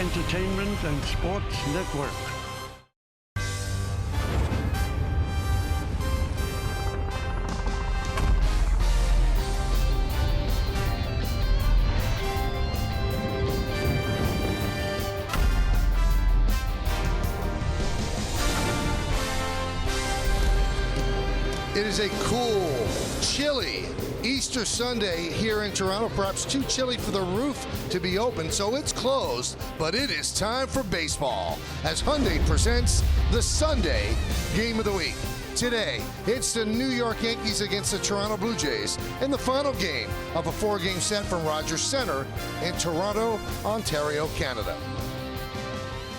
Entertainment and Sports Network. It is a cool, chilly Easter Sunday here in Toronto. Perhaps too chilly for the roof to be open, so it's closed. But it is time for baseball as Hyundai presents the Sunday Game of the Week. Today, it's the New York Yankees against the Toronto Blue Jays in the final game of a 4-game set from Rogers Centre in Toronto, Ontario, Canada.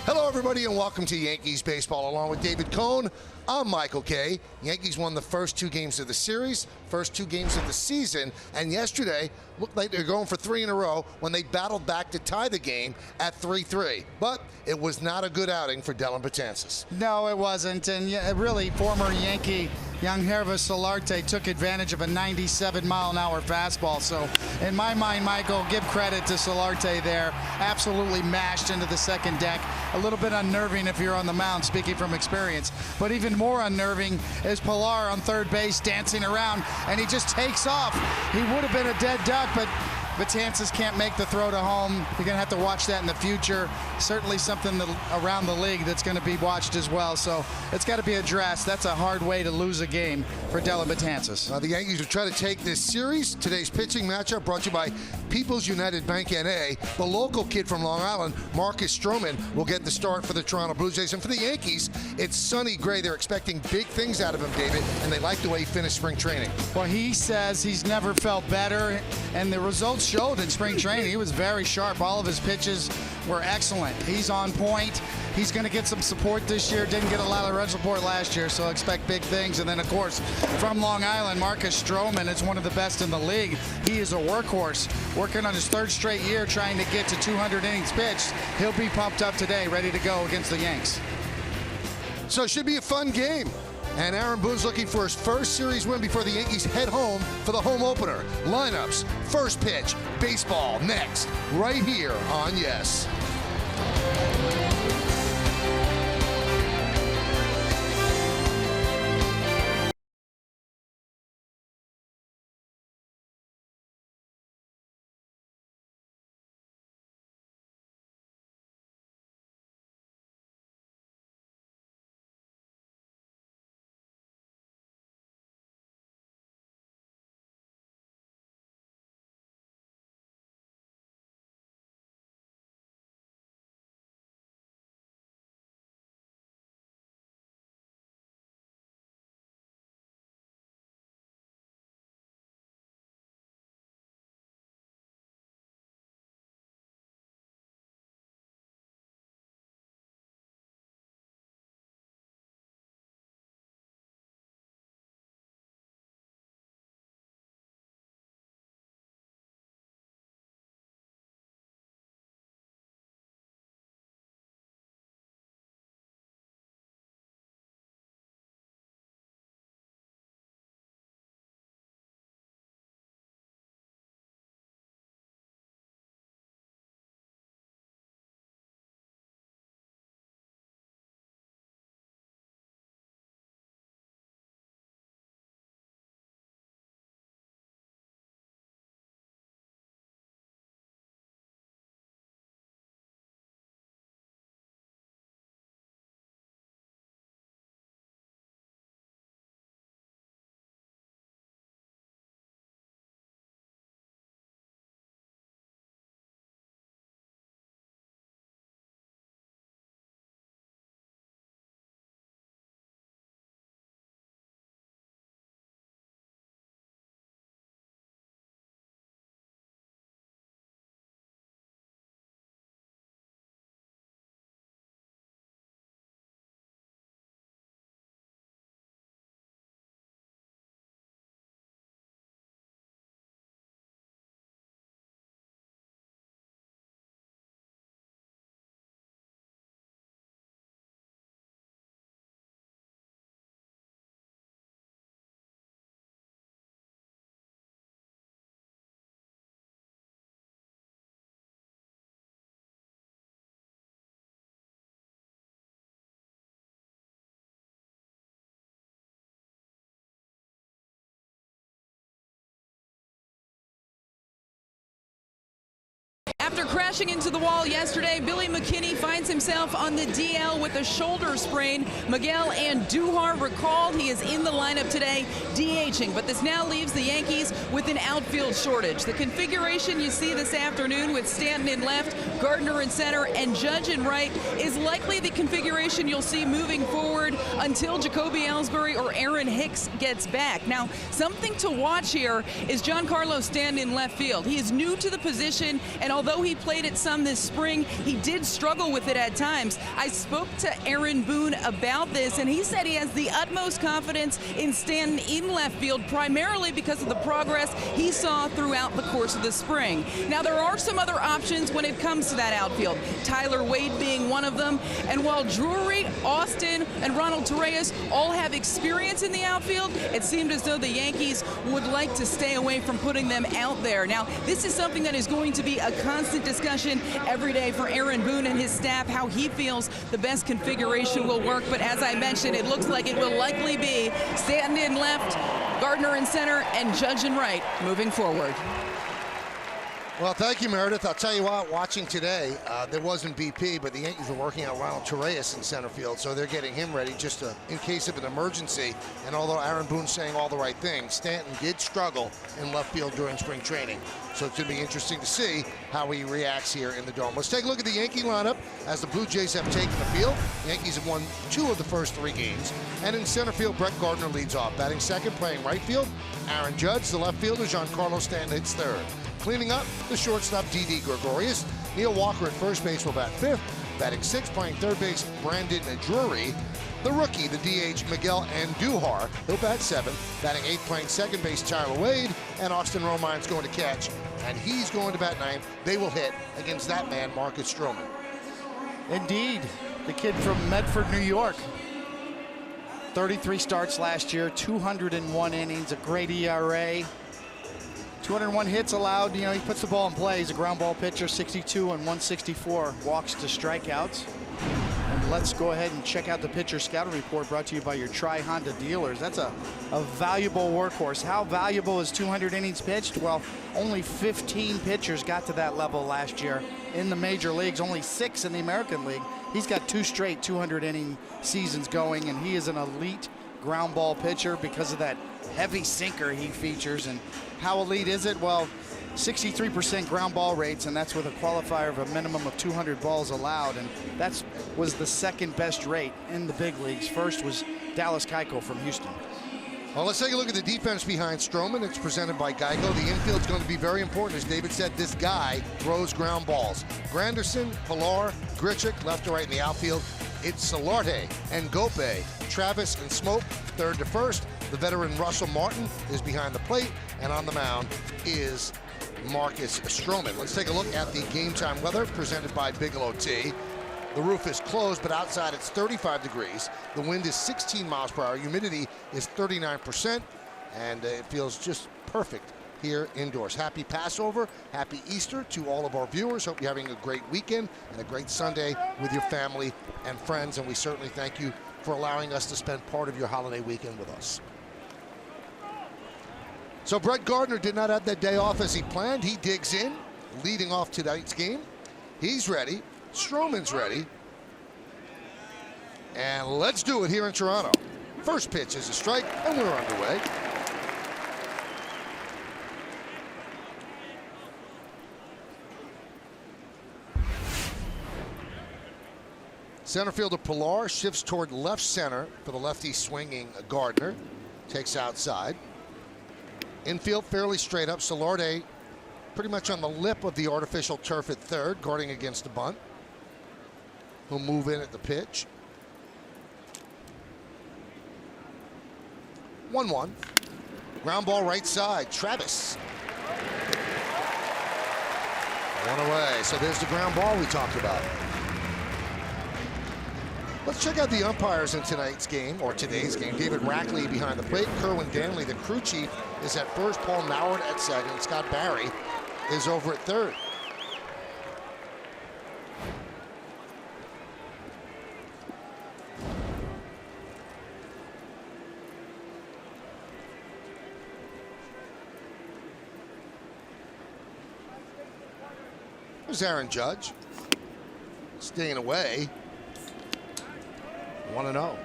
Hello, everybody, and welcome to Yankees Baseball. Along with David Cohn, I'm Michael Kay. Yankees won the first 2 games of the series, first 2 games of the season, and yesterday looked like they're going for 3 in a row when they battled back to tie the game at 3-3. But it was not a good outing for Dellin Betances. No, it wasn't, and really, former Yankee Yangervis Solarte took advantage of a 97-mile-an-hour fastball. So, in my mind, Michael, give credit to Solarte there. Absolutely mashed into the second deck. A little bit unnerving if you're on the mound, speaking from experience. But even more unnerving is Pilar on third base dancing around, and he just takes off. He would have been a dead duck, but Betances can't make the throw to home. You're going to have to watch that in the future. Certainly something around the league that's going to be watched as well. So it's got to be addressed. That's a hard way to lose a game for Dellin Betances. The Yankees will try to take this series. Today's pitching matchup brought to you by People's United Bank N.A. The local kid from Long Island, Marcus Stroman, will get the start for the Toronto Blue Jays. And for the Yankees, it's Sonny Gray. They're expecting big things out of him, David, and they like the way he finished spring training. Well, he says he's never felt better, and the results showed in spring training. He was very sharp. All of his pitches were excellent. He's on point. He's going to get some support this year. Didn't get a lot of run support last year, so expect big things. And then, of course, from Long Island, Marcus Stroman is one of the best in the league. He is a workhorse, working on his 3rd straight year, trying to get to 200 innings pitched. He'll be pumped up today, ready to go against the Yanks. So it should be a fun game. And Aaron Boone's looking for his first series win before the Yankees head home for the home opener. Lineups, first pitch, baseball next, right here on Yes. After crashing into the wall yesterday, Billy McKinney finds himself on the DL with a shoulder sprain. Miguel Andujar recalled he is in the lineup today, DHing, but this now leaves the Yankees with an outfield shortage. The configuration you see this afternoon with Stanton in left, Gardner in center, and Judge in right is likely the configuration you'll see moving forward until Jacoby Ellsbury or Aaron Hicks gets back. Now, something to watch here is Giancarlo Stanton in left field. He is new to the position, and although he played it some this spring, he did struggle with it at times. I spoke to Aaron Boone about this, and he said he has the utmost confidence in Stanton in left field, primarily because of the progress he saw throughout the course of the spring. Now, there are some other options when it comes to that outfield, Tyler Wade being one of them, and while Drury, Austin, and Ronald Torreyes all have experience in the outfield, it seemed as though the Yankees would like to stay away from putting them out there. Now, this is something that is going to be a constant discussion every day for Aaron Boone and his staff, how he feels the best configuration will work. But as I mentioned, it looks like it will likely be Stanton in left, Gardner in center, and Judge in right moving forward. Well, thank you, Meredith. I'll tell you what, watching today, there wasn't BP, but the Yankees were working out Ronald Torreyes in center field, so they're getting him ready just in case of an emergency. And although Aaron Boone's saying all the right things, Stanton did struggle in left field during spring training. So it's going to be interesting to see how he reacts here in the Dome. Let's take a look at the Yankee lineup as the Blue Jays have taken the field. The Yankees have won 2 of the first 3 games. And in center field, Brett Gardner leads off. Batting second, playing right field, Aaron Judge. The left fielder, Giancarlo Stanton, hits third. Cleaning up, the shortstop, Didi Gregorius. Neil Walker at first base will bat fifth. Batting sixth, playing third base, Brandon Drury. The rookie, the DH, Miguel Andujar, he'll bat seventh. Batting eighth, playing second base, Tyler Wade. And Austin Romine's going to catch, and he's going to bat ninth. They will hit against that man, Marcus Stroman. Indeed, the kid from Medford, New York. 33 starts last year, 201 innings, a great ERA. 201 hits allowed. You know, he puts the ball in play. He's a ground ball pitcher, 62 and 164 walks to strikeouts. And let's go ahead and check out the pitcher scouting report brought to you by your Tri-Honda dealers. That's a valuable workhorse. How valuable is 200 innings pitched? Well, only 15 pitchers got to that level last year in the major leagues, only 6 in the American League. He's got 2 straight 200 inning seasons going, and he is an elite ground ball pitcher because of that heavy sinker he features. And how elite is it? Well, 63% ground ball rates, and that's with a qualifier of a minimum of 200 balls allowed, and that was the second best rate in the big leagues. First was Dallas Keuchel from Houston. Well, let's take a look at the defense behind Stroman. It's presented by Geico. The infield's going to be very important. As David said, this guy throws ground balls. Granderson, Pilar, Grichuk, left to right in the outfield. It's Solarte and Gope, Travis and Smoke, third to first. The veteran Russell Martin is behind the plate, and on the mound is Marcus Stroman. Let's take a look at the game time weather presented by Bigelow Tea. The roof is closed, but outside it's 35 degrees. The wind is 16 miles per hour. Humidity is 39%, and it feels just perfect here indoors. Happy Passover, happy Easter to all of our viewers. Hope you're having a great weekend and a great Sunday with your family and friends, and we certainly thank you for allowing us to spend part of your holiday weekend with us. So Brett Gardner did not have that day off as he planned. He digs in, leading off tonight's game. He's ready. Stroman's ready. And let's do it here in Toronto. First pitch is a strike, and we're underway. Center fielder Pilar shifts toward left center for the lefty swinging Gardner. Takes outside. Infield fairly straight up. Solarte pretty much on the lip of the artificial turf at third, guarding against a bunt. He'll move in at the pitch. 1-1. Ground ball right side. Travis. One away. So there's the ground ball we talked about. Let's check out the umpires in tonight's game, or today's game. David Rackley behind the plate. Kerwin Danley, the crew chief, is at first. Paul Maurer at second. Scott Barry is over at third. Here's Aaron Judge. Staying away. 1-0. Well,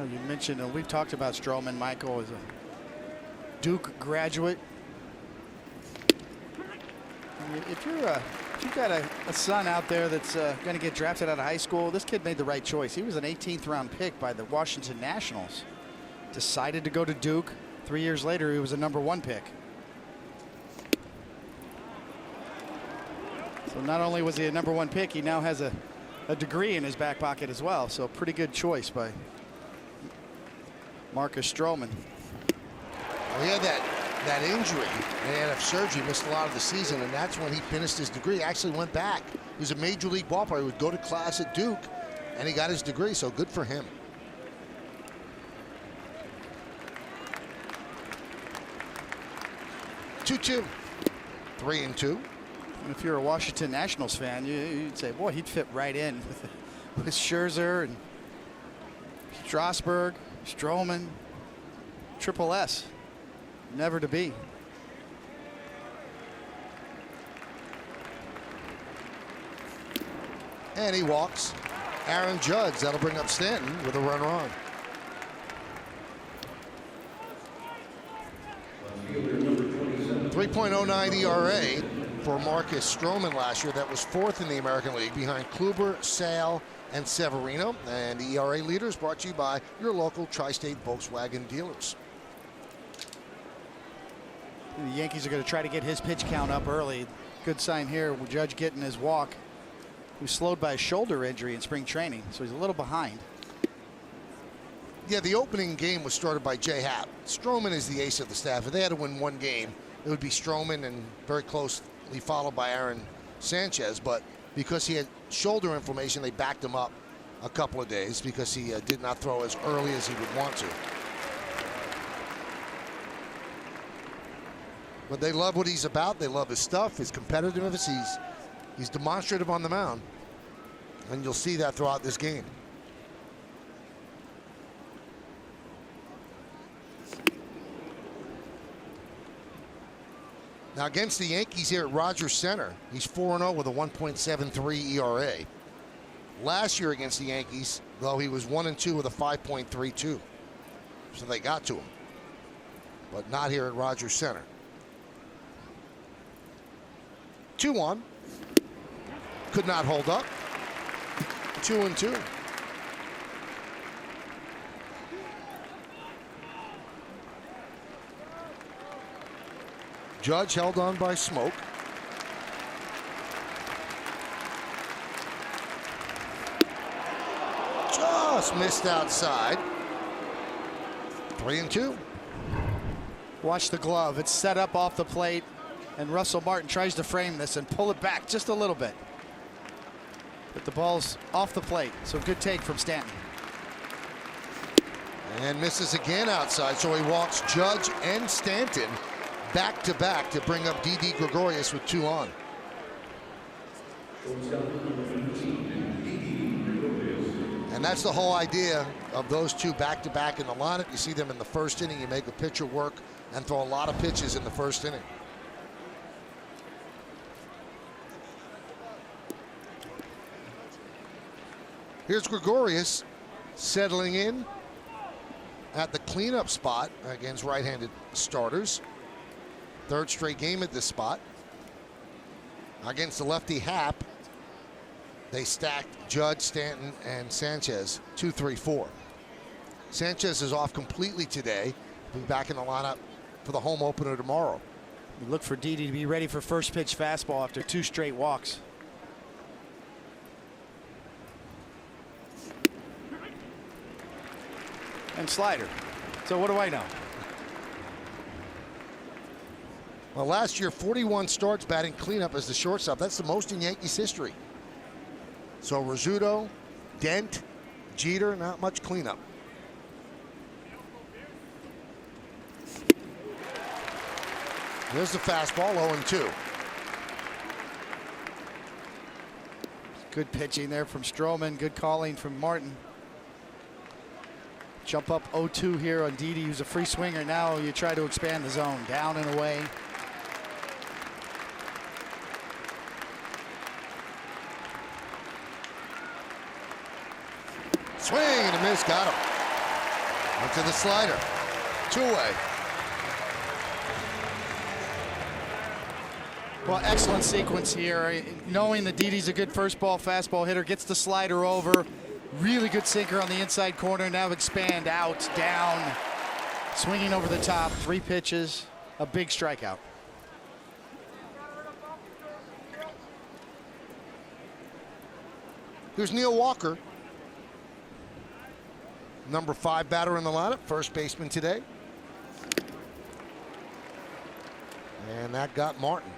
you mentioned, we've talked about Stroman, Michael, as a Duke graduate. If you've got a son out there that's going to get drafted out of high school, this kid made the right choice. He was an 18th round pick by the Washington Nationals. Decided to go to Duke. 3 years later, he was a #1 pick. So not only was he a #1 pick, he now has a degree in his back pocket as well. So pretty good choice by Marcus Stroman. Well, he had that injury. He had to have surgery, missed a lot of the season, and that's when he finished his degree. Actually went back. He was a major league ball player. He would go to class at Duke, and he got his degree, so good for him. Two-two. 3-2. And if you're a Washington Nationals fan, you'd say, boy, he'd fit right in with Scherzer and Strasburg, Stroman, Triple S. Never to be. And he walks Aaron Judge. That'll bring up Stanton with a runner on. .009 ERA for Marcus Stroman last year. That was 4th in the American League behind Kluber, Sale, and Severino. And the ERA leaders brought to you by your local Tri-State Volkswagen dealers. The Yankees are going to try to get his pitch count up early. Good sign here. Judge getting his walk. He was slowed by a shoulder injury in spring training, so he's a little behind. Yeah, the opening game was started by Jay Happ. Stroman is the ace of the staff. If they had to win one game, it would be Stroman and very closely followed by Aaron Sanchez. But because he had shoulder inflammation, they backed him up a couple of days because he did not throw as early as he would want to. But they love what he's about. They love his stuff, his competitiveness. He's demonstrative on the mound. And you'll see that throughout this game. Now against the Yankees here at Rogers Center, he's 4-0 with a 1.73 ERA. Last year against the Yankees, though, he was 1-2 with a 5.32. So they got to him. But not here at Rogers Center. 2-1. Could not hold up. 2-2. Judge held on by Smoke. Just missed outside. 3-2. Watch the glove. It's set up off the plate, and Russell Martin tries to frame this and pull it back just a little bit. But the ball's off the plate, so good take from Stanton. And misses again outside, so he walks Judge and Stanton back-to-back to bring up Didi Gregorius with 2 on. And that's the whole idea of those two back-to-back in the lineup. You see them in the first inning. You make a pitcher work and throw a lot of pitches in the first inning. Here's Gregorius settling in at the cleanup spot against right-handed starters. 3rd straight game at this spot. Against the lefty Happ, they stacked Judge, Stanton, and Sanchez 2, 3, 4. Sanchez is off completely today. He'll be back in the lineup for the home opener tomorrow. We look for Didi to be ready for first pitch fastball after 2 straight walks. And slider. So what do I know? Well, last year, 41 starts batting cleanup as the shortstop. That's the most in Yankees history. So Rizzuto, Dent, Jeter, not much cleanup. There's the fastball, 0-2. Good pitching there from Stroman. Good calling from Martin. Jump up 0-2 here on Didi, who's a free swinger. Now you try to expand the zone. Down and away. Swing and a miss, got him. Onto the slider, 2-away. Well, excellent sequence here. Knowing that Didi's a good first ball fastball hitter, gets the slider over. Really good sinker on the inside corner. Now expand out, down, swinging over the top. 3 pitches, a big strikeout. Here's Neil Walker, number 5 batter in the lineup, first baseman today. And that got Martin.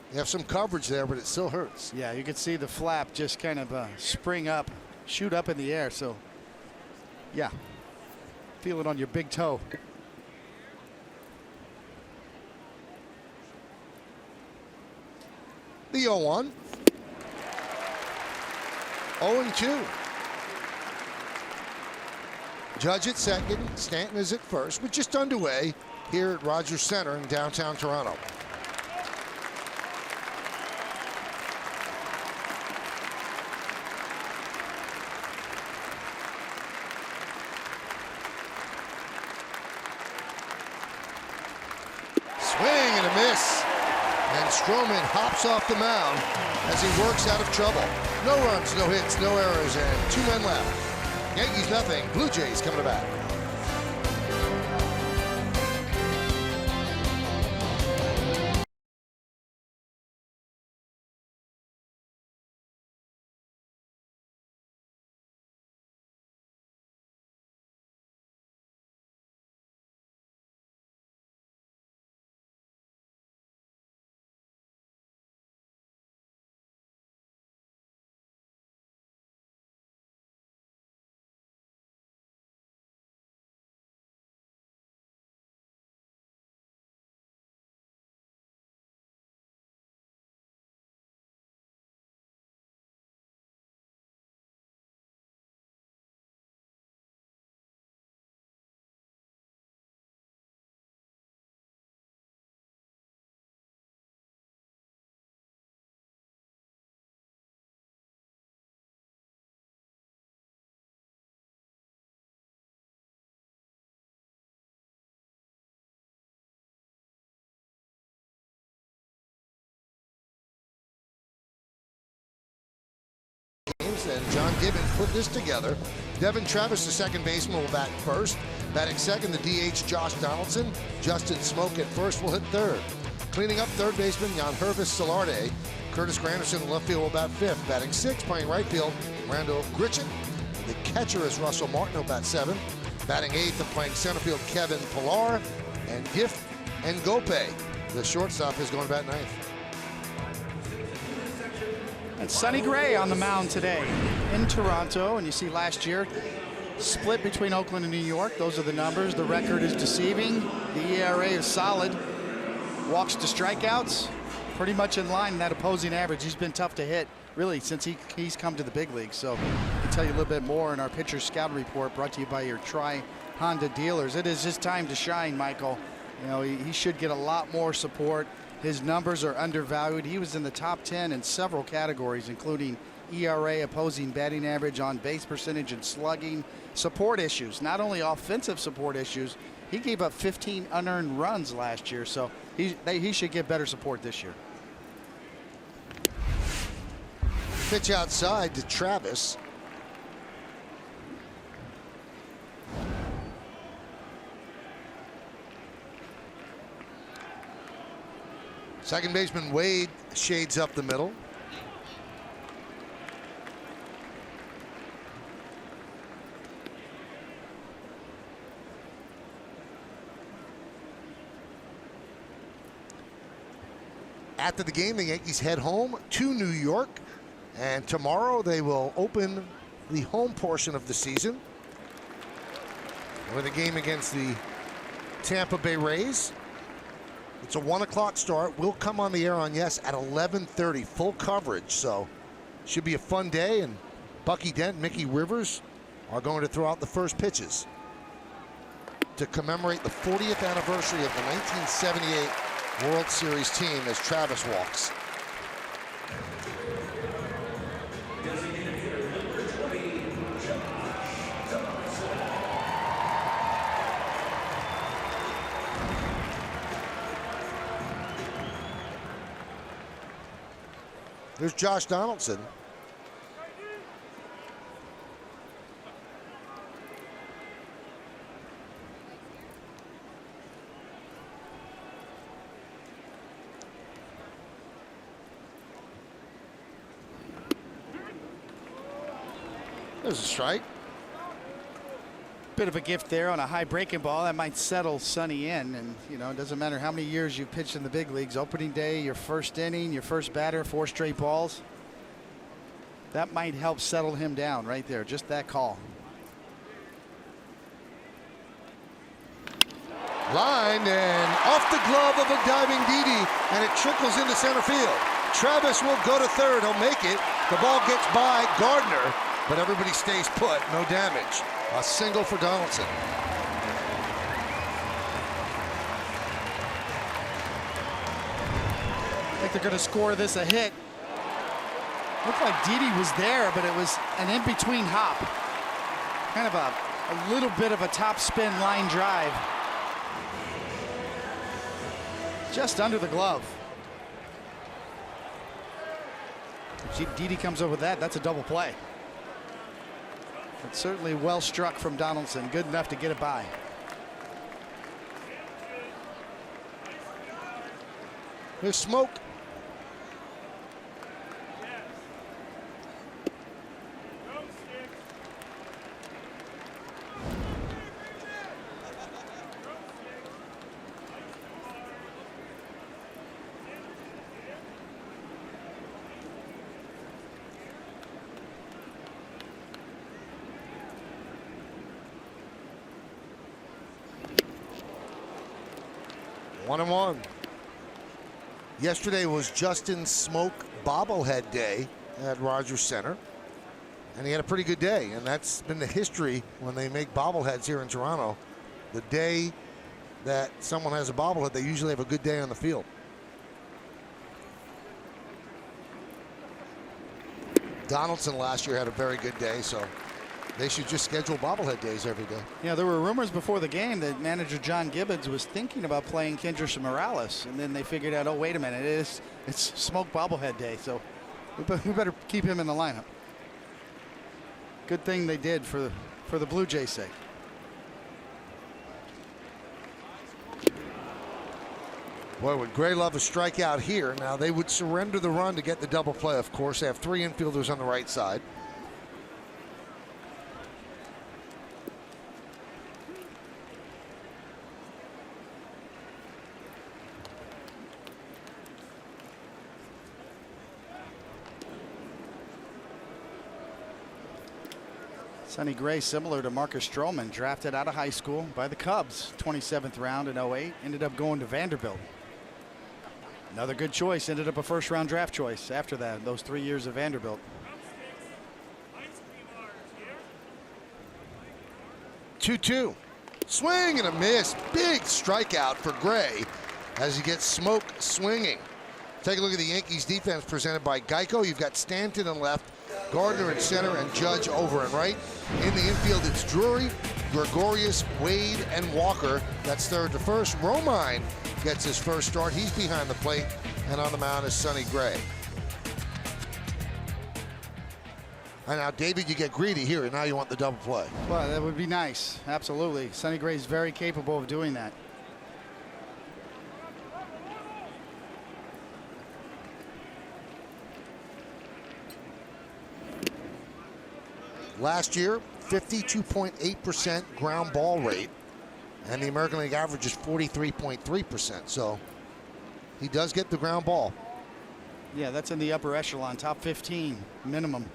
You have some coverage there, but it still hurts. Yeah, you can see the flap just kind of spring up, shoot up in the air. So, yeah, feel it on your big toe. The 0-1. 0-2. Judge at second, Stanton is at first. We're just underway here at Rogers Center in downtown Toronto. Swing and a miss. And Stroman hops off the mound as he works out of trouble. No runs, no hits, no errors, and 2 men left. Yankees nothing. Blue Jays coming to bat. And John Gibbons put this together. Devin Travis, the second baseman, will bat first. Batting second, the DH Josh Donaldson. Justin Smoke at first will hit third. Cleaning up third baseman Jan Hervis Solarte. Curtis Granderson in left field will bat fifth. Batting sixth, playing right field, Randall Gritchen. The catcher is Russell Martin, who'll bat seventh. Batting eighth and playing center field, Kevin Pillar. And Gift and Gope, the shortstop, is going to bat ninth. And Sonny Gray on the mound today in Toronto. And you see last year, split between Oakland and New York. Those are the numbers. The record is deceiving. The ERA is solid. Walks to strikeouts, pretty much in line in that opposing average. He's been tough to hit, really, since he's come to the big league. So I can tell you a little bit more in our pitcher scout report brought to you by your Tri-Honda dealers. It is his time to shine, Michael. You know, he should get a lot more support. His numbers are undervalued. He was in the top 10 in several categories, including ERA, opposing batting average, on base percentage, and slugging. Support issues, not only offensive support issues. He gave up 15 unearned runs last year, so he should get better support this year. Pitch outside to Travis. Second baseman Wade shades up the middle. After the game, the Yankees head home to New York, and tomorrow they will open the home portion of the season with a game against the Tampa Bay Rays. It's a 1 o'clock start. We'll come on the air on Yes at 11:30, full coverage. So should be a fun day, and Bucky Dent, Mickey Rivers are going to throw out the first pitches to commemorate the 40th anniversary of the 1978 World Series team as Travis walks. There's Josh Donaldson. There's a strike. Bit of a gift there on a high breaking ball. That might settle Sonny in. And, you know, it doesn't matter how many years you've pitched in the big leagues. Opening day, your first inning, your first batter, 4 straight balls. That might help settle him down right there. Just that call. Line and off the glove of a diving Didi, and it trickles into center field. Travis will go to third. He'll make it. The ball gets by Gardner, but everybody stays put. No damage. A single for Donaldson. I think they're going to score this a hit. Looked like Didi was there, but it was an in-between hop. Kind of a little bit of a top spin line drive. Just under the glove. If Didi comes over that, that's a double play. It's certainly well struck from Donaldson. Good enough to get it by. There's Smoke. One and one. Yesterday was Justin Smoke bobblehead day at Rogers Center, and he had a pretty good day, and that's been the history when they make bobbleheads here in Toronto. The day that someone has a bobblehead, they usually have a good day on the field. Donaldson last year had a very good day, so they should just schedule bobblehead days every day. Yeah, there were rumors before the game that manager John Gibbons was thinking about playing Kendrys Morales, and then they figured out, oh, wait a minute, it's Smoke bobblehead day, so we better keep him in the lineup. Good thing they did for the Blue Jays' sake. Boy, would Gray love a strikeout here. Now, they would surrender the run to get the double play, of course. They have 3 infielders on the right side. Sonny Gray, similar to Marcus Stroman, drafted out of high school by the Cubs, 27th round in 08, ended up going to Vanderbilt. Another good choice, ended up a first-round draft choice after that, those 3 years at Vanderbilt. 2-2. Swing and a miss. Big strikeout for Gray as he gets Smoke swinging. Take a look at the Yankees defense presented by Geico. You've got Stanton in left, Gardner in center, and Judge over and right. In the infield, it's Drury, Gregorius, Wade, and Walker. That's third to first. Romine gets his first start. He's behind the plate, and on the mound is Sonny Gray. And now, David, you get greedy here, and now you want the double play. Well, that would be nice. Absolutely. Sonny Gray's very capable of doing that. Last year, 52.8% ground ball rate, and the American League average is 43.3%. So he does get the ground ball. Yeah, that's in the upper echelon, top 15 minimum.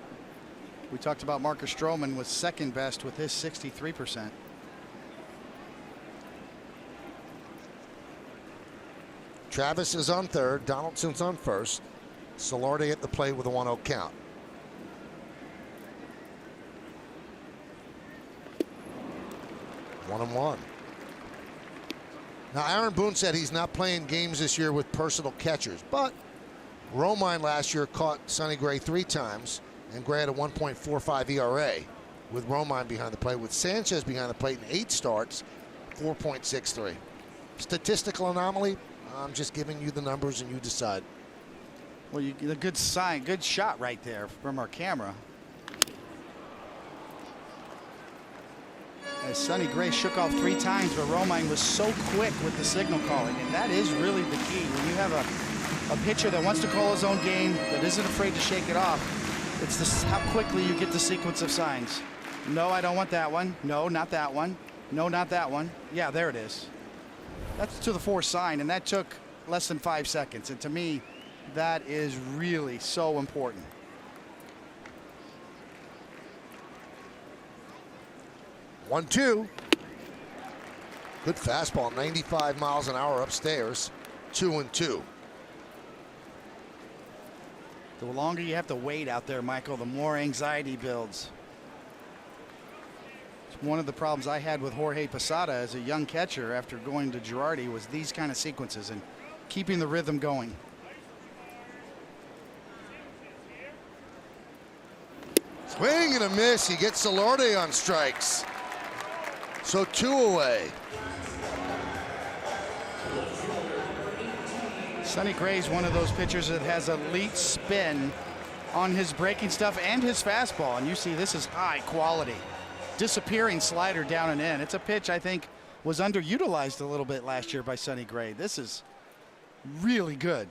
We talked about Marcus Stroman was second best with his 63%. Travis is on third, Donaldson's on first. Solarte at the plate with a 1-0 count. 1-1. Now, Aaron Boone said he's not playing games this year with personal catchers, but Romine last year caught Sonny Gray 3 times, and Gray had a 1.45 ERA with Romine behind the plate. With Sanchez behind the plate in 8 starts, 4.63. Statistical anomaly? I'm just giving you the numbers and you decide. Well, a good sign, good shot right there from our camera. As Sonny Gray shook off 3 times, but Romine was so quick with the signal calling, and that is really the key. When you have a pitcher that wants to call his own game, that isn't afraid to shake it off, it's this, how quickly you get the sequence of signs. No, I don't want that one. No, not that one. No, not that one. Yeah, there it is. That's to the 4th sign, and that took less than 5 seconds. And to me, that is really so important. 1-2. Good fastball, 95 miles an hour upstairs. 2-2. The longer you have to wait out there, Michael, the more anxiety builds. It's one of the problems I had with Jorge Posada as a young catcher after going to Girardi was these kind of sequences and keeping the rhythm going. Swing and a miss. He gets Solarte on strikes. So 2 away. Sonny Gray's one of those pitchers that has elite spin on his breaking stuff and his fastball. And you see this is high quality. Disappearing slider down and in. It's a pitch I think was underutilized a little bit last year by Sonny Gray. This is really good.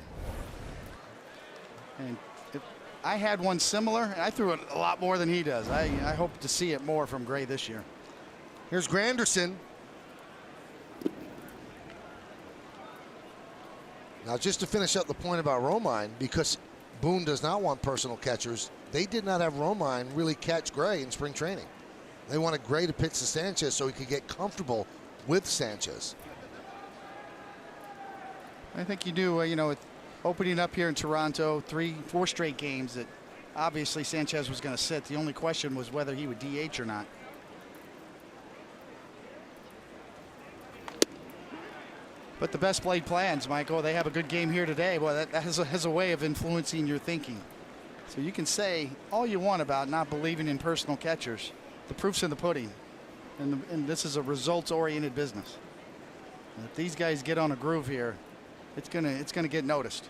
And if I had one similar, and I threw it a lot more than he does. I hope to see it more from Gray this year. Here's Granderson. Now, just to finish up the point about Romine, because Boone does not want personal catchers, they did not have Romine really catch Gray in spring training. They wanted Gray to pitch to Sanchez so he could get comfortable with Sanchez. I think you do, you know, opening up here in Toronto, 3-4 straight games that obviously Sanchez was going to sit. The only question was whether he would DH or not. But the best laid plans, Michael, they have a good game here today. Well, that has a way of influencing your thinking. So you can say all you want about not believing in personal catchers. The proof's in the pudding. And this is a results-oriented business. And if these guys get on a groove here, it's gonna get noticed.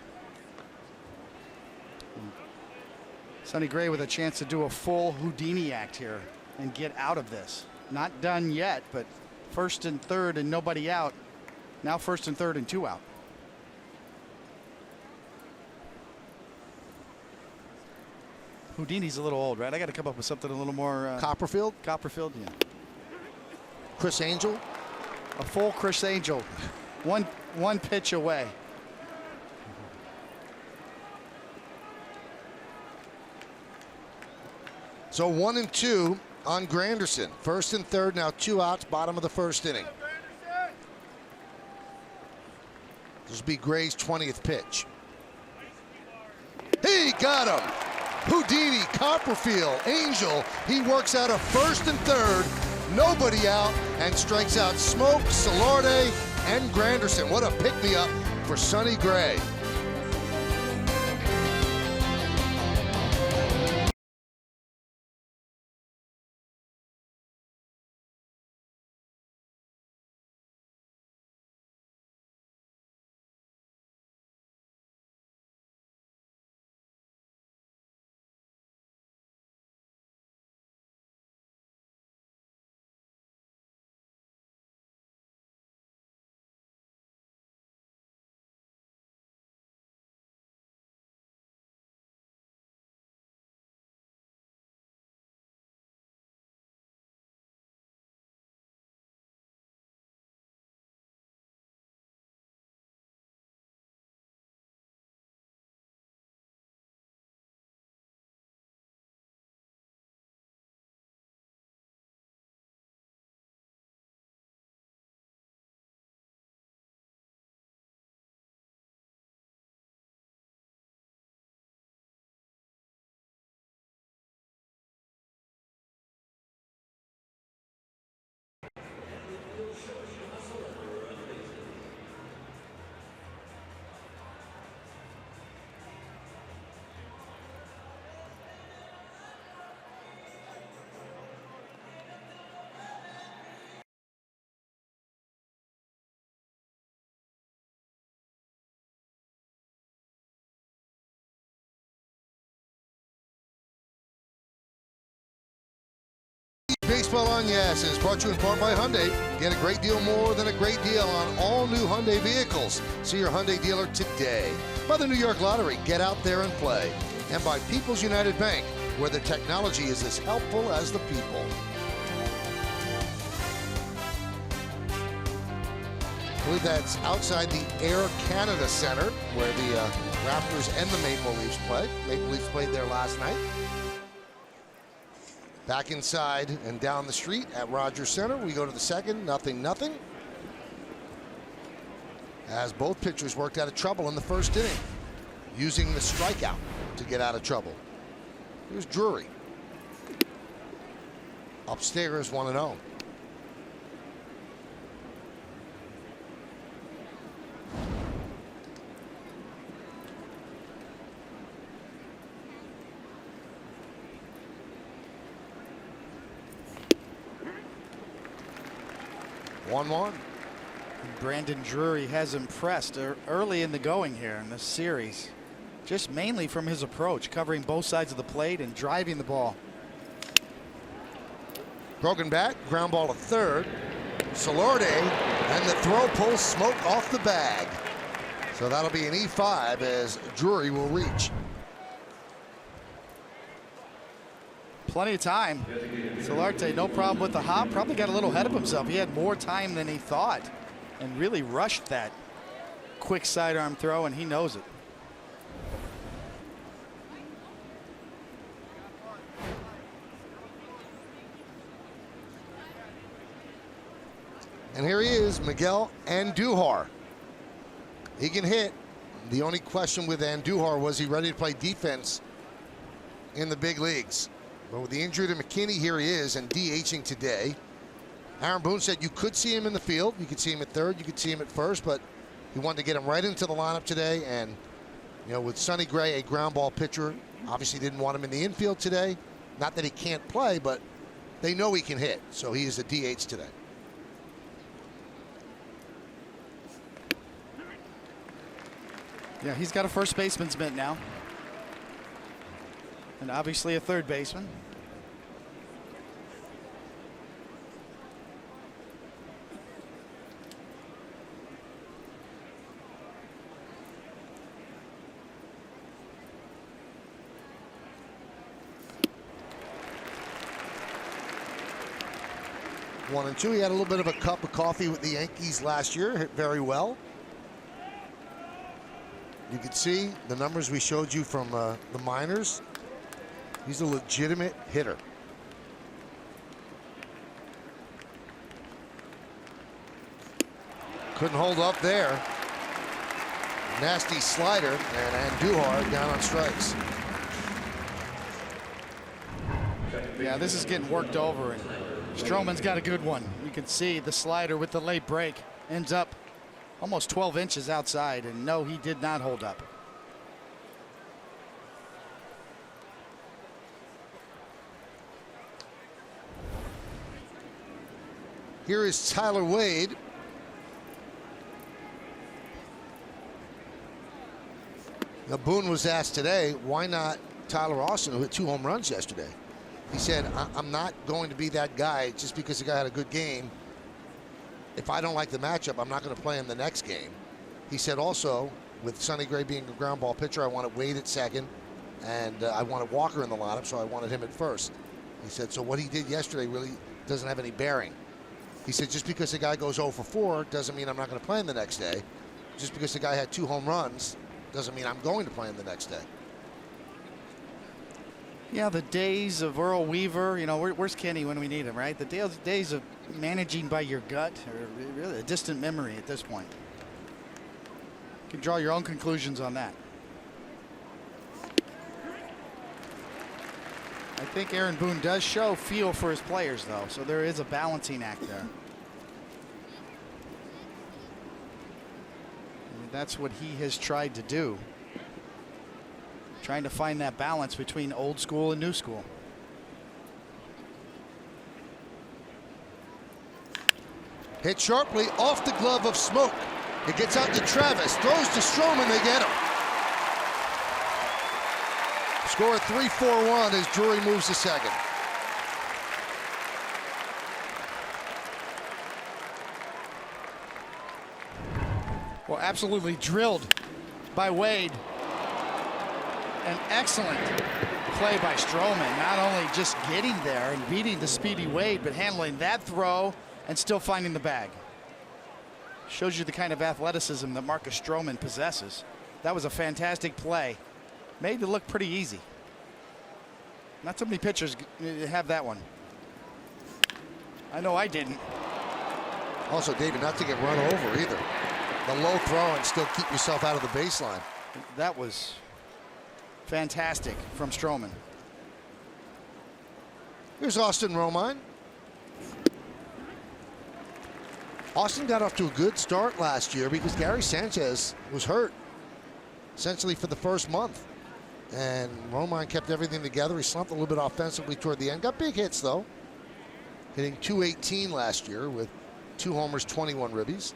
Sonny Gray with a chance to do a full Houdini act here and get out of this. Not done yet, but 1st and 3rd and nobody out. Now 1st and 3rd and 2 out. Houdini's a little old, right? I got to come up with something a little more. Copperfield? Copperfield, yeah. Chris Angel? A full Chris Angel. One pitch away. So 1-2 on Granderson. 1st and 3rd, now 2 outs, bottom of the 1st inning. This will be Gray's 20th pitch. He got him. Houdini, Copperfield, Angel. He works out a 1st and 3rd, nobody out, and strikes out Smoke, Solarte, and Granderson. What a pick-me-up for Sonny Gray. Baseball on Yes is brought to you in part by Hyundai. Get a great deal more than a great deal on all new Hyundai vehicles. See your Hyundai dealer today. By the New York Lottery, get out there and play. And by People's United Bank, where the technology is as helpful as the people. I believe that's outside the Air Canada Center, where the Raptors and the Maple Leafs play. Maple Leafs played there last night. Back inside and down the street at Rogers Center, we go to the second, 0-0. As both pitchers worked out of trouble in the first inning, using the strikeout to get out of trouble. Here's Drury. Upstairs, 1-0. Brandon Drury has impressed early in the going here in this series, just mainly from his approach, covering both sides of the plate and driving the ball. Broken bat, ground ball to third. Solarte, and the throw pulls smoke off the bag. So that'll be an E5 as Drury will reach. Plenty of time. Solarte, no problem with the hop. Probably got a little ahead of himself. He had more time than he thought and really rushed that quick sidearm throw, and he knows it. And here he is, Miguel Andujar. He can hit. The only question with Andujar was he ready to play defense in the big leagues. But with the injury to McKinney, here he is and DHing today. Aaron Boone said you could see him in the field. You could see him at third. You could see him at first. But he wanted to get him right into the lineup today. And, you know, with Sonny Gray, a ground ball pitcher, obviously didn't want him in the infield today. Not that he can't play, but they know he can hit. So he is a DH today. Yeah, he's got a first baseman's mitt now. And obviously a third baseman. One and two. He had a little bit of a cup of coffee with the Yankees last year. Hit very well. You can see the numbers we showed you from the minors. He's a legitimate hitter. Couldn't hold up there. Nasty slider, and Andujar down on strikes. Yeah, this is getting worked over, and Stroman's got a good one. You can see the slider with the late break ends up almost 12 inches outside, and no, he did not hold up. Here is Tyler Wade. Now, Boone was asked today, why not Tyler Austin, who hit 2 home runs yesterday? He said, I'm not going to be that guy just because the guy had a good game. If I don't like the matchup, I'm not going to play him the next game. He said also, with Sonny Gray being a ground ball pitcher, I wanted Wade at second, and I wanted Walker in the lineup, so I wanted him at first. He said, so what he did yesterday really doesn't have any bearing. He said, just because the guy goes 0 for 4 doesn't mean I'm not going to play him the next day. Just because the guy had 2 home runs doesn't mean I'm going to play him the next day. Yeah, the days of Earl Weaver, you know, where's Kenny when we need him, right? The days of managing by your gut are really a distant memory at this point. You can draw your own conclusions on that. I think Aaron Boone does show feel for his players, though, so there is a balancing act there. And that's what he has tried to do. Trying to find that balance between old school and new school. Hit sharply off the glove of Smoke. It gets out to Travis, throws to Stroman, they get him. Score 3-4-1 as Drury moves to second. absolutely drilled by Wade. An excellent play by Stroman, not only just getting there and beating the speedy Wade, but handling that throw and still finding the bag. Shows you the kind of athleticism that Marcus Stroman possesses. That was a fantastic play. Made it look pretty easy. Not so many pitchers have that one. I know I didn't. Also, David, not to get run over either. The low throw and still keep yourself out of the baseline. That was fantastic from Stroman. Here's Austin Romine. Austin got off to a good start last year because Gary Sanchez was hurt essentially for the first month. And Romine kept everything together. He slumped a little bit offensively toward the end. Got big hits, though. Hitting .218 last year with 2 homers, 21 ribbies.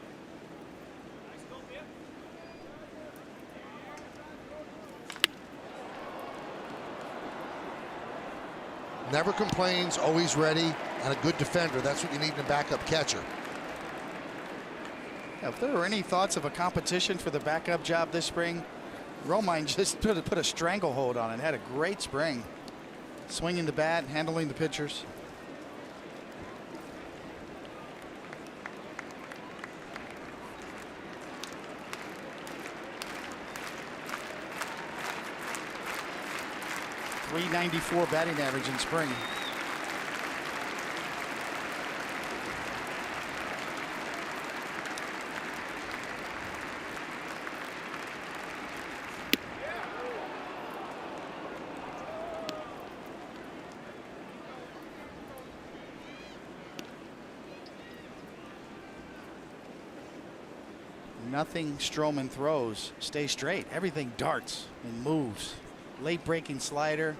Never complains, always ready, and a good defender. That's what you need in a backup catcher. If there were any thoughts of a competition for the backup job this spring, Romine just put a stranglehold on it. Had a great spring. Swinging the bat, handling the pitchers. .394 batting average in spring. Nothing Stroman throws stays straight. Everything darts and moves. Late breaking slider.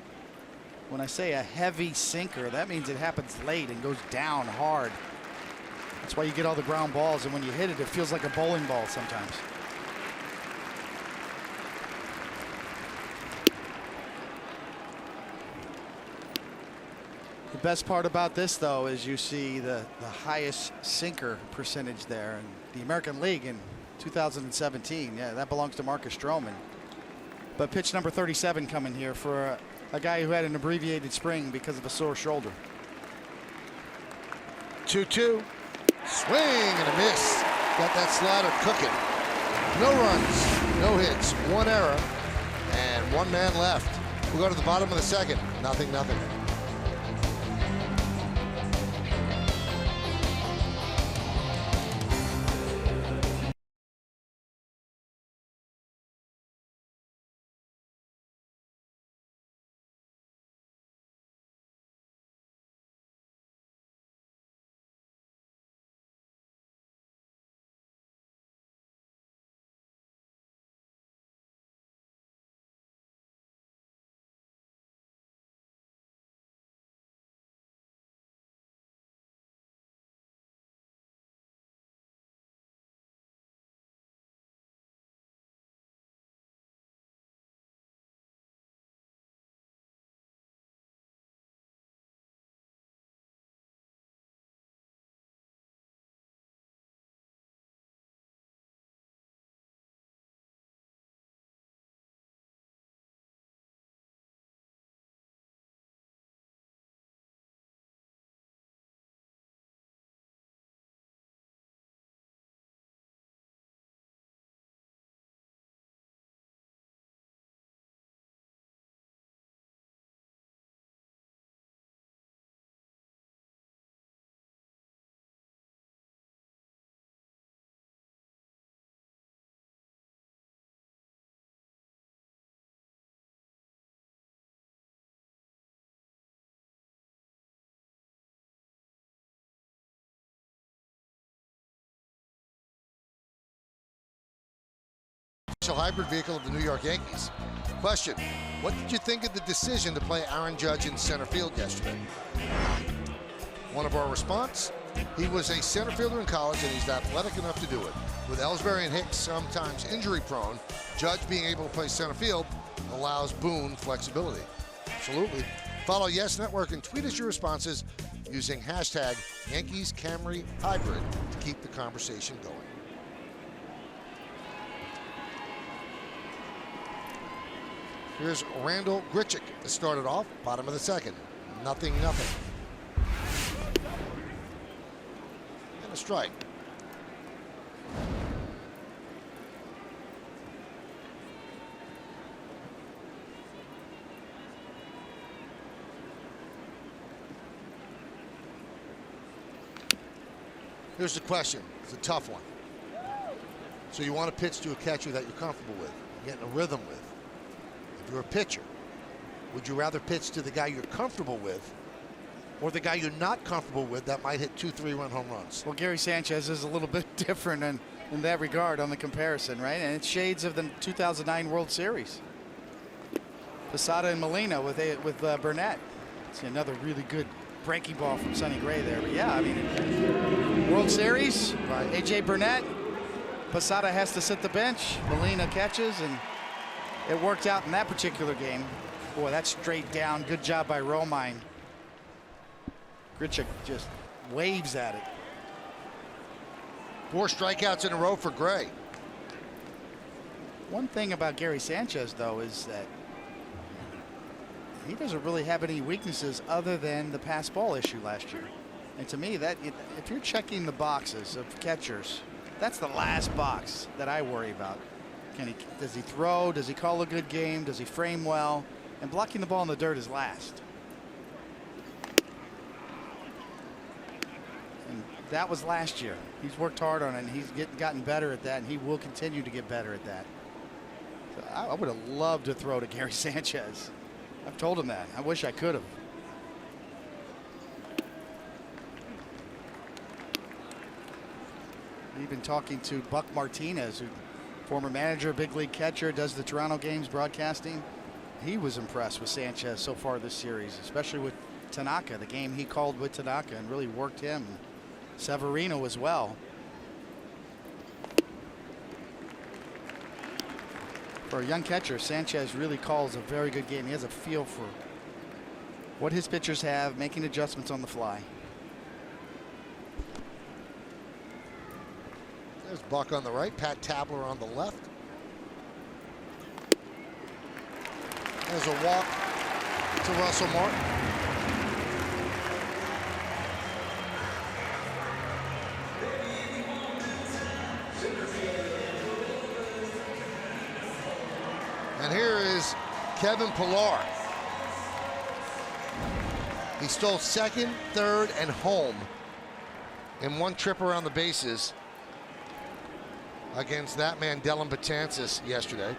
When I say a heavy sinker, that means it happens late and goes down hard. That's why you get all the ground balls, and when you hit it, it feels like a bowling ball sometimes. The best part about this, though, is you see the highest sinker percentage there in the American League in 2017. Yeah, that belongs to Marcus Stroman. But pitch number 37 coming here for a guy who had an abbreviated spring because of a sore shoulder. 2-2. Swing and a miss. Got that slider cooking. No runs, no hits, 1 error, and 1 man left. We'll go to the bottom of the second. 0-0. Hybrid vehicle of the New York Yankees. Question: what did you think of the decision to play Aaron Judge in center field yesterday? One of our response: he was a center fielder in college and he's athletic enough to do it. With Ellsbury and Hicks sometimes injury prone, Judge being able to play center field allows Boone flexibility. Absolutely. Follow Yes Network and tweet us your responses using hashtag Yankees Camry Hybrid to keep the conversation going. Here's Randall Grichuk to start it off. Bottom of the second. 0-0. And a strike. Here's the question. It's a tough one. So you want to pitch to a catcher that you're comfortable with, getting a rhythm with. If you're a pitcher, would you rather pitch to the guy you're comfortable with or the guy you're not comfortable with that might hit 2 3-run home runs? Well, Gary Sanchez is a little bit different in that regard on the comparison, right? And it's shades of the 2009 World Series. Posada and Molina with Burnett. See another really good breaking ball from Sonny Gray there. But yeah, I mean, World Series, right. A.J. Burnett, Posada has to sit the bench. Molina catches, and it worked out in that particular game. Boy, that's straight down. Good job by Romine. Grichuk just waves at it. 4 strikeouts in a row for Gray. One thing about Gary Sanchez, though, is that he doesn't really have any weaknesses other than the pass ball issue last year. And to me, that if you're checking the boxes of catchers, that's the last box that I worry about. Does he throw? Does he call a good game? Does he frame well? And blocking the ball in the dirt is last. And that was last year. He's worked hard on it, and he's gotten better at that, and he will continue to get better at that. So I would have loved to throw to Gary Sanchez. I've told him that. I wish I could have. We've been talking to Buck Martinez, who former manager, big league catcher, does the Toronto games broadcasting. He was impressed with Sanchez so far this series, especially with Tanaka, the game he called with Tanaka, and really worked him. Severino as well. For a young catcher, Sanchez really calls a very good game. He has a feel for what his pitchers have, making adjustments on the fly. There's Buck on the right, Pat Tabler on the left. There's a walk to Russell Martin. And here is Kevin Pillar. He stole second, third, and home in one trip around the bases against that man, Dellin Betances, yesterday.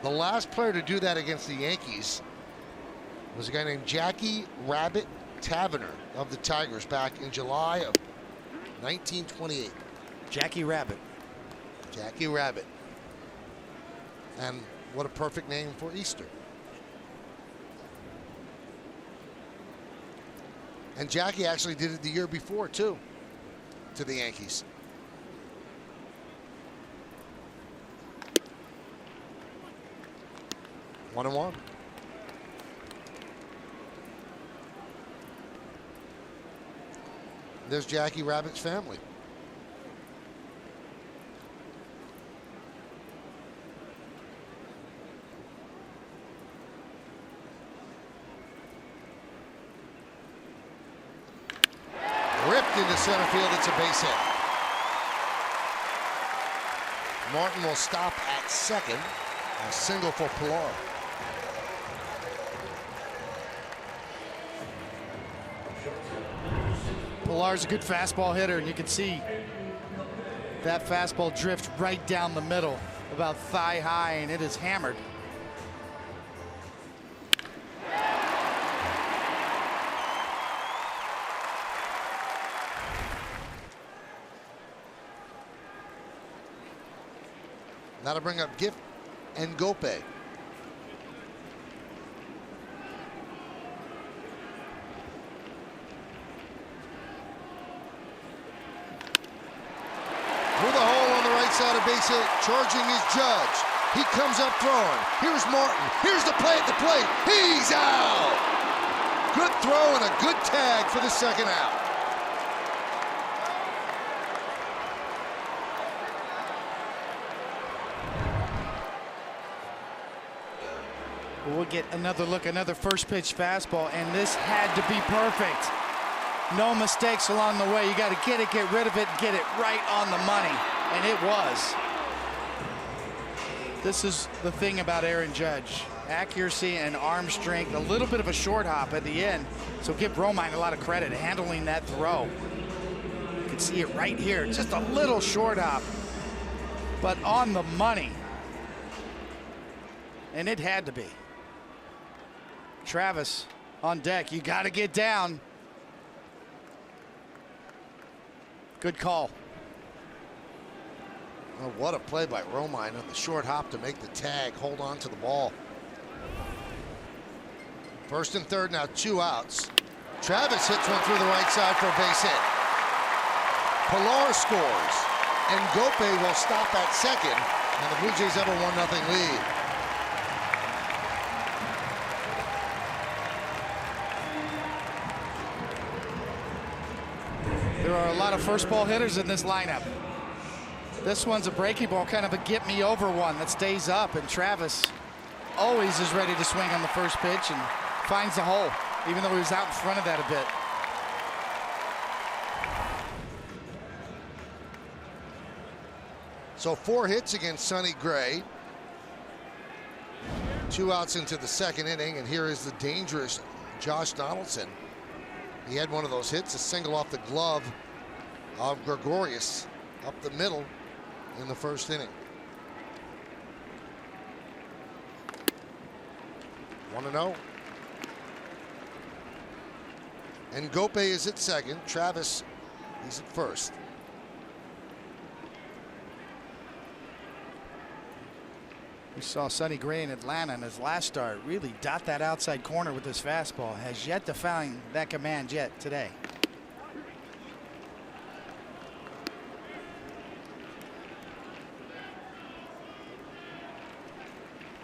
The last player to do that against the Yankees was a guy named Jackie Rabbit Taverner of the Tigers back in July of 1928. Jackie Rabbit. Jackie Rabbit. And what a perfect name for Easter. And Jackie actually did it the year before, too, to the Yankees. One and one. There's Jackie Rabbit's family. Ripped into center field. It's a base hit. Martin will stop at second. A single for Pillar. Pillar's a good fastball hitter, and you can see that fastball drift right down the middle, about thigh high, and it is hammered. That'll bring up Gift and Gope. Through the hole on the right side of base hit, charging is Judge. He comes up throwing. Here's Martin. Here's the play at the plate. He's out. Good throw and a good tag for the second out. We'll get another look, another first pitch fastball, and this had to be perfect. No mistakes along the way. You got to get rid of it, get it right on the money, and it was. This is the thing about Aaron Judge. Accuracy and arm strength, a little bit of a short hop at the end. So give Romine a lot of credit handling that throw. You can see it right here, just a little short hop, but on the money. And it had to be. Travis on deck, you got to get down. Good call. Oh, what a play by Romine on the short hop to make the tag, hold on to the ball. First and third, now 2 outs. Travis hits one through the right side for a base hit. Pilar scores, and Gope will stop at second, and the Blue Jays have a 1-0 lead. There are a lot of first ball hitters in this lineup. This one's a breaking ball, kind of a get me over one that stays up, and Travis always is ready to swing on the first pitch and finds the hole, even though he was out in front of that a bit. So 4 hits against Sonny Gray. 2 outs into the second inning, and here is the dangerous Josh Donaldson. He had one of those hits, a single off the glove of Gregorius up the middle in the first inning. 1-0. And Gope is at second. Travis, he's at first. We saw Sonny Gray in Atlanta in his last start really dot that outside corner with his fastball. Has yet to find that command yet today.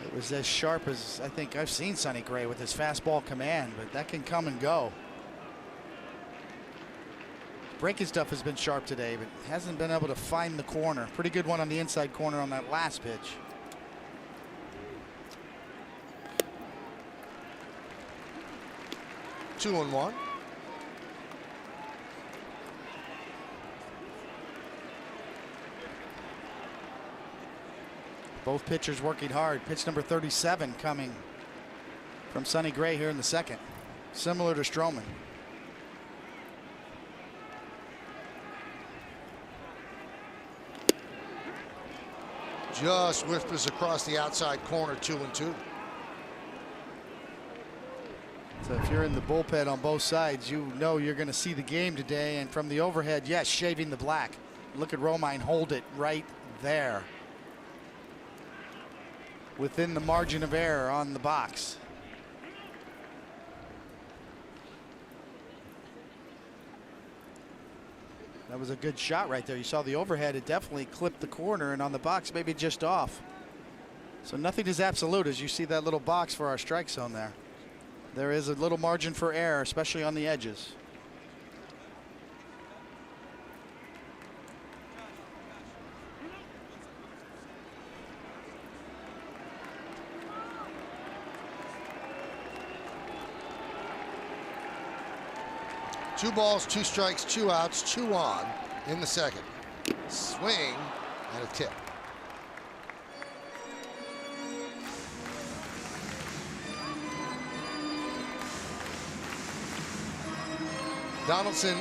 It was as sharp as I think I've seen Sonny Gray with his fastball command, but that can come and go. Breaking stuff has been sharp today, but hasn't been able to find the corner. Pretty good one on the inside corner on that last pitch. 2-1. Both pitchers working hard. Pitch number 37 coming from Sonny Gray here in the second. Similar to Stroman. Just whispers across the outside corner, 2-2. So if you're in the bullpen on both sides, you know you're going to see the game today. And from the overhead, yes, shaving the black. Look at Romine hold it right there, within the margin of error on the box. That was a good shot right there. You saw the overhead. It definitely clipped the corner, and on the box, maybe just off. So nothing is absolute as you see that little box for our strike zone there. There is a little margin for error, especially on the edges. Two balls, 2 strikes, 2 outs, 2 on in the second. Swing and a tip. Donaldson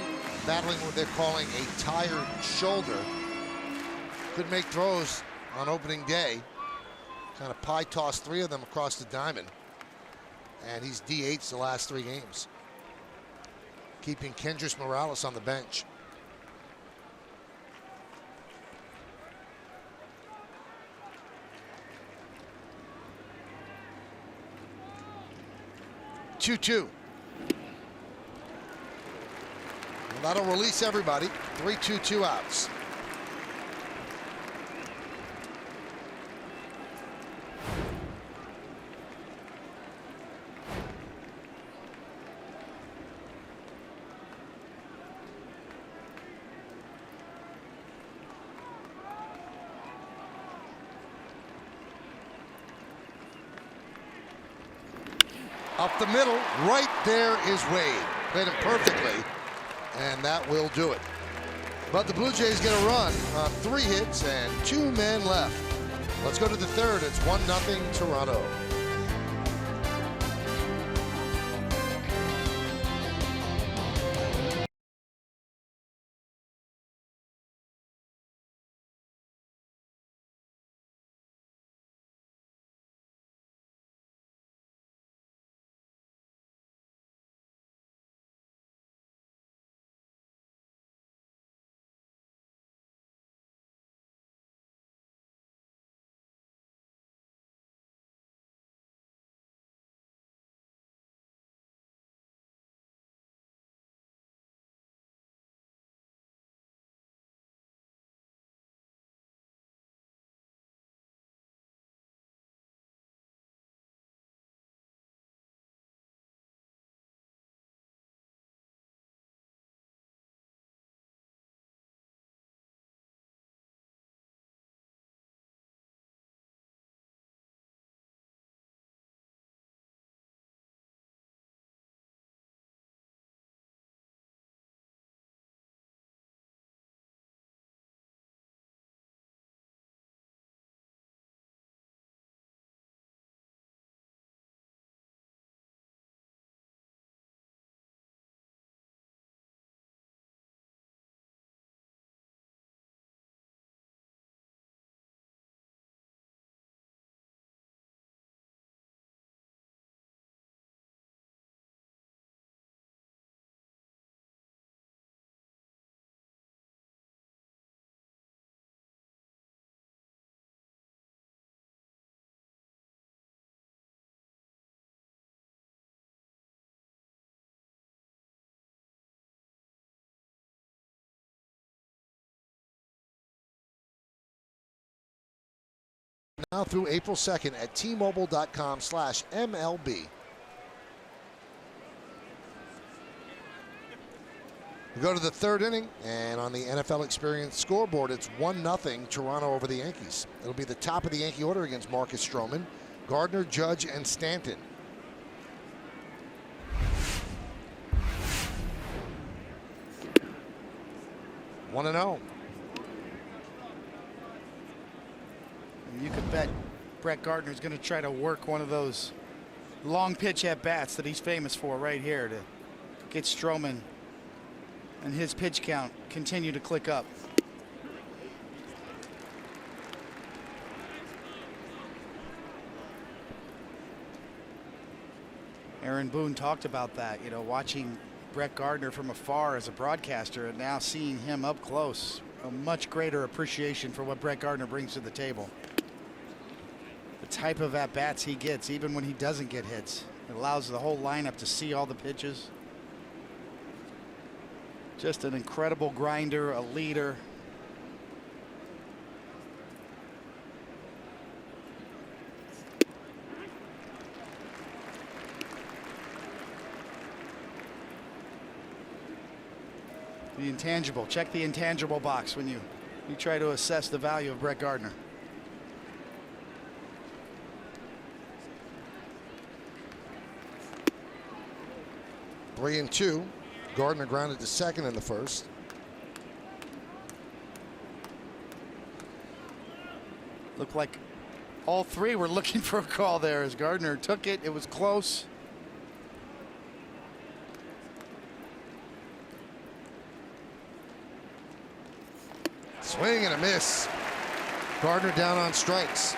battling what they're calling a tired shoulder. Could make throws on opening day. Kind of pie tossed 3 of them across the diamond. And he's DH'd the last 3 games, keeping Kendrys Morales on the bench. Two. Well, that'll release everybody. 3-2, 2 outs. Up the middle, right there is Wade. Played him perfectly, and that will do it. But the Blue Jays get a run on 3 hits and 2 men left. Let's go to the third. It's 1-0 Toronto. Now through April 2nd at tmobile.com/MLB. We go to the third inning, and on the NFL Experience scoreboard, it's 1-0 Toronto over the Yankees. It'll be the top of the Yankee order against Marcus Stroman, Gardner, Judge, and Stanton. One and 0. You could bet Brett Gardner's going to try to work one of those long pitch at bats that he's famous for right here to get Stroman and his pitch count continue to click up. Aaron Boone talked about that, you know, watching Brett Gardner from afar as a broadcaster and now seeing him up close. A much greater appreciation for what Brett Gardner brings to the table. The type of at-bats he gets, even when he doesn't get hits. It allows the whole lineup to see all the pitches. Just an incredible grinder, a leader. The intangible. Check the intangible box when you try to assess the value of Brett Gardner. Three and 2. Gardner grounded to second in the first. Looked like all three were looking for a call there as Gardner took it. It was close. Swing and a miss. Gardner down on strikes.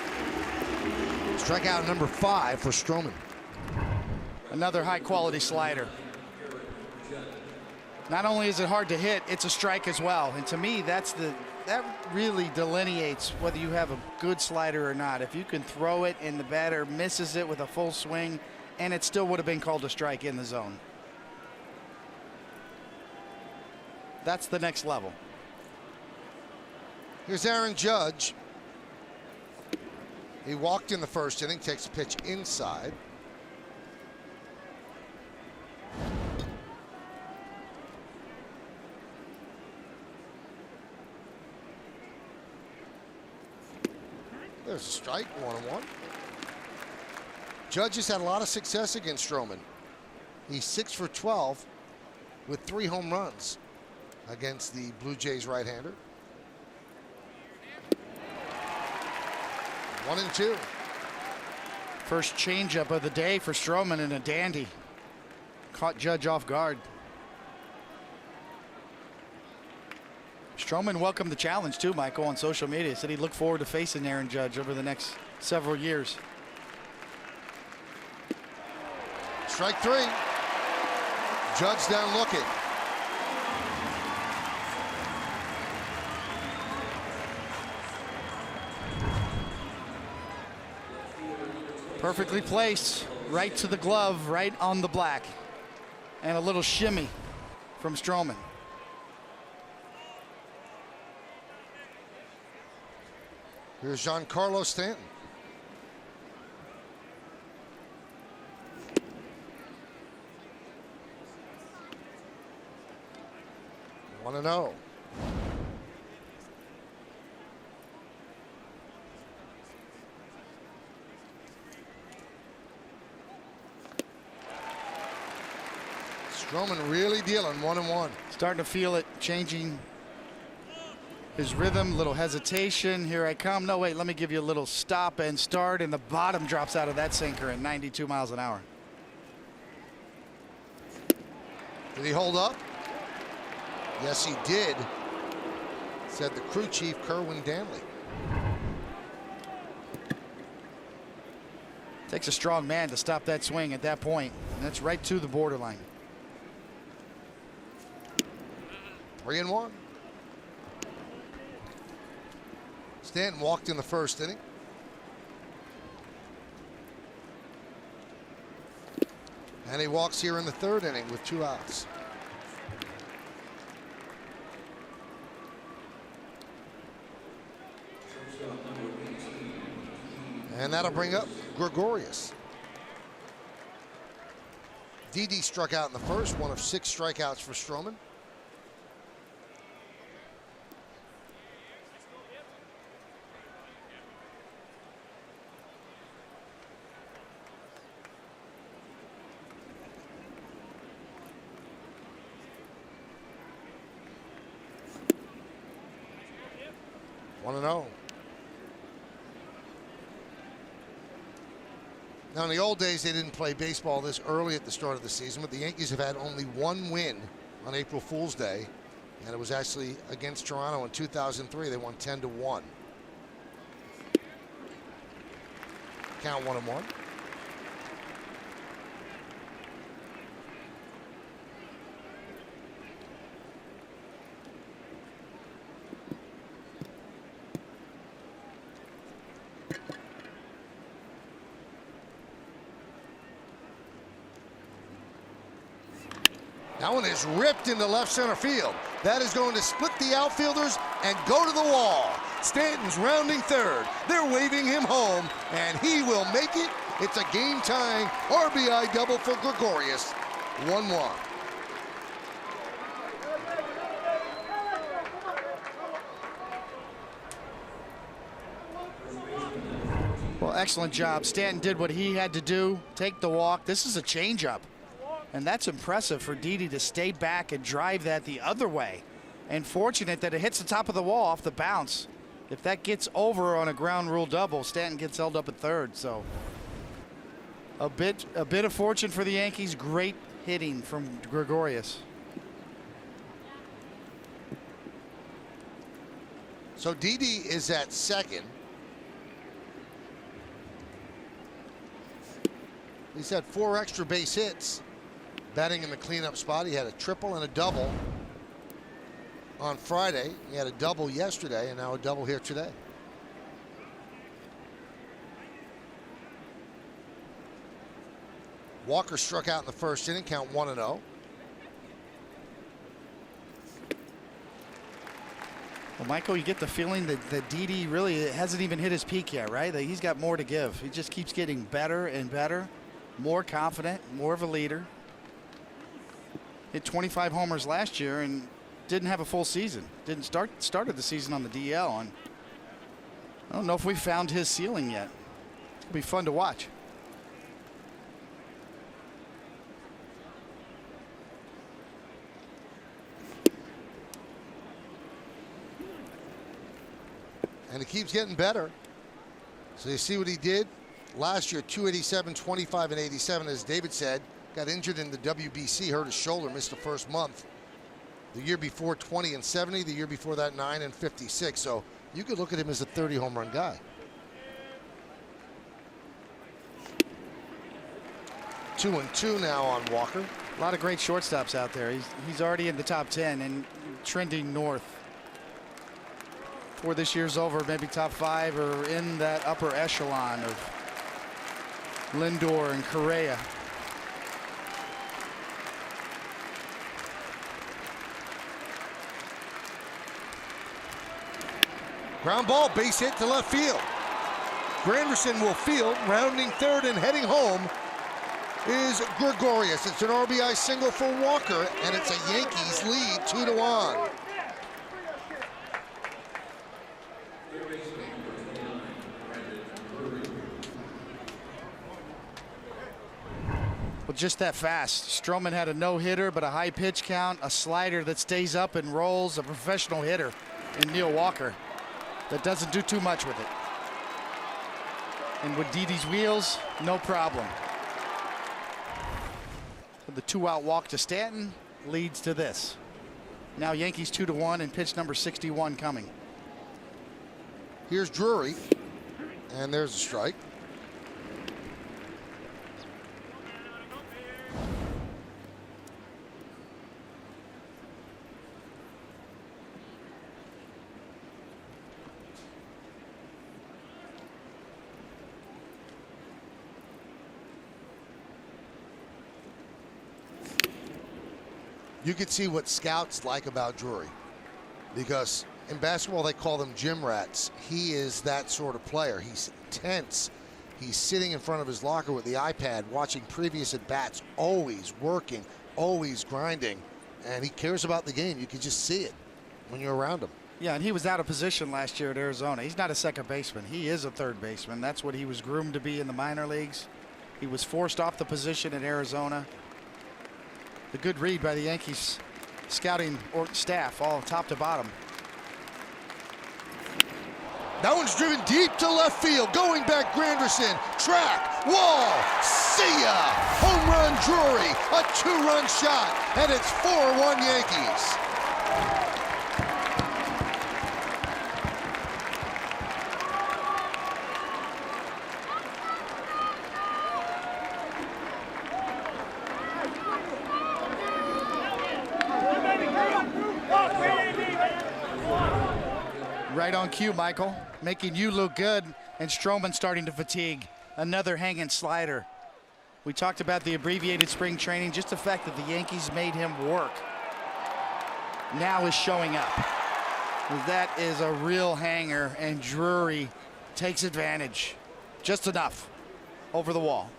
Strikeout number 5 for Stroman. Another high quality slider. Not only is it hard to hit, it's a strike as well. And to me, that really delineates whether you have a good slider or not. If you can throw it and the batter misses it with a full swing, and it still would have been called a strike in the zone. That's the next level. Here's Aaron Judge. He walked in the first inning, takes a pitch inside. There's a strike, 1-1. Judge has had a lot of success against Stroman. He's 6 for 12 with 3 home runs against the Blue Jays right-hander. 1-2. First changeup of the day for Stroman, and a dandy. Caught Judge off guard. Stroman welcomed the challenge too, Michael, on social media. Said he'd look forward to facing Aaron Judge over the next several years. Strike 3. Judge down looking. Perfectly placed, right to the glove, right on the black. And a little shimmy from Stroman. Here's Giancarlo Stanton. One and 0. Stroman really dealing 1-1. Starting to feel it changing his rhythm, little hesitation. Here I come. No, wait, let me give you a little stop and start, and the bottom drops out of that sinker at 92 miles an hour. Did he hold up? Yes, he did, said the crew chief, Kerwin Danley. Takes a strong man to stop that swing at that point, and that's right to the borderline. 3-1. Stanton walked in the first inning. And he walks here in the third inning with 2 outs. And that'll bring up Gregorius. Didi struck out in the first, one of 6 strikeouts for Stroman. Now, in the old days, they didn't play baseball this early at the start of the season, but the Yankees have had only 1 win on April Fool's Day, and it was actually against Toronto in 2003. They won 10-1. Count 1-1. That one is ripped into left center field. That is going to split the outfielders and go to the wall. Stanton's rounding third. They're waving him home, and he will make it. It's a game-tying RBI double for Gregorius. 1-1. Well, excellent job. Stanton did what he had to do, take the walk. This is a changeup. And that's impressive for Didi to stay back and drive that the other way. And fortunate that it hits the top of the wall off the bounce. If that gets over on a ground rule double, Stanton gets held up at third. So a bit of fortune for the Yankees. Great hitting from Gregorius. So Didi is at second. He's had 4 extra base hits. Batting in the cleanup spot. He had a triple and a double on Friday. He had a double yesterday, and now a double here today. Walker struck out in the first inning, count 1-0. Well, Michael, you get the feeling that Didi really hasn't even hit his peak yet, right? That he's got more to give. He just keeps getting better and better, more confident, more of a leader. Hit 25 homers last year and didn't have a full season. Started the season on the DL, and I don't know if we found his ceiling yet. It'll be fun to watch. and it keeps getting better. So you see what he did last year, 287, 25, and 87. As David said, got injured in the WBC, hurt his shoulder, missed the first month. The year before, 20 and 70. The year before that, 9 and 56. So you could look at him as a 30 home run guy. 2-2 now on Walker. A lot of great shortstops out there. He's already in the top 10 and trending north. Before this year's over, maybe top 5 or in that upper echelon of Lindor and Correa. Ground ball, base hit to left field. Granderson will field, rounding third and heading home is Gregorius. It's an RBI single for Walker, and it's a Yankees lead 2-1. Well, just that fast. Stroman had a no-hitter, but a high pitch count, a slider that stays up and rolls, a professional hitter in Neil Walker that doesn't do too much with it. And with Didi's wheels, no problem. The 2-out walk to Stanton leads to this. Now Yankees 2-1 and pitch number 61 coming. Here's Drury, and there's a strike. You can see what scouts like about Drury, because in basketball they call them gym rats. He is that sort of player. He's tense. He's sitting in front of his locker with the iPad watching previous at-bats, always working, always grinding, and he cares about the game. You can just see it when you're around him. Yeah, and he was out of position last year at Arizona. He's not a second baseman. He is a third baseman. That's what he was groomed to be in the minor leagues. He was forced off the position in Arizona. The good read by the Yankees scouting staff, all top to bottom. That one's driven deep to left field. Going back, Granderson. Track, wall, see ya! Home run Drury, a 2-run shot, and it's 4-1 Yankees. Right on cue, Michael. Making you look good, and Stroman starting to fatigue. Another hanging slider. We talked about the abbreviated spring training, just the fact that the Yankees made him work now is showing up. That is a real hanger, and Drury takes advantage. Just enough. Over the wall.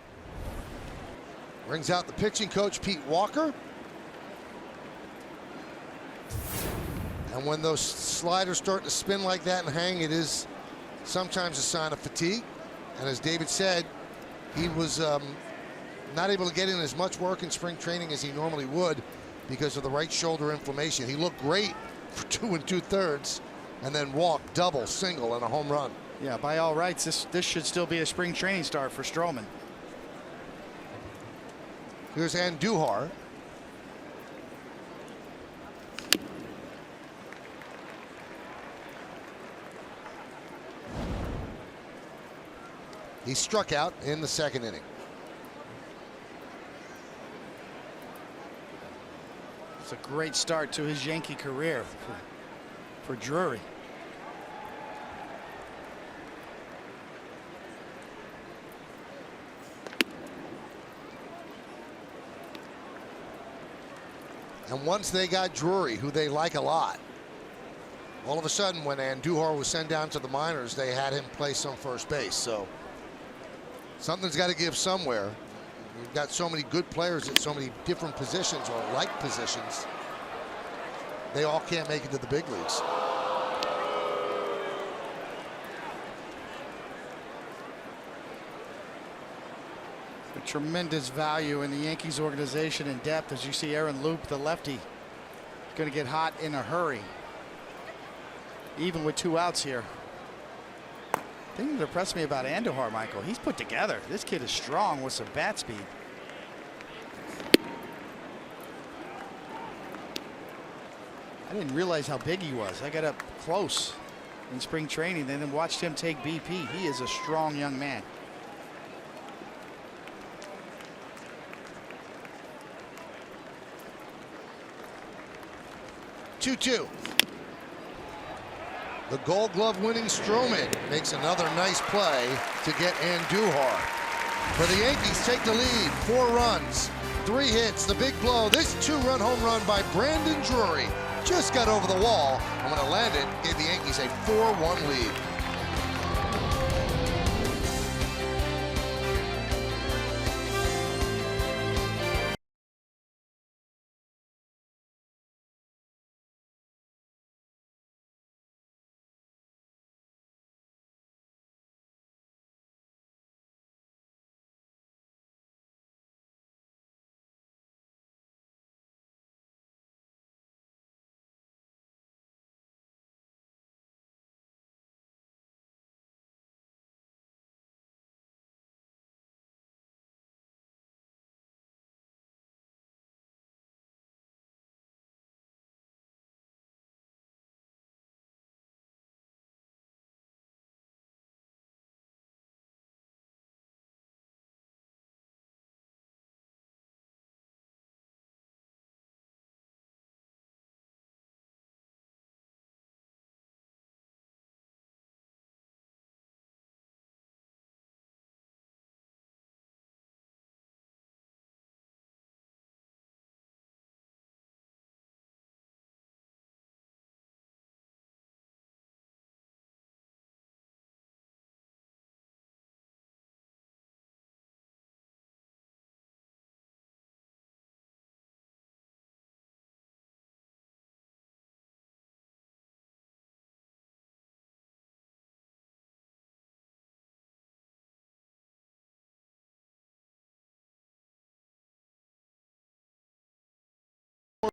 Brings out the pitching coach, Pete Walker. And when those sliders start to spin like that and hang, it is sometimes a sign of fatigue. And as David said, he was not able to get in as much work in spring training as he normally would because of the right shoulder inflammation. He looked great for 2 2/3 and then walked double, single, and a home run. Yeah, by all rights, this should still be a spring training start for Stroman. Here's Andujar. He struck out in the second inning. It's a great start to his Yankee career for Drury. And once they got Drury, who they like a lot, all of a sudden when Andujar was sent down to the minors, they had him play some first base. So something's got to give somewhere. We've got so many good players at so many different positions or like positions. They all can't make it to the big leagues. A tremendous value in the Yankees organization in depth, as you see Aaron Loop, the lefty, going to get hot in a hurry. Even with 2 outs here. The thing that impressed me about Andujar, Michael, he's put together. This kid is strong with some bat speed. I didn't realize how big he was. I got up close in spring training, then watched him take BP. He is a strong young man. Two. The Gold Glove winning Stroman makes another nice play to get Andujar. For the Yankees, take the lead. 4 runs, 3 hits, the big blow. This 2-run home run by Brandon Drury just got over the wall, and when it landed, gave the Yankees a 4-1 lead.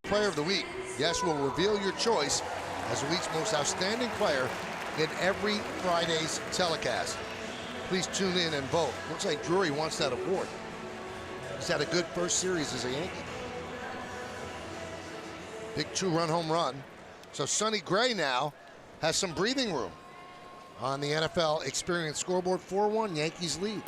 Player of the week. Yes, we'll reveal your choice as the week's most outstanding player in every Friday's telecast. Please tune in and vote. Looks like Drury wants that award. He's had a good first series as a Yankee. Big 2-run home run. So Sonny Gray now has some breathing room on the NFL Experience scoreboard. 4-1 Yankees lead.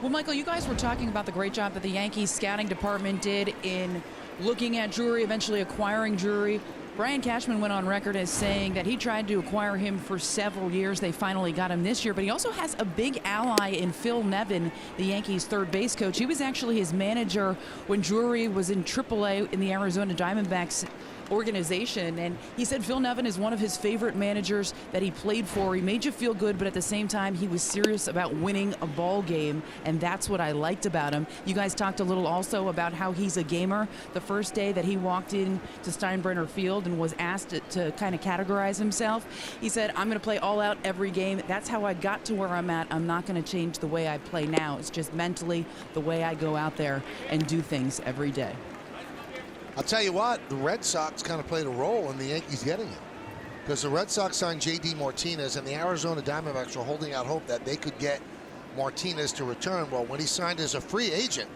Well, Michael, you guys were talking about the great job that the Yankees scouting department did in looking at Drury, eventually acquiring Drury. Brian Cashman went on record as saying that he tried to acquire him for several years. They finally got him this year, but he also has a big ally in Phil Nevin, the Yankees' third base coach. He was actually his manager when Drury was in AAA in the Arizona Diamondbacks organization, and he said Phil Nevin is one of his favorite managers that he played for. He made you feel good, but at the same time he was serious about winning a ball game, and that's what I liked about him. You guys talked a little also about how he's a gamer. The first day that he walked in to Steinbrenner Field and was asked to kind of categorize himself, he said, I'm going to play all out every game. That's how I got to where I'm at. I'm not going to change the way I play now. It's just mentally the way I go out there and do things every day. I'll tell you what, the Red Sox kind of played a role in the Yankees getting him, because the Red Sox signed J.D. Martinez, and the Arizona Diamondbacks were holding out hope that they could get Martinez to return. Well, when he signed as a free agent,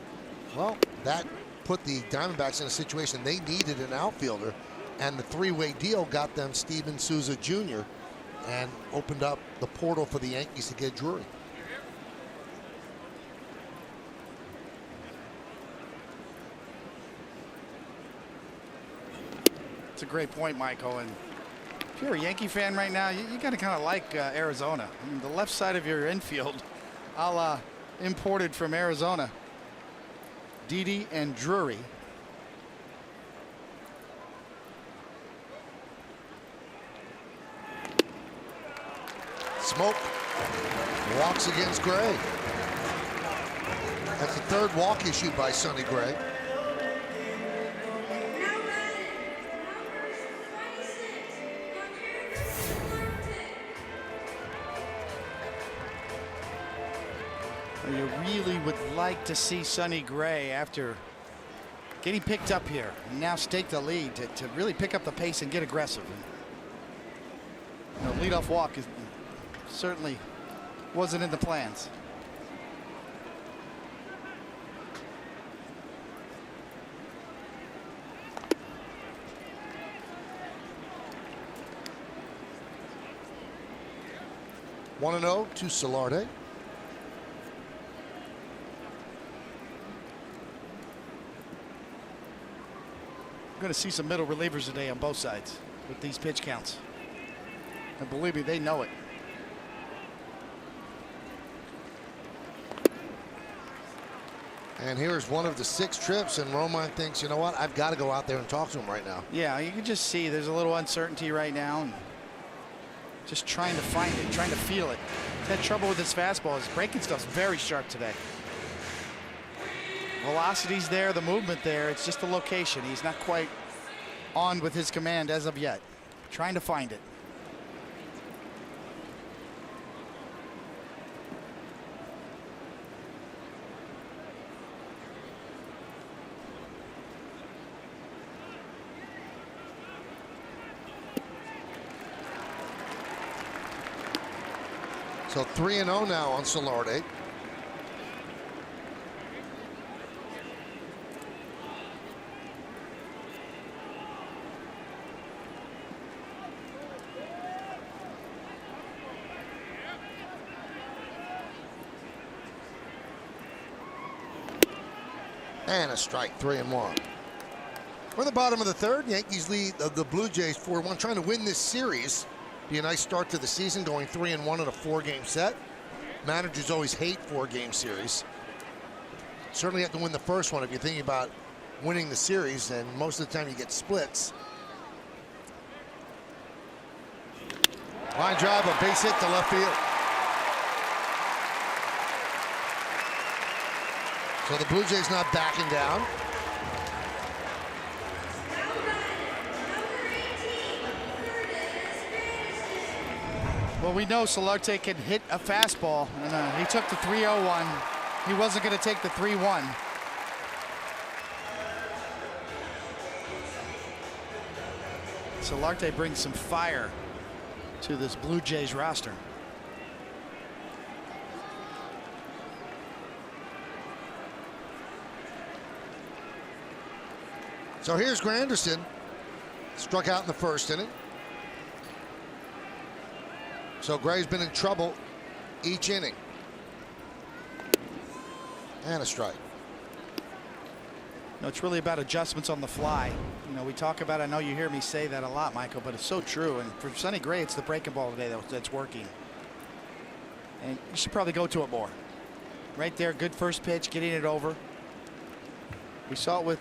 well, that put the Diamondbacks in a situation they needed an outfielder, and the 3-way deal got them Steven Souza Jr. and opened up the portal for the Yankees to get Drury. It's a great point, Michael. And if you're a Yankee fan right now, you got to kind of like Arizona. I mean, the left side of your infield, a la imported from Arizona. Didi and Drury. Smoke walks against Gray. That's the 3rd walk issued by Sonny Gray. You really would like to see Sonny Gray, after getting picked up here and now stake the lead, to really pick up the pace and get aggressive. Leadoff walk is certainly wasn't in the plans. One and 0 to Solarte. We're going to see some middle relievers today on both sides with these pitch counts. And believe me, they know it. And here's one of the 6 trips, and Romine thinks, you know what, I've got to go out there and talk to him right now. Yeah, you can just see there's a little uncertainty right now. And just trying to find it, trying to feel it. He's had trouble with his fastball. His breaking stuff's very sharp today. Velocity's there, the movement there. It's just the location. He's not quite on with his command as of yet. Trying to find it. So 3-0 now on Solarte. And a strike, 3-1. We're at the bottom of the third. Yankees lead the Blue Jays 4-1, trying to win this series. Be a nice start to the season, going 3-1 in a 4-game set. Managers always hate 4-game series. Certainly have to win the first one if you're thinking about winning the series, and most of the time you get splits. Line drive, a base hit to left field. So the Blue Jays not backing down. Well, we know Solarte can hit a fastball, and he took the 3-0-1. He wasn't going to take the 3-1. Solarte brings some fire to this Blue Jays roster. So here's Granderson. Struck out in the first inning. So Gray's been in trouble each inning. And a strike. No, it's really about adjustments on the fly. You know, we talk about, I know you hear me say that a lot, Michael, but it's so true. And for Sonny Gray, it's the breaking ball today that's working. And you should probably go to it more. Right there, good first pitch, getting it over. We saw it with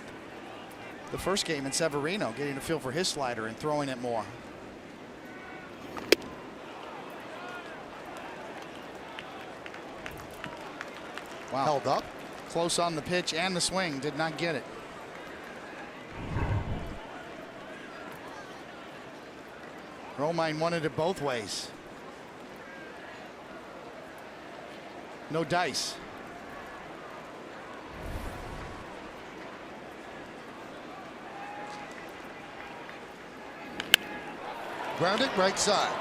the first game in Severino, getting a feel for his slider and throwing it more. Wow. Held up. Close on the pitch and the swing. Did not get it. Romine wanted it both ways. No dice. Grounded right side.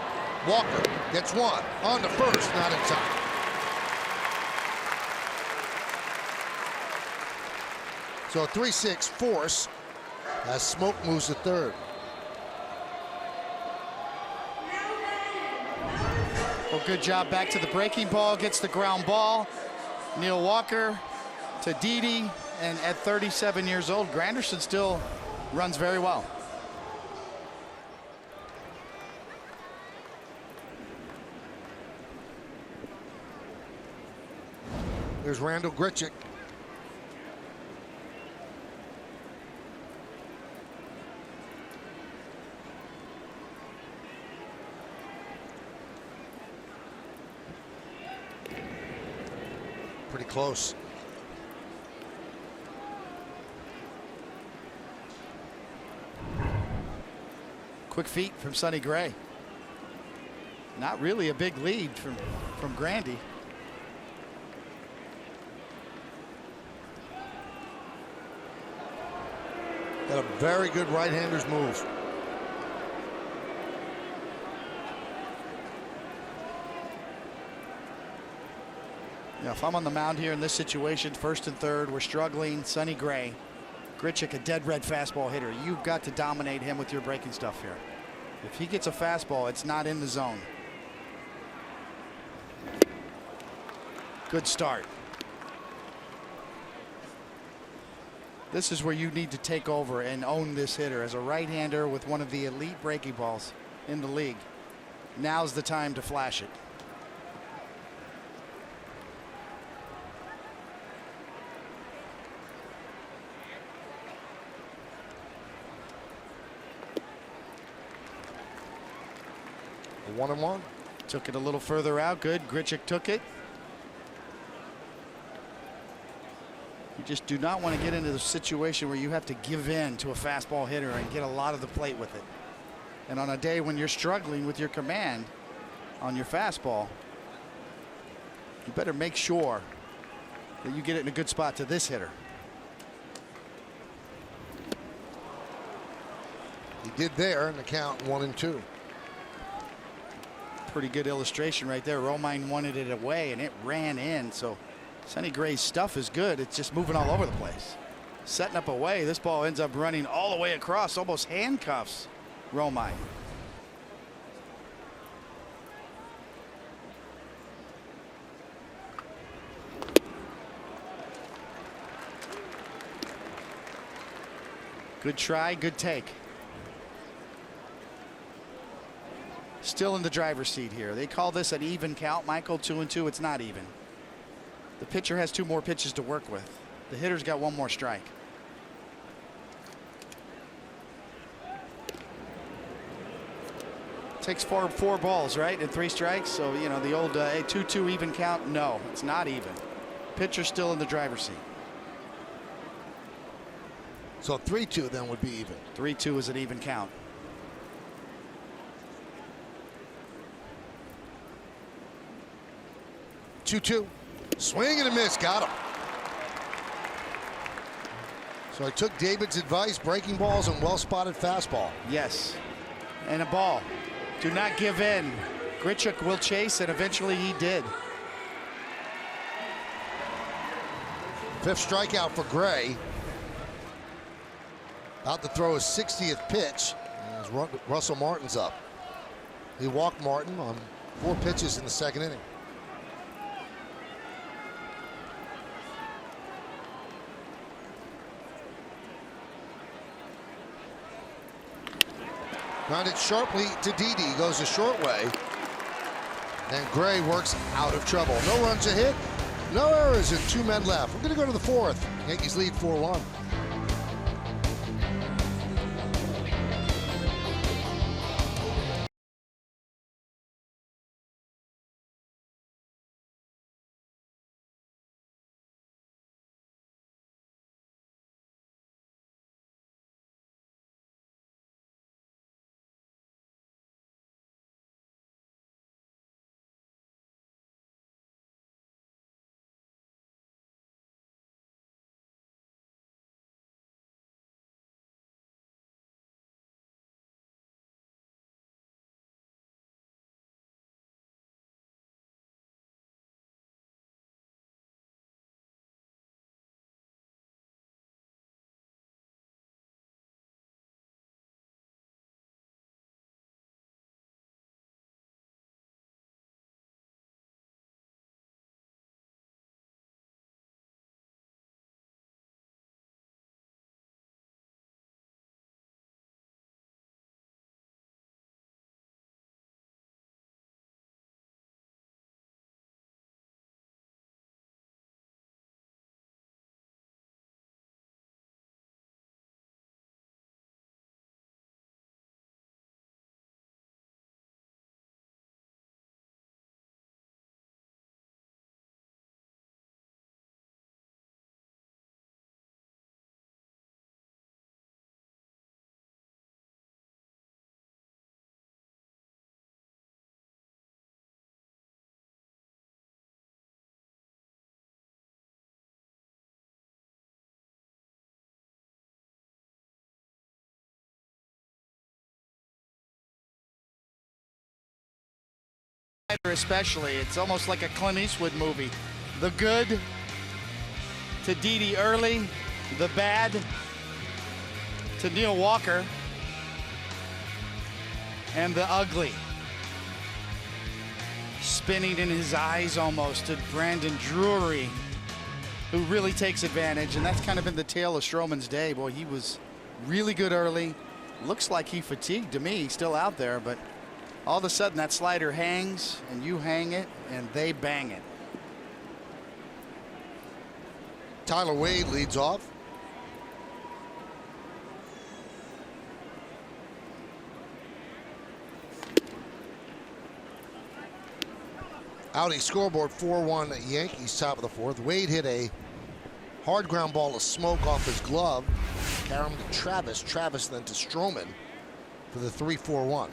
Walker gets one on the first, not in time. So a 3-6 force as Smoke moves to third. Well, good job back to the breaking ball, gets the ground ball. Neil Walker to Didi, and at 37 years old, Granderson still runs very well. There's Randall Grichuk. Pretty close. Quick feet from Sonny Gray. Not really a big lead from Grandy. Got a very good right-hander's move. Now, if I'm on the mound here in this situation, first and third, we're struggling, Sonny Gray. Grichuk, a dead red fastball hitter. You've got to dominate him with your breaking stuff here. If he gets a fastball, it's not in the zone. Good start. This is where you need to take over and own this hitter as a right-hander with one of the elite breaking balls in the league. Now's the time to flash it. A 1-1. Took it a little further out. Good. Grichuk took it. You just do not want to get into the situation where you have to give in to a fastball hitter and get a lot of the plate with it. And on a day when you're struggling with your command on your fastball, you better make sure that you get it in a good spot to this hitter. He did there in the count 1-2. Pretty good illustration right there. Romine wanted it away and it ran in. So Sonny Gray's stuff is good. It's just moving all over the place. Setting up away. This ball ends up running all the way across, almost handcuffs Romine. Good try, good take. Still in the driver's seat here. They call this an even count, Michael. 2-2. It's not even. The pitcher has 2 more pitches to work with. The hitter's got 1 more strike. Takes four balls, right, and 3 strikes. So, you know, the old 2-2 even count. No, it's not even. Pitcher's still in the driver's seat. So 3-2 then would be even. 3-2 is an even count. Two. Swing and a miss. Got him. So I took David's advice, breaking balls and well-spotted fastball. Yes. And a ball. Do not give in. Grichuk will chase, and eventually he did. 5th strikeout for Gray. About to throw his 60th pitch as Russell Martin's up. He walked Martin on 4 pitches in the 2nd inning. Grounded sharply to Didi, goes a short way. And Gray works out of trouble. No runs a hit, no errors, and 2 men left. We're going to go to the 4th. Yankees lead 4-1. Especially, it's almost like a Clint Eastwood movie. The good to Didi early, the bad to Neil Walker, and the ugly, spinning in his eyes almost, to Brandon Drury, who really takes advantage. And that's kind of been the tale of Stroman's day. Boy, he was really good early. Looks like he fatigued to me. He's still out there, but all of a sudden that slider hangs, and you hang it, and they bang it. Tyler Wade leads off. Audi scoreboard 4-1 Yankees, top of the fourth. Wade hit a hard ground ball of smoke off his glove. Carry him to Travis. Travis then to Stroman for the 3-4-1.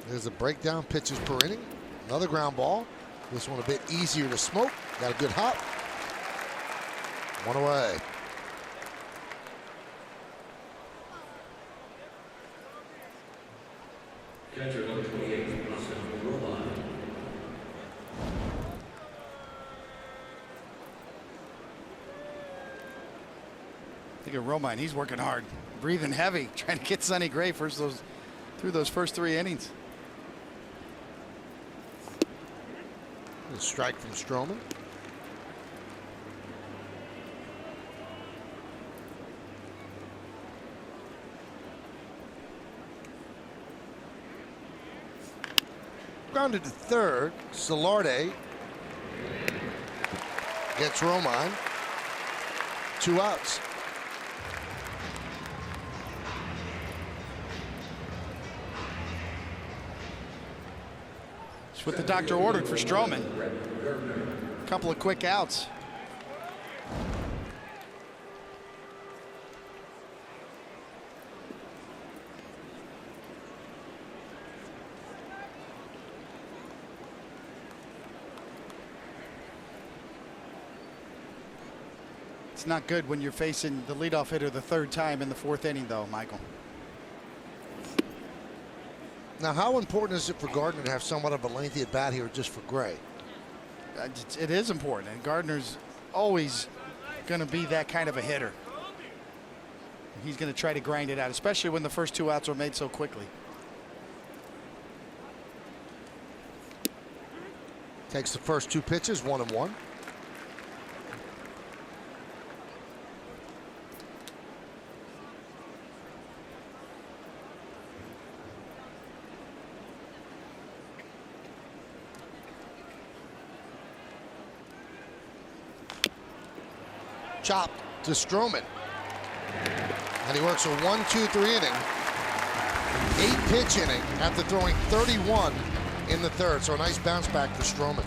There's a breakdown, pitches per inning. Another ground ball. This one a bit easier to smoke. Got a good hop. One away. Catcher number 28, Pastime. Look at Romine, he's working hard, breathing heavy, trying to get Sonny Gray through those first 3 innings. A strike from Stroman. Grounded to third. Solarte gets Romine. 2 outs. It's what the doctor ordered for Stroman. A couple of quick outs. It's not good when you're facing the leadoff hitter the 3rd time in the 4th inning, though, Michael. Now, how important is it for Gardner to have somewhat of a lengthy at bat here just for Gray? It is important, and Gardner's always going to be that kind of a hitter. He's going to try to grind it out, especially when the first 2 outs are made so quickly. Takes the first 2 pitches, 1-1. Chopped to Stroman. And he works a 1-2-3 inning. 8-pitch inning after throwing 31 in the 3rd. So a nice bounce back for Stroman.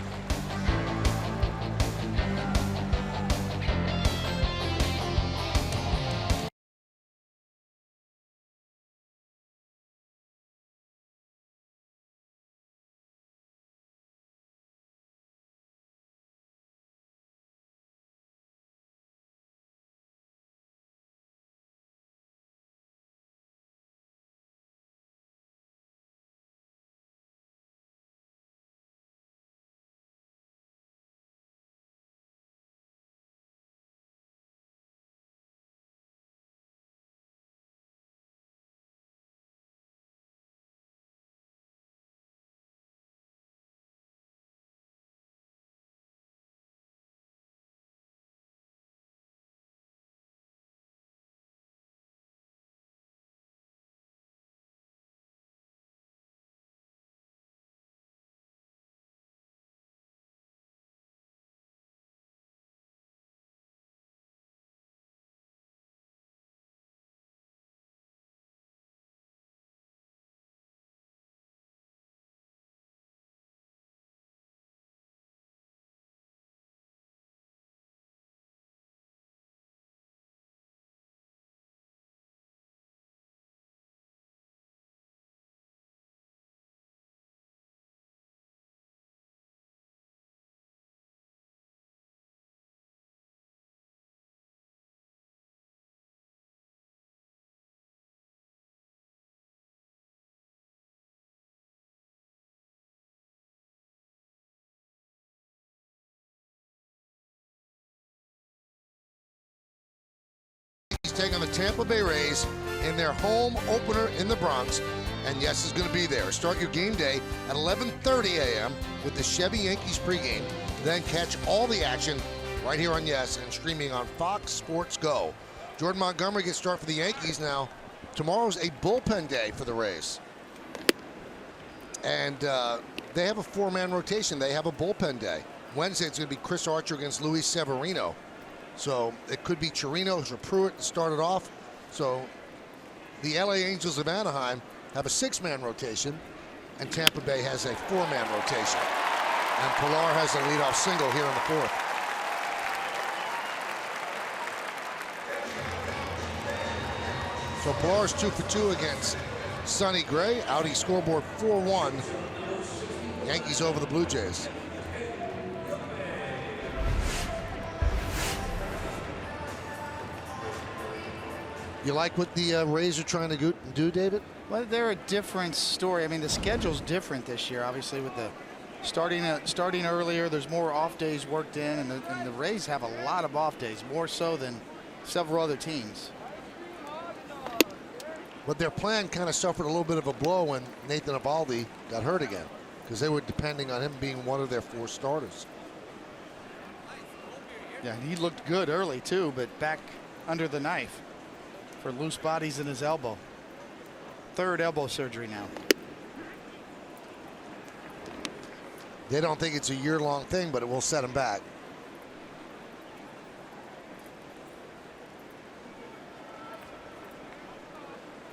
Tampa Bay Rays in their home opener in the Bronx. And yes, it's going to be there. Start your game day at 11:30 a.m. with the Chevy Yankees pregame. Then catch all the action right here on Yes and streaming on Fox Sports Go. Jordan Montgomery gets started for the Yankees now. Tomorrow's a bullpen day for the Rays. And they have a four-man rotation. They have a bullpen day. Wednesday, it's going to be Chris Archer against Luis Severino. So it could be Chirinos or Pruitt to start it off. So the LA Angels of Anaheim have a six-man rotation, and Tampa Bay has a four-man rotation. And Pilar has a leadoff single here in the fourth. So Pilar's 2 for 2 against Sonny Gray. Audi scoreboard 4-1. Yankees over the Blue Jays. You like what the Rays are trying to do, David? Well, they're a different story. I mean, the schedule's different this year, obviously, with the starting earlier. There's more off days worked in, and the Rays have a lot of off days, more so than several other teams. But their plan kind of suffered a little bit of a blow when Nathan Eovaldi got hurt again, because they were depending on him being one of their four starters. Yeah, he looked good early too, but back under the knife for loose bodies in his elbow. Third elbow surgery now. They don't think it's a year-long thing, but it will set him back.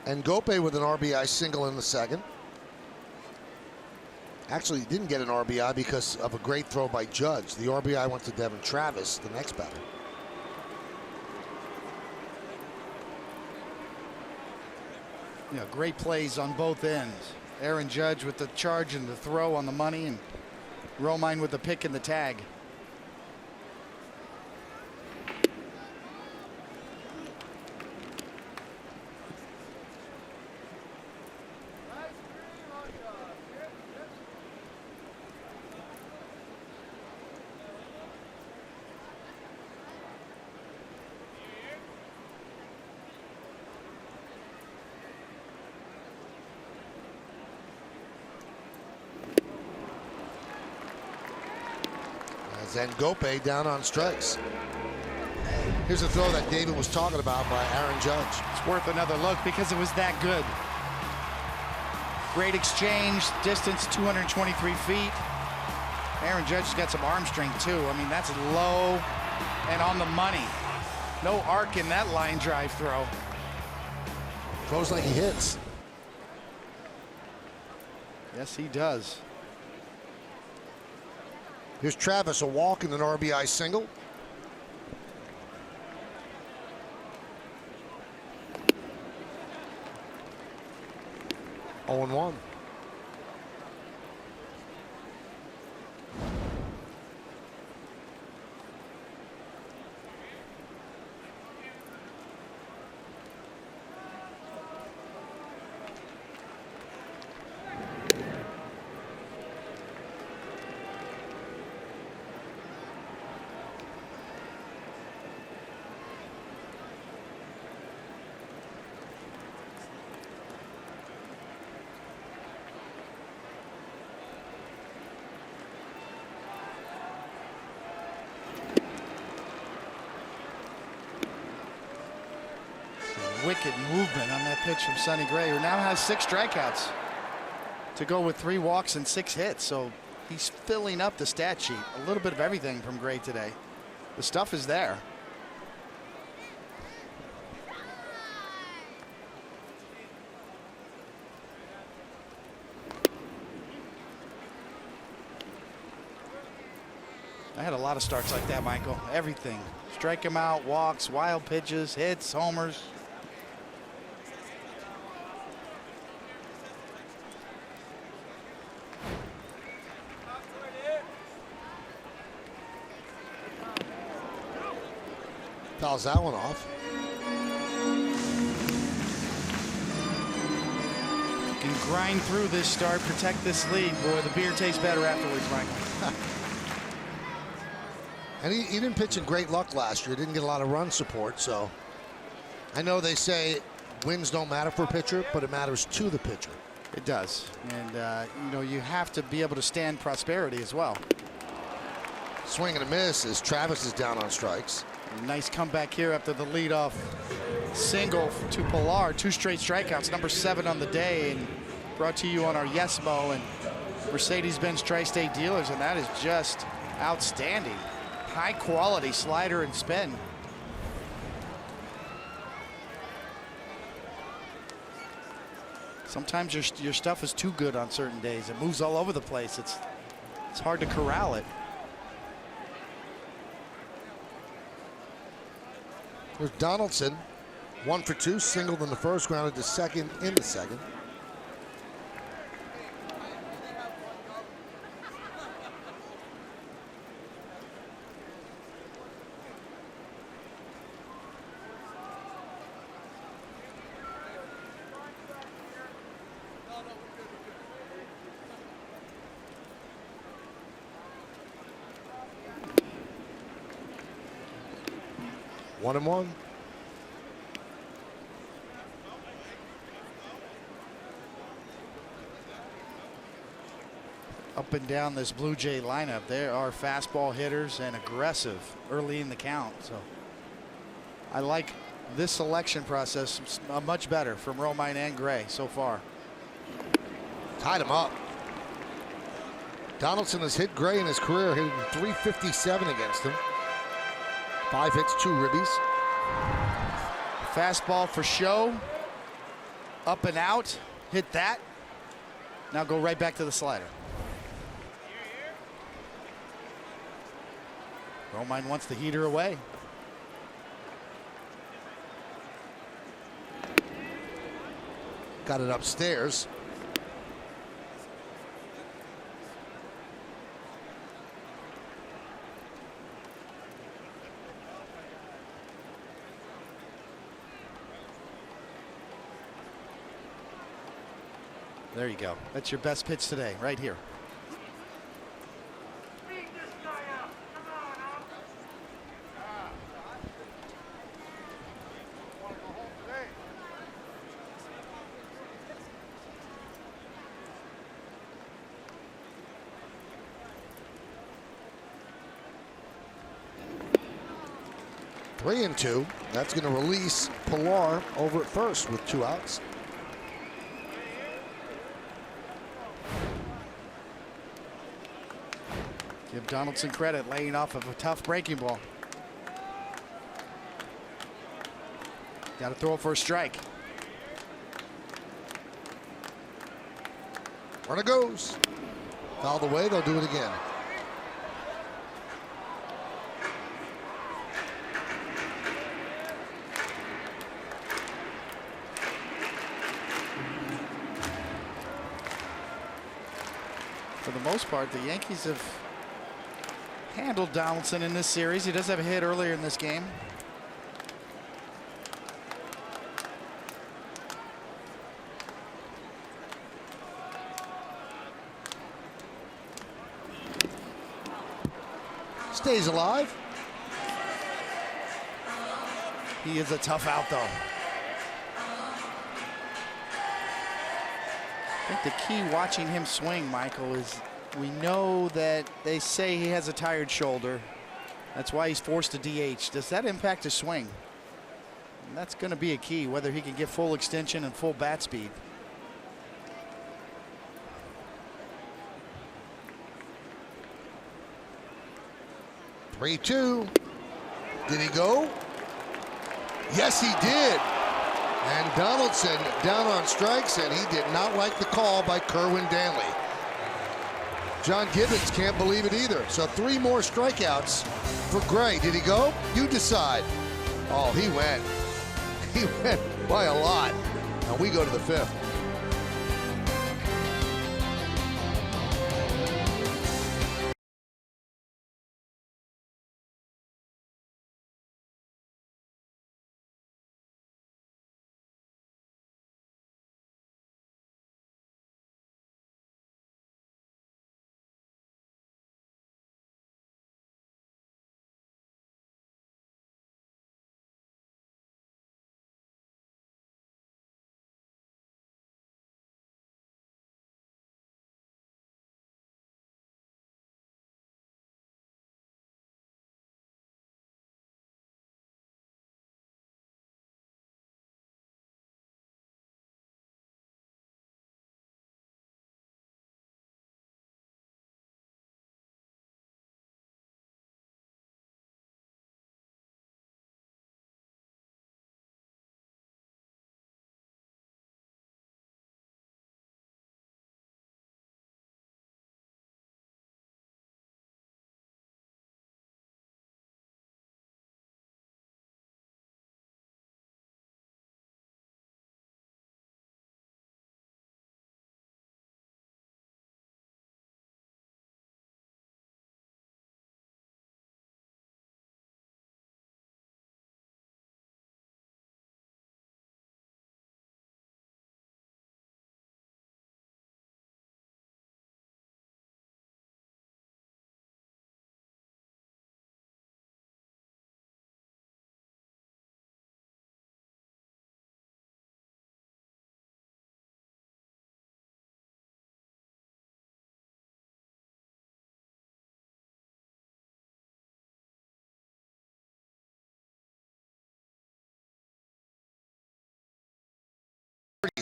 And Gope with an RBI single in the second. Actually, he didn't get an RBI because of a great throw by Judge. The RBI went to Devin Travis, the next batter. You know, great plays on both ends. Aaron Judge with the charge and the throw on the money, and Romine with the pick and the tag. And Gope down on strikes. Here's a throw that David was talking about by Aaron Judge. It's worth another look because it was that good. Great exchange, distance 223 feet. Aaron Judge's got some arm strength too. I mean, that's low and on the money. No arc in that line drive throw. Throws like he hits. Yes, he does. Here's Travis, a walk and an RBI single. Oh, 0-1. Wicked movement on that pitch from Sonny Gray, who now has 6 strikeouts to go with 3 walks and 6 hits. So he's filling up the stat sheet. A little bit of everything from Gray today. The stuff is there. I had a lot of starts like that, Michael. Everything. Strike him out, walks, wild pitches, hits, homers. Fouls that one off. You can grind through this start, protect this lead. Boy, the beer tastes better afterwards, Michael. And he didn't pitch in great luck last year. Didn't get a lot of run support, so I know they say wins don't matter for a pitcher, but it matters to the pitcher. It does. And, you know, you have to be able to stand prosperity as well. Swing and a miss as Travis is down on strikes. Nice comeback here after the leadoff single to Pilar. 2 straight strikeouts, number 7 on the day, and brought to you on our Yesmo and Mercedes-Benz Tri-State dealers, and that is just outstanding. High quality slider and spin. Sometimes your stuff is too good on certain days. It moves all over the place. It's hard to corral it. There's Donaldson, 1 for 2, singled in the first, grounded to second in the second. One and one. Up and down this Blue Jay lineup, there are fastball hitters and aggressive early in the count. So I like this selection process much better from Romine and Gray so far. Tied him up. Donaldson has hit Gray in his career, hitting .357 against him. 5 hits, 2 ribbies. Fastball for show. Up and out. Hit that. Now go right back to the slider. Romine wants the heater away. Got it upstairs. There you go. That's your best pitch today, right here. Three and two. That's going to release Pilar over at first with 2 outs. Give Donaldson credit, laying off of a tough breaking ball. Got to throw it for a strike. Runner goes. Fouled away, they'll do it again. For the most part, the Yankees have handled Donaldson in this series. He does have a hit earlier in this game. Stays alive. He is a tough out, though. I think the key watching him swing, Michael, is we know that they say he has a tired shoulder. That's why he's forced to DH. Does that impact his swing? And that's going to be a key, whether he can get full extension and full bat speed. 3-2. Did he go? Yes, he did. And Donaldson down on strikes, and he did not like the call by Kerwin Danley. John Gibbons can't believe it either. So 3 more strikeouts for Gray. Did he go? You decide. Oh, he went. He went by a lot. And we go to the 5th.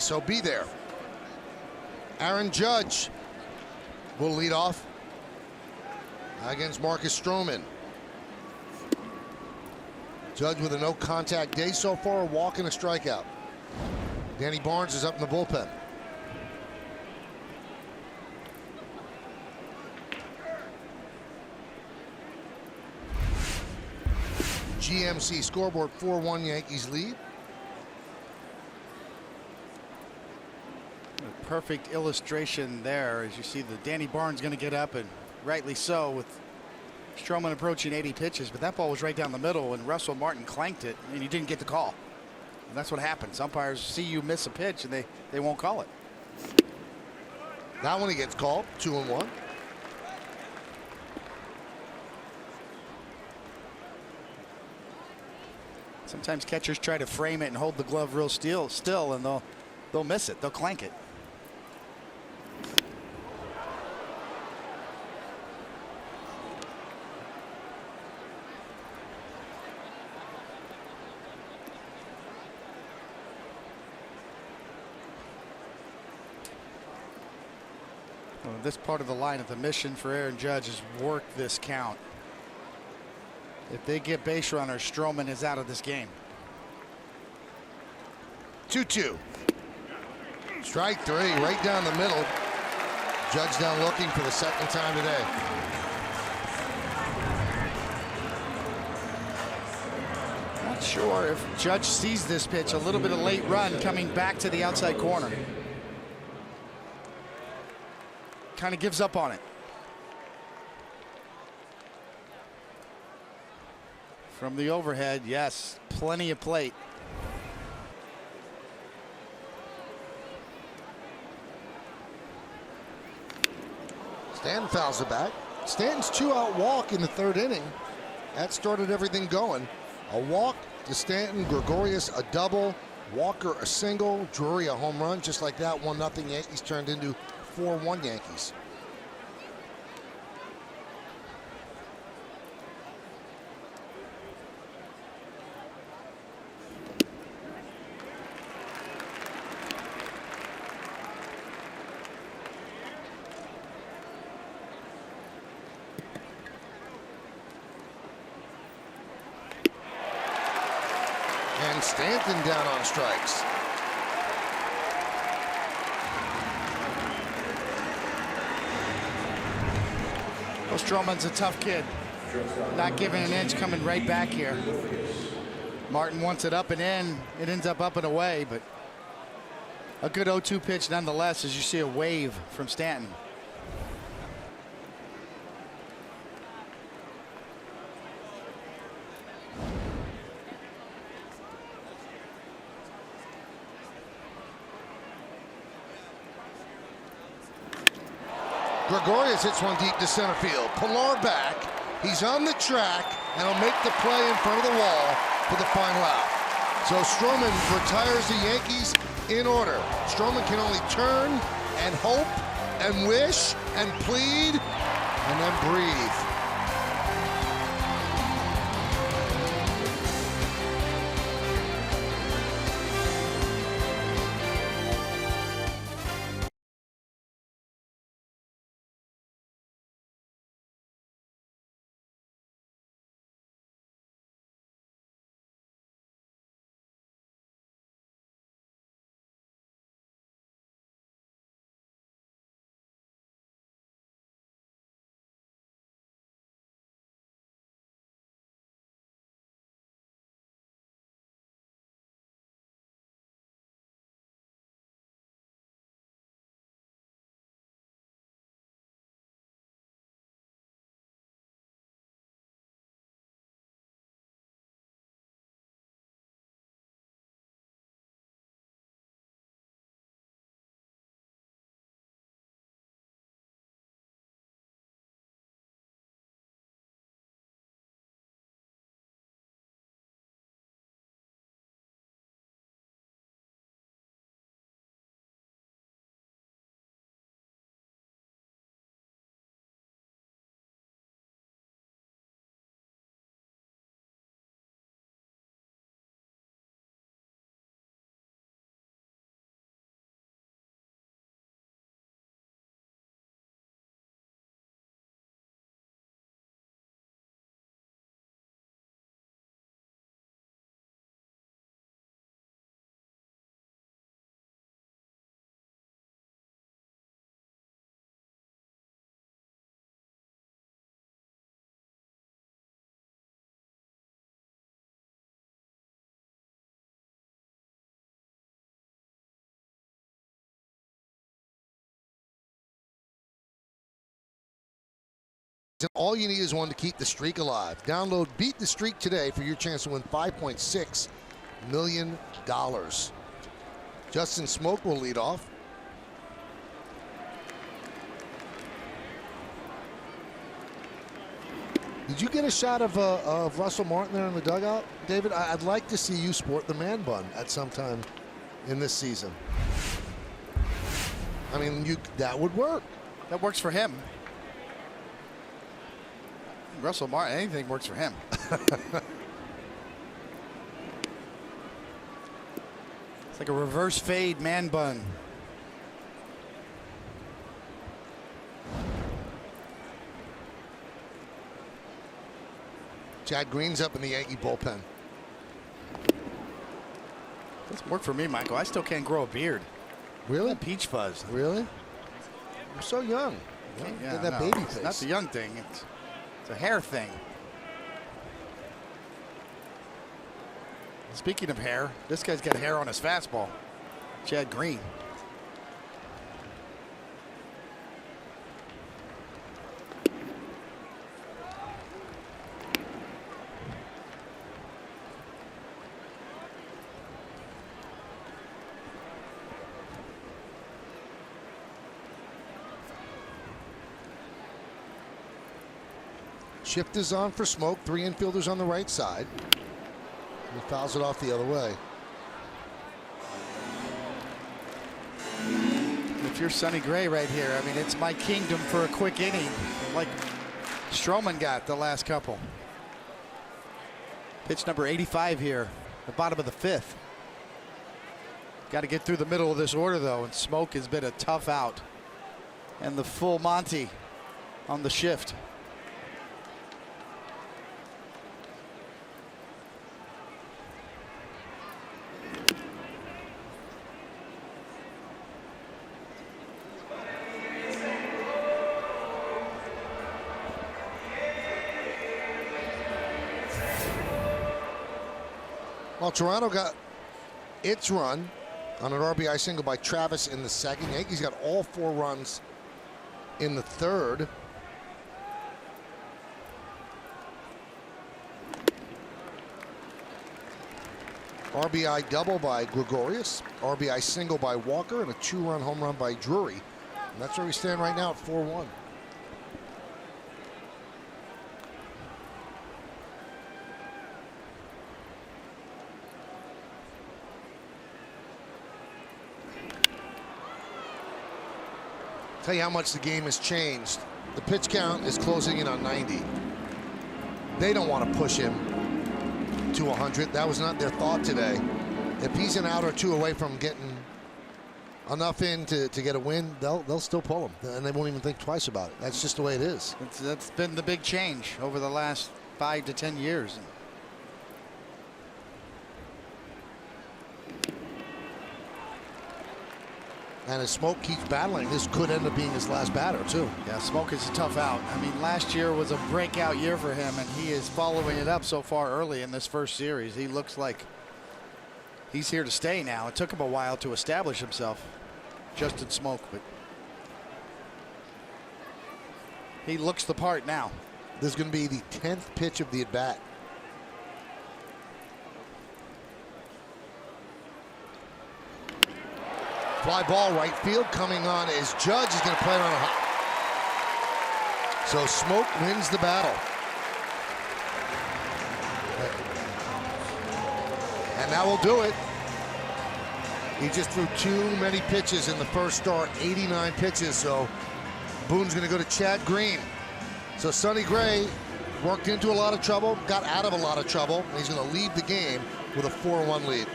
so be there. Aaron Judge will lead off against Marcus Stroman. Judge with a no contact day so far, a walk and a strikeout. Danny Barnes is up in the bullpen. GMC scoreboard 4-1 Yankees lead. A perfect illustration there as you see the Danny Barnes going to get up, and rightly so, with Stroman approaching 80 pitches, but that ball was right down the middle and Russell Martin clanked it and you didn't get the call. And that's what happens. Umpires see you miss a pitch and they won't call it. That one he gets called, 2-1. Sometimes catchers try to frame it and hold the glove real still and they'll miss it. They'll clank it. Well, this part of the lineup, the mission for Aaron Judge is work this count. If they get base runners, Stroman is out of this game. 2-2. Strike three, right down the middle. Judge down looking for the second time today. Not sure if Judge sees this pitch. A little bit of late run coming back to the outside corner. Kind of gives up on it. From the overhead, yes, plenty of plate. Stanton fouls it back. Stanton's 2-out walk in the third inning. That started everything going. A walk to Stanton, Gregorius a double, Walker a single, Drury a home run. Just like that, 1-0 Yankees turned into 4-1 Yankees. And Stanton down on strikes. Well, Stroman's a tough kid. Not giving an inch, coming right back here. Martin wants it up and in. It ends up and away, but a good 0-2 pitch nonetheless as you see a wave from Stanton. Gregorius hits one deep to center field. Pilar back. He's on the track and will make the play in front of the wall for the final out. So Stroman retires the Yankees in order. Stroman can only turn and hope and wish and plead and then breathe. All you need is one to keep the streak alive. Download Beat the Streak today for your chance to win $5.6 million. Justin Smoke will lead off. Did you get a shot of Russell Martin there in the dugout, David? I'd like to see you sport the man bun at some time in this season. I mean, that would work. That works for him. Russell Martin, anything works for him. It's like a reverse fade man bun. Chad Green's up in the Yankee bullpen. Doesn't work for me, Michael. I still can't grow a beard. Really? Peach fuzz. Really? I'm so young. Yeah, Get that no, baby it's face. not the young thing. It's a hair thing. Speaking of hair, this guy's got hair on his fastball. Chad Green. Shift is on for Smoke. 3 infielders on the right side. He fouls it off the other way. If you're Sonny Gray right here, I mean, it's my kingdom for a quick inning, like Stroman got the last couple. Pitch number 85 here, the bottom of the 5th. Got to get through the middle of this order, though, and Smoke has been a tough out. And the full Monty on the shift. Well, Toronto got its run on an RBI single by Travis in the 2nd. Yankees got all 4 runs in the 3rd. RBI double by Gregorius, RBI single by Walker, and a 2-run home run by Drury. And that's where we stand right now at 4-1. Tell you how much the game has changed. The pitch count is closing in on 90. They don't want to push him to 100. That was not their thought today. If he's an out or 2 away from getting enough in to get a win, they'll still pull him, and they won't even think twice about it. That's just the way it is. That's been the big change over the last 5 to 10 years. And as Smoke keeps battling, this could end up being his last batter, too. Yeah, Smoke is a tough out. I mean, last year was a breakout year for him, and he is following it up so far early in this first series. He looks like he's here to stay now. It took him a while to establish himself, Justin Smoke, but he looks the part now. This is going to be the 10th pitch of the at-bat. Fly ball right field coming on is Judge. He's going to play it on a hop. So Smoke wins the battle. And that will do it. He just threw too many pitches in the first start, 89 pitches. So Boone's going to go to Chad Green. So Sonny Gray worked into a lot of trouble, got out of a lot of trouble, and he's going to lead the game with a 4-1 lead.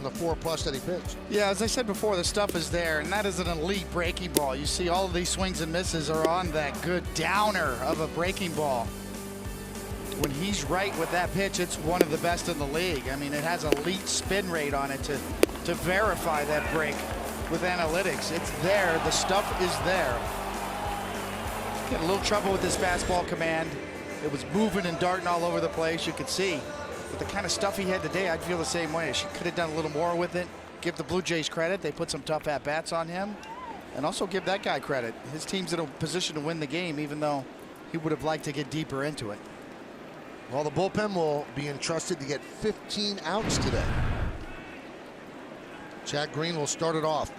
the 4+ that he pitched. Yeah, as I said before, the stuff is there, and that is an elite breaking ball. You see all of these swings and misses are on that good downer of a breaking ball. When he's right with that pitch, it's one of the best in the league. I mean, it has elite spin rate on it to verify that break with analytics. It's there. The stuff is there. Had a little trouble with his fastball command. It was moving and darting all over the place, you could see. But the kind of stuff he had today, I'd feel the same way. She could have done a little more with it. Give the Blue Jays credit. They put some tough at-bats on him. And also give that guy credit. His team's in a position to win the game, even though he would have liked to get deeper into it. Well, the bullpen will be entrusted to get 15 outs today. Chad Green will start it off.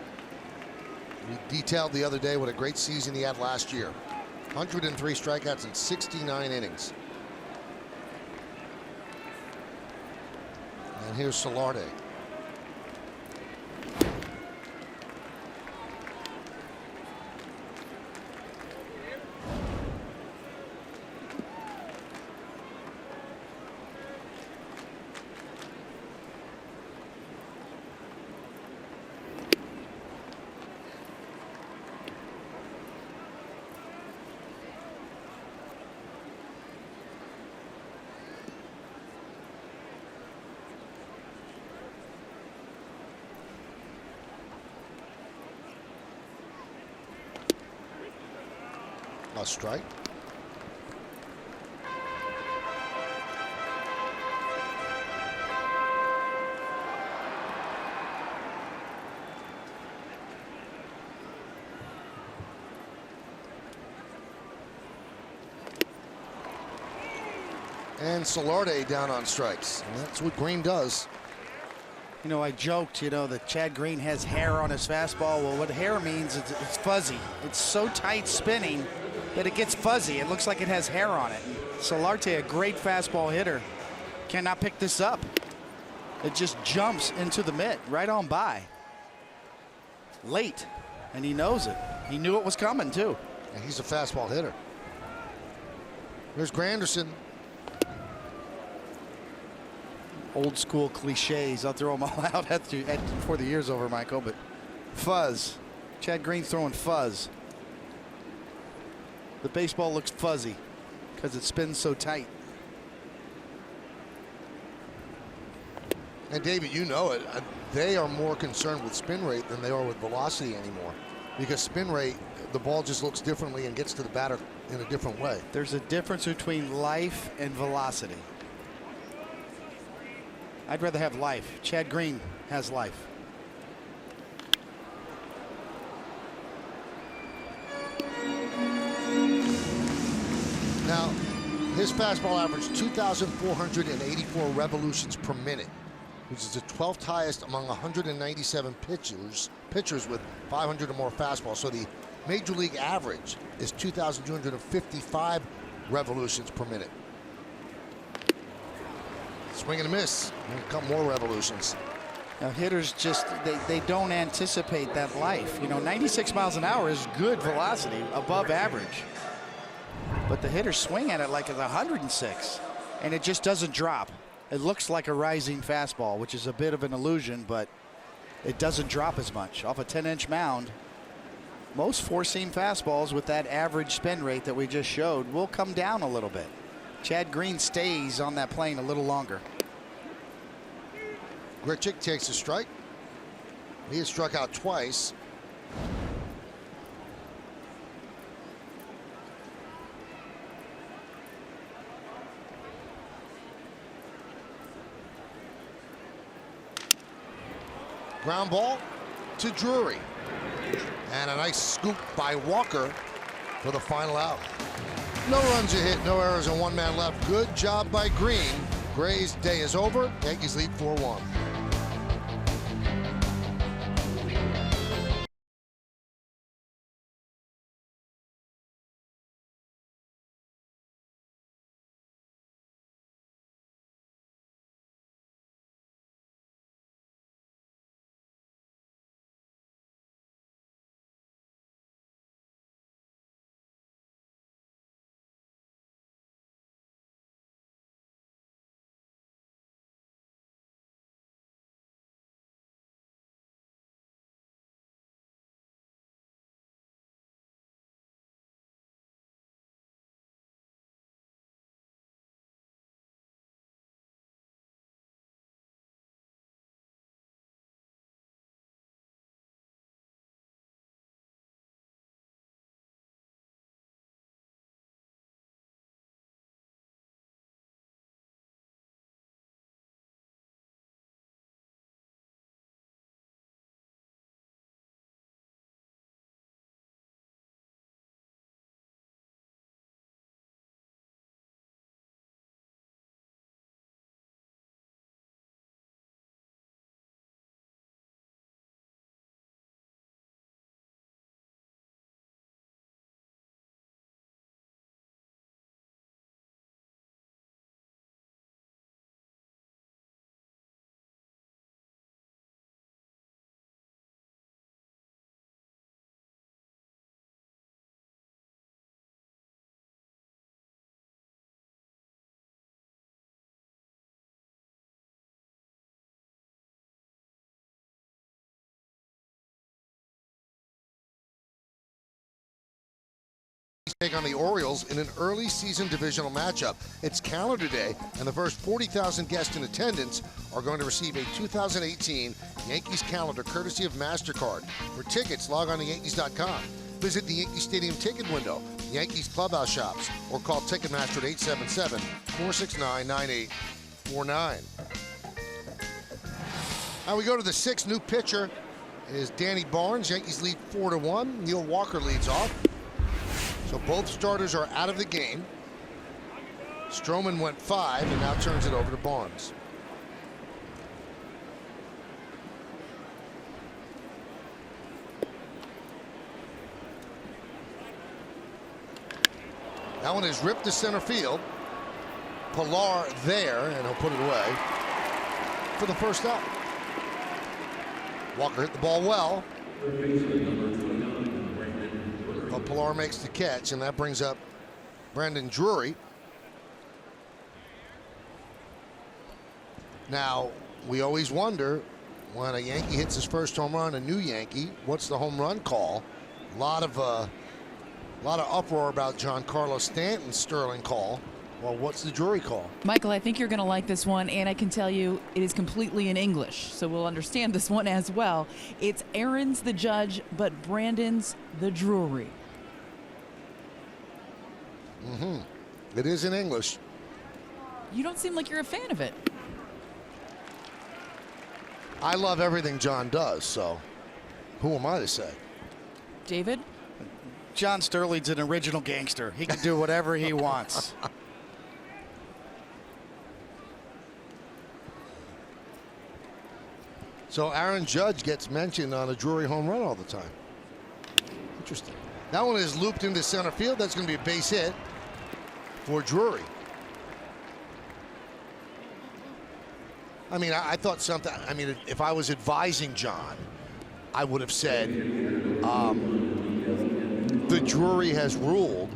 We detailed the other day what a great season he had last year. 103 strikeouts in 69 innings. And here's Solarte. A strike. And Solarte down on strikes. And that's what Green does. You know, I joked, that Chad Green has hair on his fastball. Well, what hair means is it's fuzzy. It's so tight spinning that it gets fuzzy. It looks like it has hair on it. Solarte, a great fastball hitter, cannot pick this up. It just jumps into the mitt, right on by. Late, and he knows it. He knew it was coming, too. And he's a fastball hitter. There's Granderson. Old school cliches. I'll throw them all out before the year's over, Michael, but fuzz. Chad Green throwing fuzz. The baseball looks fuzzy because it spins so tight. And David, you know it. They are more concerned with spin rate than they are with velocity anymore. Because spin rate, the ball just looks differently and gets to the batter in a different way. There's a difference between life and velocity. I'd rather have life. Chad Green has life. Now, his fastball averaged 2,484 revolutions per minute, which is the 12th highest among 197 pitchers with 500 or more fastballs. So the major league average is 2,255 revolutions per minute. Swing and a miss. A couple more revolutions. Now hitters just, they don't anticipate that life. 96 miles an hour is good velocity, above average. But the hitters swing at it like it's 106, and it just doesn't drop. It looks like a rising fastball, which is a bit of an illusion, but it doesn't drop as much. Off a 10-inch mound, most four-seam fastballs with that average spin rate that we just showed will come down a little bit. Chad Green stays on that plane a little longer. Grichuk takes a strike. He has struck out twice. Ground ball to Drury. And a nice scoop by Walker for the final out. No runs are hit, no errors, and one man left. Good job by Green. Gray's day is over. Yankees lead 4-1. Take on the Orioles in an early season divisional matchup. It's calendar day, and the first 40,000 guests in attendance are going to receive a 2018 Yankees calendar courtesy of MasterCard. For tickets, log on to Yankees.com. Visit the Yankee Stadium ticket window, Yankees clubhouse shops, or call Ticketmaster at 877-469-9849. Now we go to the sixth. New pitcher is Danny Barnes. Yankees lead 4-1. Neil Walker leads off. So both starters are out of the game. Stroman went 5 and now turns it over to Barnes. That one is ripped to center field. Pilar there, and he'll put it away for the first out. Walker hit the ball well. But Pilar makes the catch, and that brings up Brandon Drury. Now, we always wonder when a Yankee hits his first home run, a new Yankee, what's the home run call? A lot of uproar about Giancarlo Stanton's Sterling call. Well, what's the Drury call? Michael, I think you're going to like this one, and I can tell you it is completely in English, so we'll understand this one as well. It's Aaron's the judge, but Brandon's the Drury. It is in English. You don't seem like you're a fan of it. I love everything John does, so who am I to say? David? John Sterling's an original gangster. He can do whatever he wants. So Aaron Judge gets mentioned on a Drury home run all the time. Interesting. That one is looped into center field. That's going to be a base hit for Drury. I mean, I thought something. I mean, if I was advising John, I would have said the Drury has ruled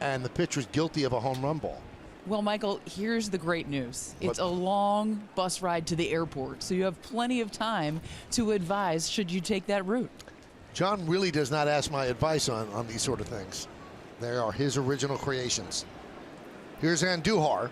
and the pitcher's guilty of a home run ball. Well, Michael, here's the great news. It's a long bus ride to the airport, so you have plenty of time to advise should you take that route. John really does not ask my advice on these sort of things. They are his original creations. Here's Andujar.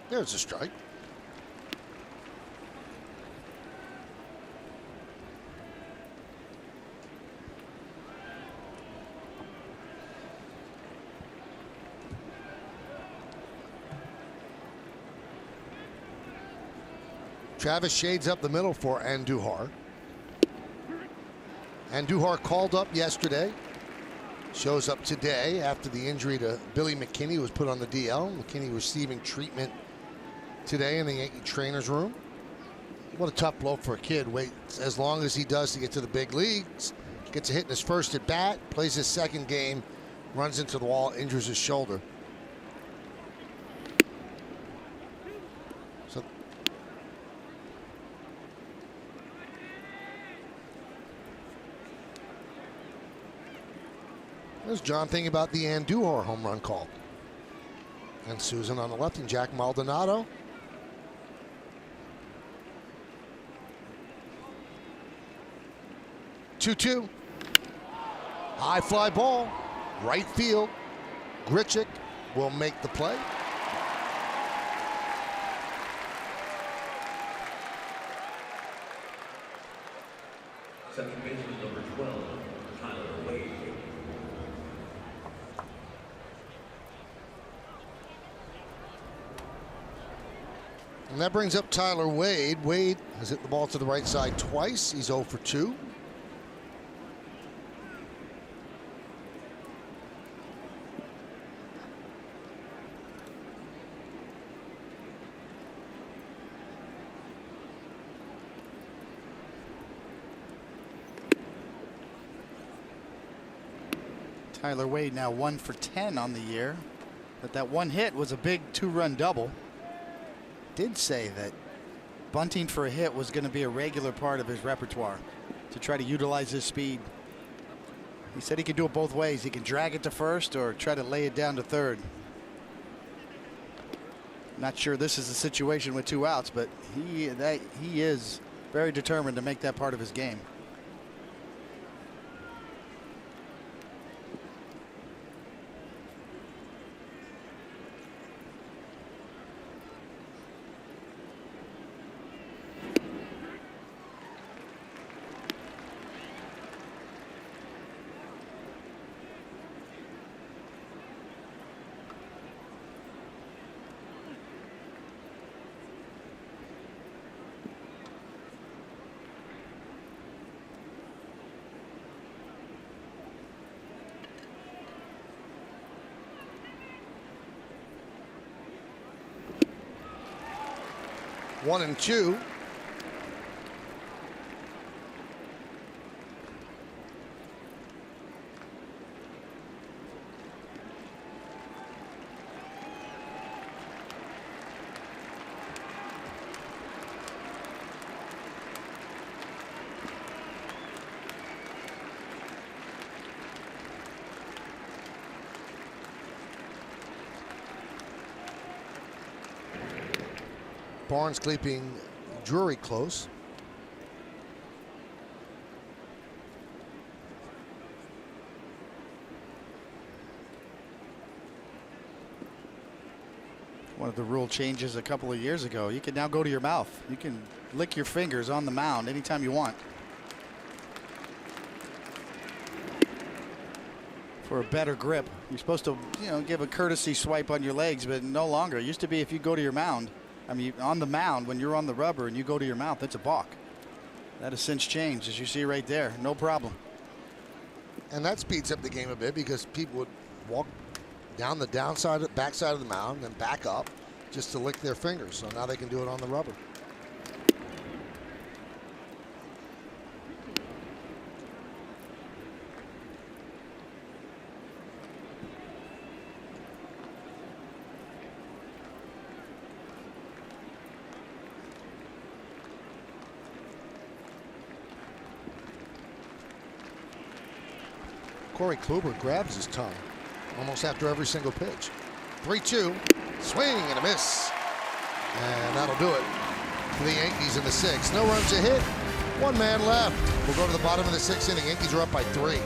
There's a strike. Travis shades up the middle for Andujar. Andujar called up yesterday. Shows up today after the injury to Billy McKinney was put on the DL. McKinney receiving treatment today in the Yankee trainer's room. What a tough blow for a kid. Waits as long as he does to get to the big leagues. Gets a hit in his first at bat, plays his second game, runs into the wall, injures his shoulder. So there's John thinking about the Andujar home run call. And Susan on the left and Jack Maldonado. Two-two. High fly ball. Right field. Grichuk will make the play. Second baseman number 12, Tyler Wade. And that brings up Tyler Wade. Wade has hit the ball to the right side twice. He's 0 for 2. Tyler Wade now 1 for 10 on the year, but that one hit was a big 2-run double. Did say that bunting for a hit was going to be a regular part of his repertoire to try to utilize his speed. He said he could do it both ways. He can drag it to first or try to lay it down to third. Not sure this is a situation with 2 outs, but he is very determined to make that part of his game. One and two. Barnes keeping Drury close. One of the rule changes a couple of years ago. You can now go to your mouth. You can lick your fingers on the mound anytime you want. For a better grip. You're supposed to, give a courtesy swipe on your legs, but no longer. It used to be if you go to your mound, on the mound, when you're on the rubber and you go to your mouth, that's a balk. That has since changed, as you see right there. No problem. And that speeds up the game a bit because people would walk down the backside of the mound and back up just to lick their fingers. So now they can do it on the rubber. Corey Kluber grabs his tongue almost after every single pitch. 3-2, swing and a miss. And that'll do it for the Yankees in the 6th. No runs to hit, 1 man left. We'll go to the bottom of the 6th inning. Yankees are up by 3.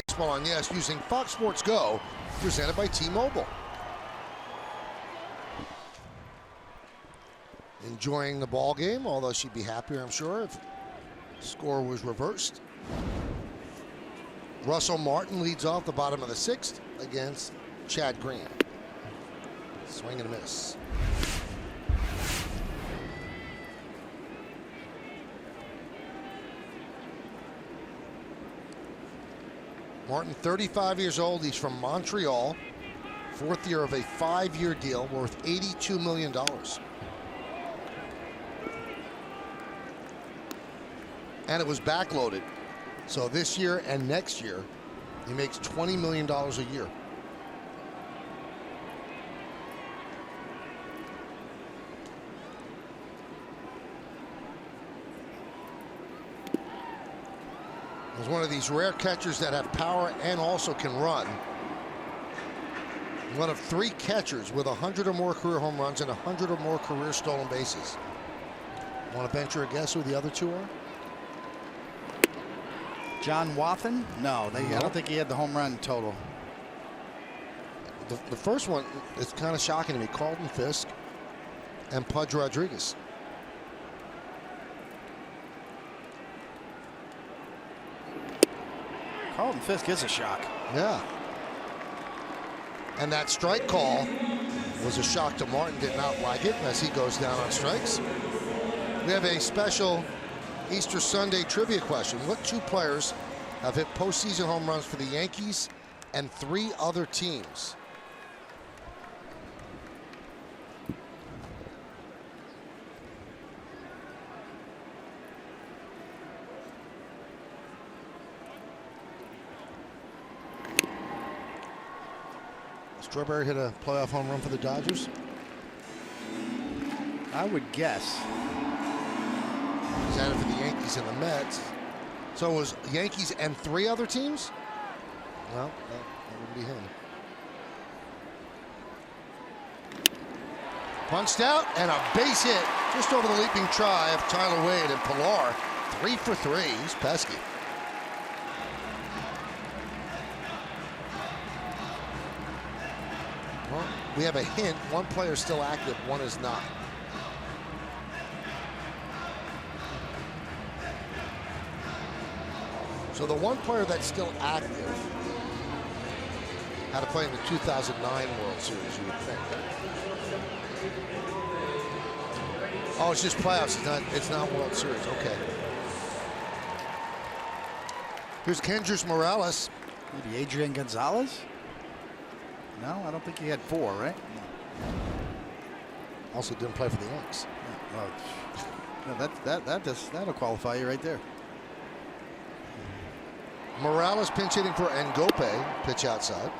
Baseball on Yes using Fox Sports Go, presented by T-Mobile. Enjoying the ball game, although she'd be happier, I'm sure, if Score was reversed. Russell Martin leads off the bottom of the 6th against Chad Green. Swing and a miss. Martin, 35 years old. He's from Montreal. 4th year of a 5-year deal worth $82 million. And it was backloaded. So this year and next year, he makes $20 million a year. He's one of these rare catchers that have power and also can run. One of 3 catchers with 100 or more career home runs and 100 or more career stolen bases. Want to venture a guess who the other 2 are? John Wathan? No, I don't think he had the home run total. The first one is kind of shocking to me. Carlton Fisk and Pudge Rodriguez. Carlton Fisk is a shock. Yeah. And that strike call was a shock to Martin. Did not like it as he goes down on strikes. We have a special Easter Sunday trivia question. What 2 players have hit postseason home runs for the Yankees and 3 other teams? Strawberry hit a playoff home run for the Dodgers? I would guess. He's had it for the Yankees and the Mets. So it was Yankees and 3 other teams? Well, that wouldn't be him. Punched out and a base hit just over the leaping try of Tyler Wade, and Pilar 3 for 3. He's pesky. Well, we have a hint. 1 player is still active, 1 is not. So the 1 player that's still active had to play in the 2009 World Series, you would think. Oh, it's just playoffs. It's not World Series. Okay. Here's Kendrys Morales. Maybe Adrian Gonzalez? No, I don't think he had 4, right? No. Also didn't play for the Yankees. No, that'll qualify you right there. Morales pinch hitting for Ngope. Pitch outside.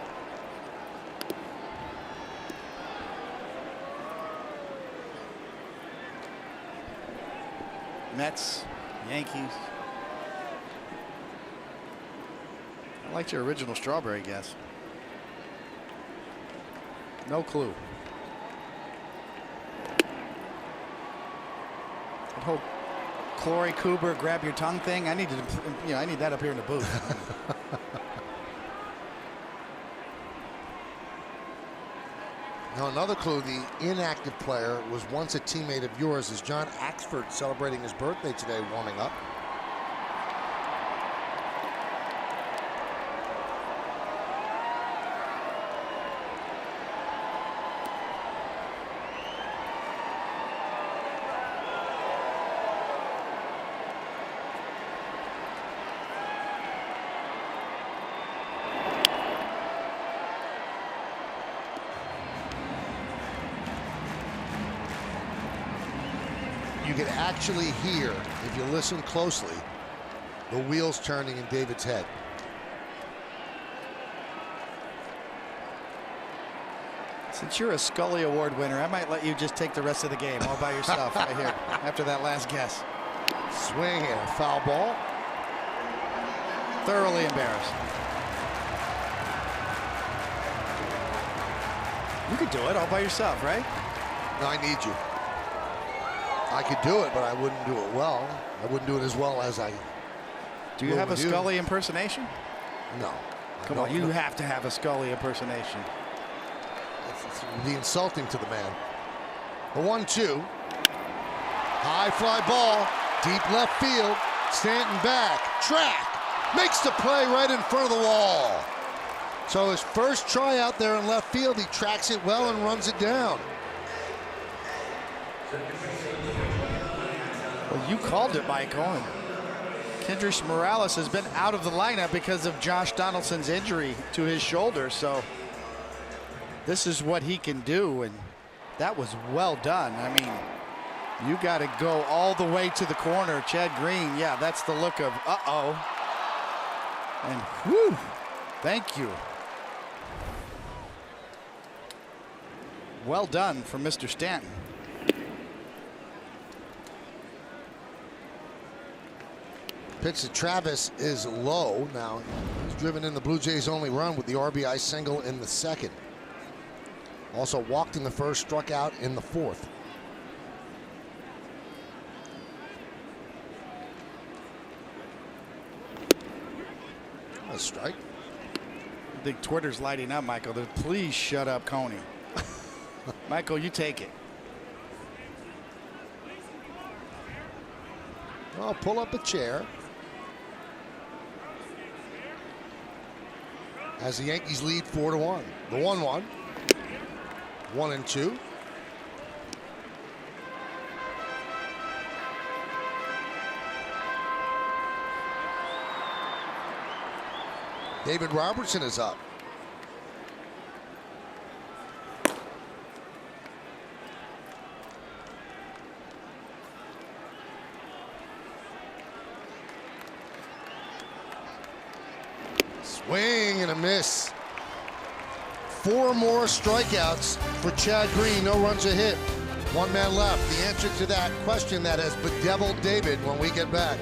Mets, Yankees. I liked your original Strawberry guess. No clue. That whole Clory Cooper grab your tongue thing. I need that up here in the booth. Now another clue, the inactive player was once a teammate of yours. Is John Axford celebrating his birthday today, warming up. You can actually hear, if you listen closely, the wheels turning in David's head. Since you're a Scully Award winner, I might let you just take the rest of the game all by yourself right here after that last guess. Swing and a foul ball. Thoroughly embarrassed. You could do it all by yourself, right? No, I need you. I could do it, but I wouldn't do it well. I wouldn't do it as well as I do. You have a Scully impersonation? No. Come on, you have to have a Scully impersonation. It would be insulting to the man. The 1-2. High fly ball, deep left field. Stanton back, track, makes the play right in front of the wall. So his first try out there in left field, he tracks it well and runs it down. Well, you called it, Michael. And Kendrys Morales has been out of the lineup because of Josh Donaldson's injury to his shoulder. So this is what he can do, and that was well done. I mean, you got to go all the way to the corner. Chad Green, yeah, that's the look of uh-oh. And whew, thank you. Well done from Mr. Stanton. Pitch to Travis is low. Now he's driven in the Blue Jays' only run with the RBI single in the second. Also walked in the first, struck out in the fourth. A strike. I think Twitter's lighting up, Michael. Please shut up, Coney. Michael, you take it. I'll pull up a chair. As the Yankees lead 4-1. The 1-1. 1-2. David Robertson is up. Swing and a miss. 4 more strikeouts for Chad Green. No runs a hit. 1 man left. The answer to that question that has bedeviled David when we get back.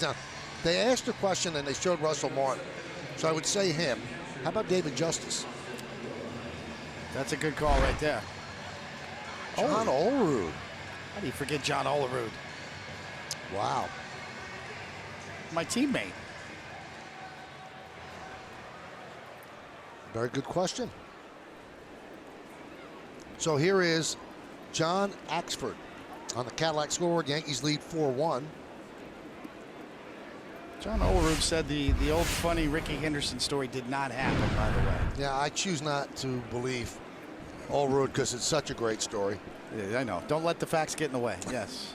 Now, they asked a question and they showed Russell Martin. So I would say him. How about David Justice? That's a good call right there. John Olerud. How do you forget John Olerud? Wow. My teammate. Very good question. So here is John Axford on the Cadillac scoreboard. Yankees lead 4-1. John Olerud said the old funny Ricky Henderson story did not happen, by the way. Yeah, I choose not to believe Olerud because it's such a great story. Yeah, I know. Don't let the facts get in the way. Yes.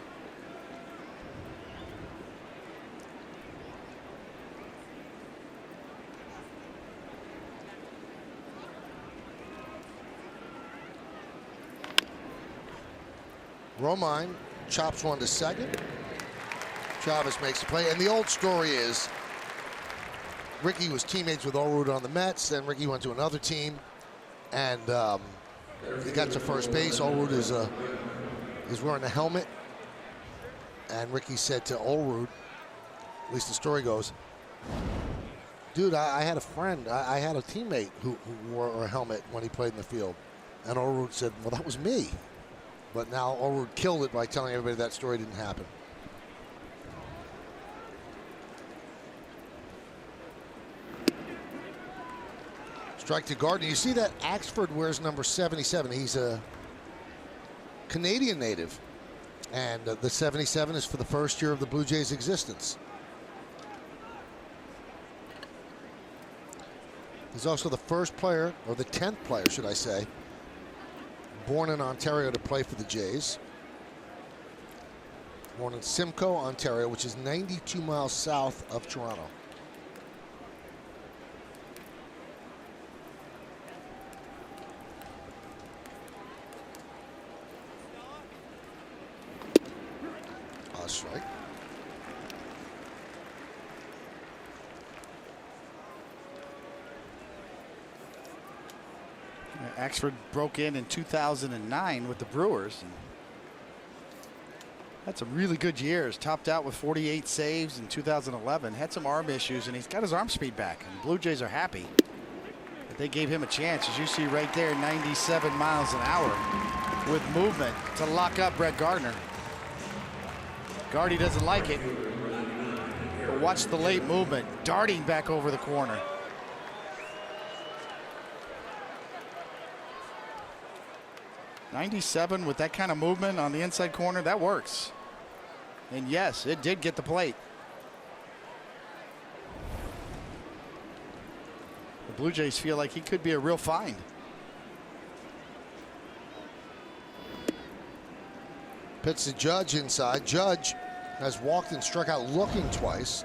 Romine chops one to second. Travis makes the play. And the old story is Ricky was teammates with Olerud on the Mets. Then Ricky went to another team. And he got to first base. Olerud is wearing a helmet. And Ricky said to Olerud, at least the story goes, Dude, I had a friend, I had a teammate who wore a helmet when he played in the field. And Orwood said, well, that was me. But now Orwood killed it by telling everybody that story didn't happen. Strike to Gardner. You see that Axford wears number 77. He's a Canadian native. And the 77 is for the first year of the Blue Jays' existence. He's also the first player, or the 10th player, should I say, born in Ontario to play for the Jays. Born in Simcoe, Ontario, which is 92 miles south of Toronto. Strike. Axford broke in 2009 with the Brewers. And had some really good years. Topped out with 48 saves in 2011. Had some arm issues, and he's got his arm speed back. And the Blue Jays are happy that they gave him a chance. As you see right there, 97 miles an hour with movement to lock up Brett Gardner. Gardy doesn't like it. But watch the late movement, darting back over the corner. .97 with that kind of movement on the inside corner, that works. And yes, it did get the plate. The Blue Jays feel like he could be a real find. Pitch to Judge inside. Judge has walked and struck out looking twice.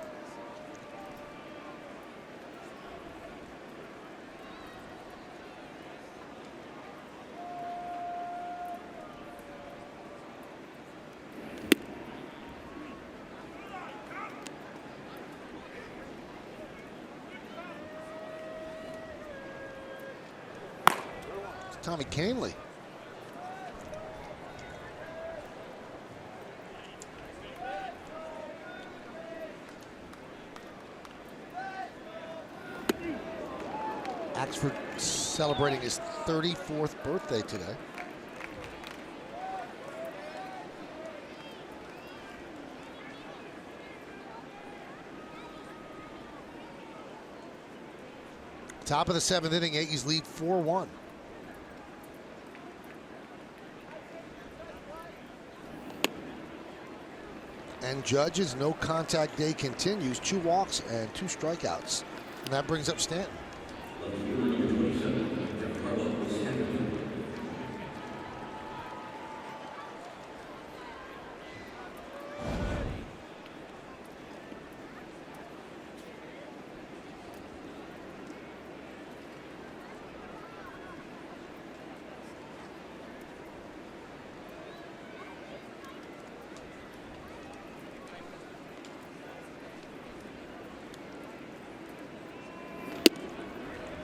It's Tommy Canley. Axford celebrating his 34th birthday today. Top of the 7th inning, Yankees lead 4-1. And Judge's no contact day continues. 2 walks and 2 strikeouts. And that brings up Stanton.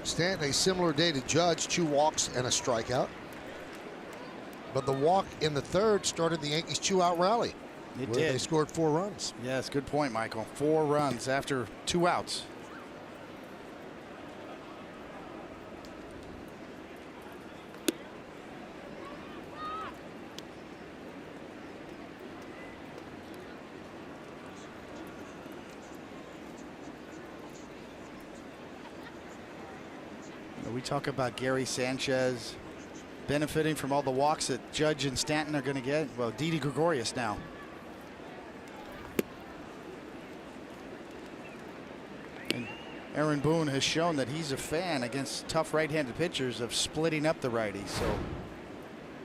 Stanton, a similar day to Judge, 2 walks and a strikeout. But the walk in the 3rd started the Yankees' 2-out rally. It did. They scored 4 runs. Yes, good point, Michael. 4 runs after 2 outs. We talk about Gary Sanchez benefiting from all the walks that Judge and Stanton are going to get. Well, Didi Gregorius now. And Aaron Boone has shown that he's a fan against tough right-handed pitchers of splitting up the righty. So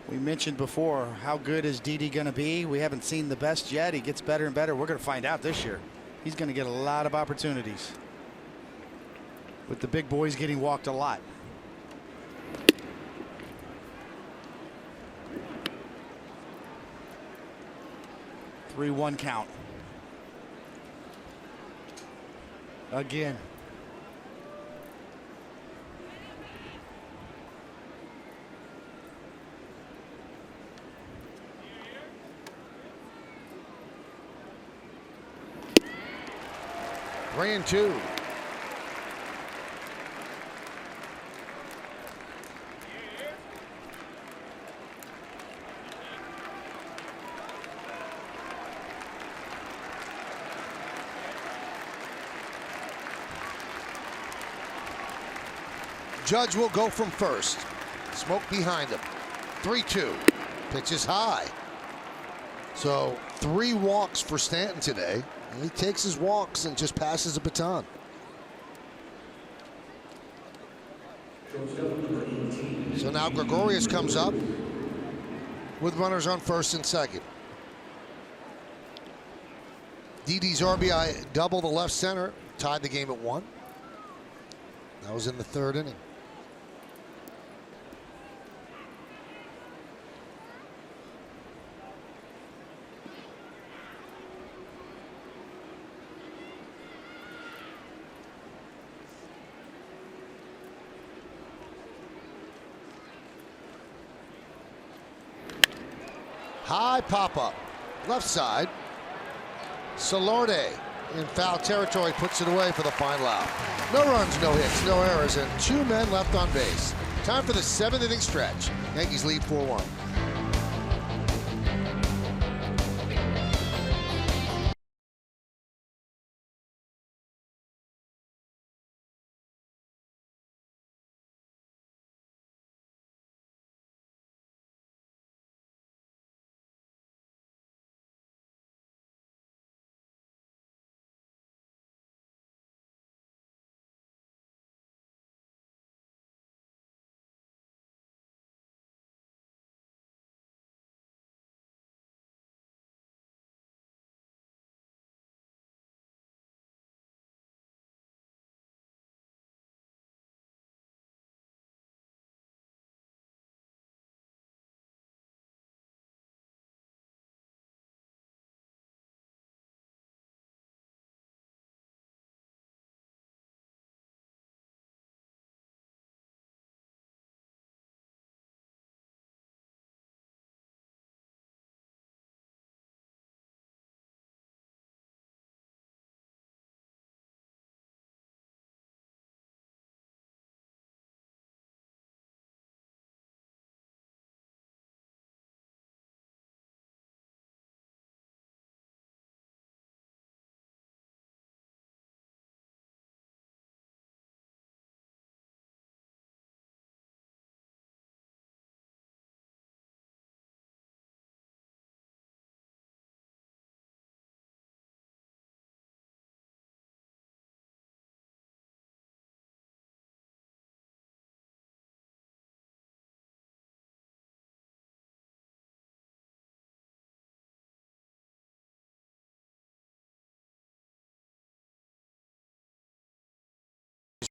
we mentioned before, how good is Didi going to be? We haven't seen the best yet. He gets better and better. We're going to find out this year. He's going to get a lot of opportunities, with the big boys getting walked a lot. Three-1 count. Again. Three and 2. Judge will go from first. Smoke behind him. 3-2. Pitch is high. So 3 walks for Stanton today. And he takes his walks and just passes the baton. So now Gregorius comes up with runners on first and second. Didi's RBI double the left center tied the game at 1. That was in the 3rd inning. High pop-up, left side. Solarte in foul territory puts it away for the final out. No runs, no hits, no errors, and 2 men left on base. Time for the 7th inning stretch. Yankees lead 4-1.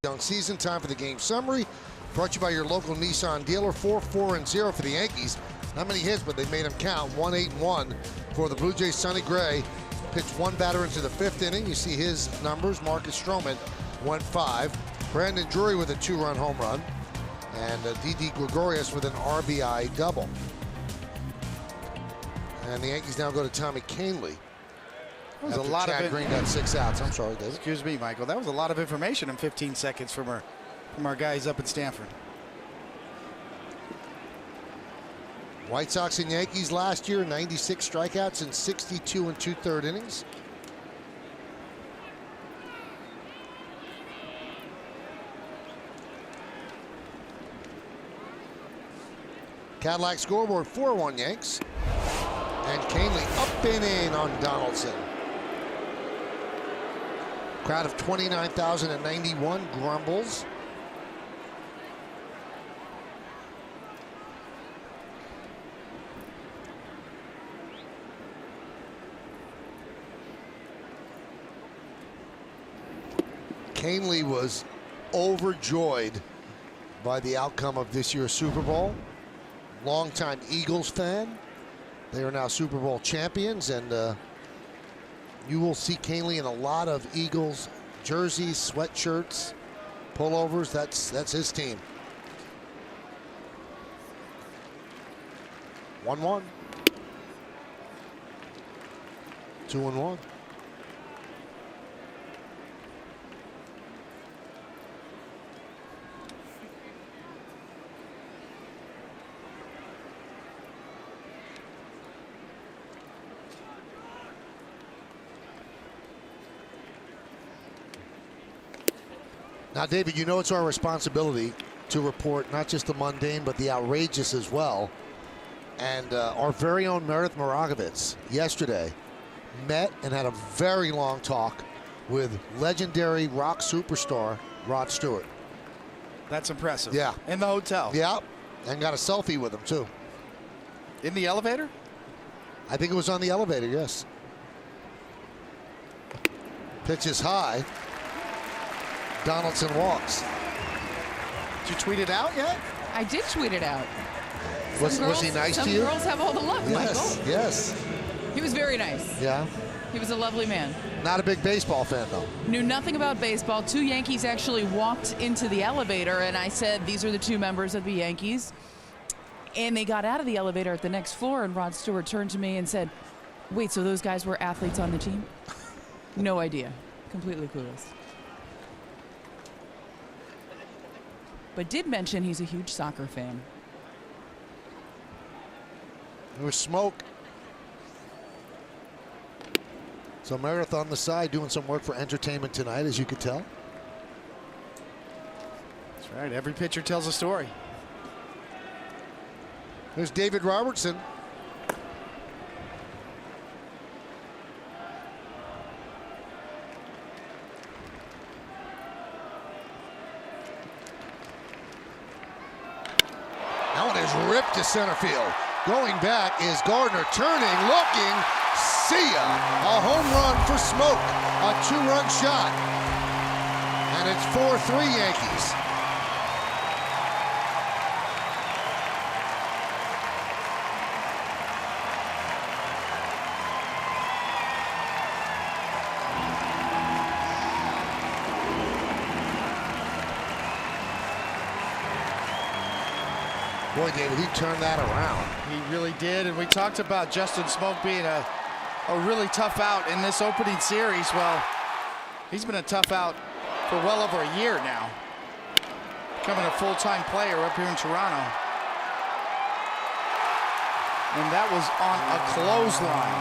Young season. Time for the game summary. Brought to you by your local Nissan dealer. 4-4-0 for the Yankees. Not many hits, but they made them count. 1-8-1 for the Blue Jays. Sonny Gray pitched 1 batter into the 5th inning. You see his numbers. Marcus Stroman went 5. Brandon Drury with a 2-run home run. And Didi Gregorius with an RBI double. And the Yankees now go to Tommy Kahnle. That was a lot Chad of Green got 6 outs. I'm sorry, David. Excuse me, Michael. That was a lot of information in 15 seconds from our guys up in Stanford. White Sox and Yankees last year, 96 strikeouts in 62 2/3 innings. Cadillac scoreboard, 4-1 Yanks. And Kahnle up and in on Donaldson. Crowd of 29,091 grumbles. Kahnle was overjoyed by the outcome of this year's Super Bowl. Longtime Eagles fan. They are now Super Bowl champions, and you will see Kahnle in a lot of Eagles jerseys, sweatshirts, pullovers. That's his team. 1-1. 2-1. Now, David, you know it's our responsibility to report not just the mundane, but the outrageous as well. And our very own Meredith Moragovitz yesterday met and had a very long talk with legendary rock superstar Rod Stewart. That's impressive. Yeah. In the hotel. Yeah, and got a selfie with him too. In the elevator? I think it was on the elevator, yes. Pitch is high. Donaldson walks. Did you tweet it out yet? I did tweet it out. Was he nice to you? Some girls have all the luck, Yes, Michael. yes. He was very nice. Yeah. He was a lovely man. Not a big baseball fan, though. Knew nothing about baseball. 2 Yankees actually walked into the elevator, and I said, these are the 2 members of the Yankees. And they got out of the elevator at the next floor, and Rod Stewart turned to me and said, wait, so those guys were athletes on the team? No idea. Completely clueless. But did mention he's a huge soccer fan. There was smoke. So Meredith on the side doing some work for entertainment tonight, as you could tell. That's right. Every pitcher tells a story. There's David Robertson. That one is ripped to center field. Going back is Gardner, turning, looking, see ya. A home run for Smoke, a 2-run shot. And it's 4-3 Yankees. Boy, David, he turned that around. He really did, and we talked about Justin Smoke being a really tough out in this opening series. Well, he's been a tough out for well over a year now. Becoming a full-time player up here in Toronto. And that was on a clothesline.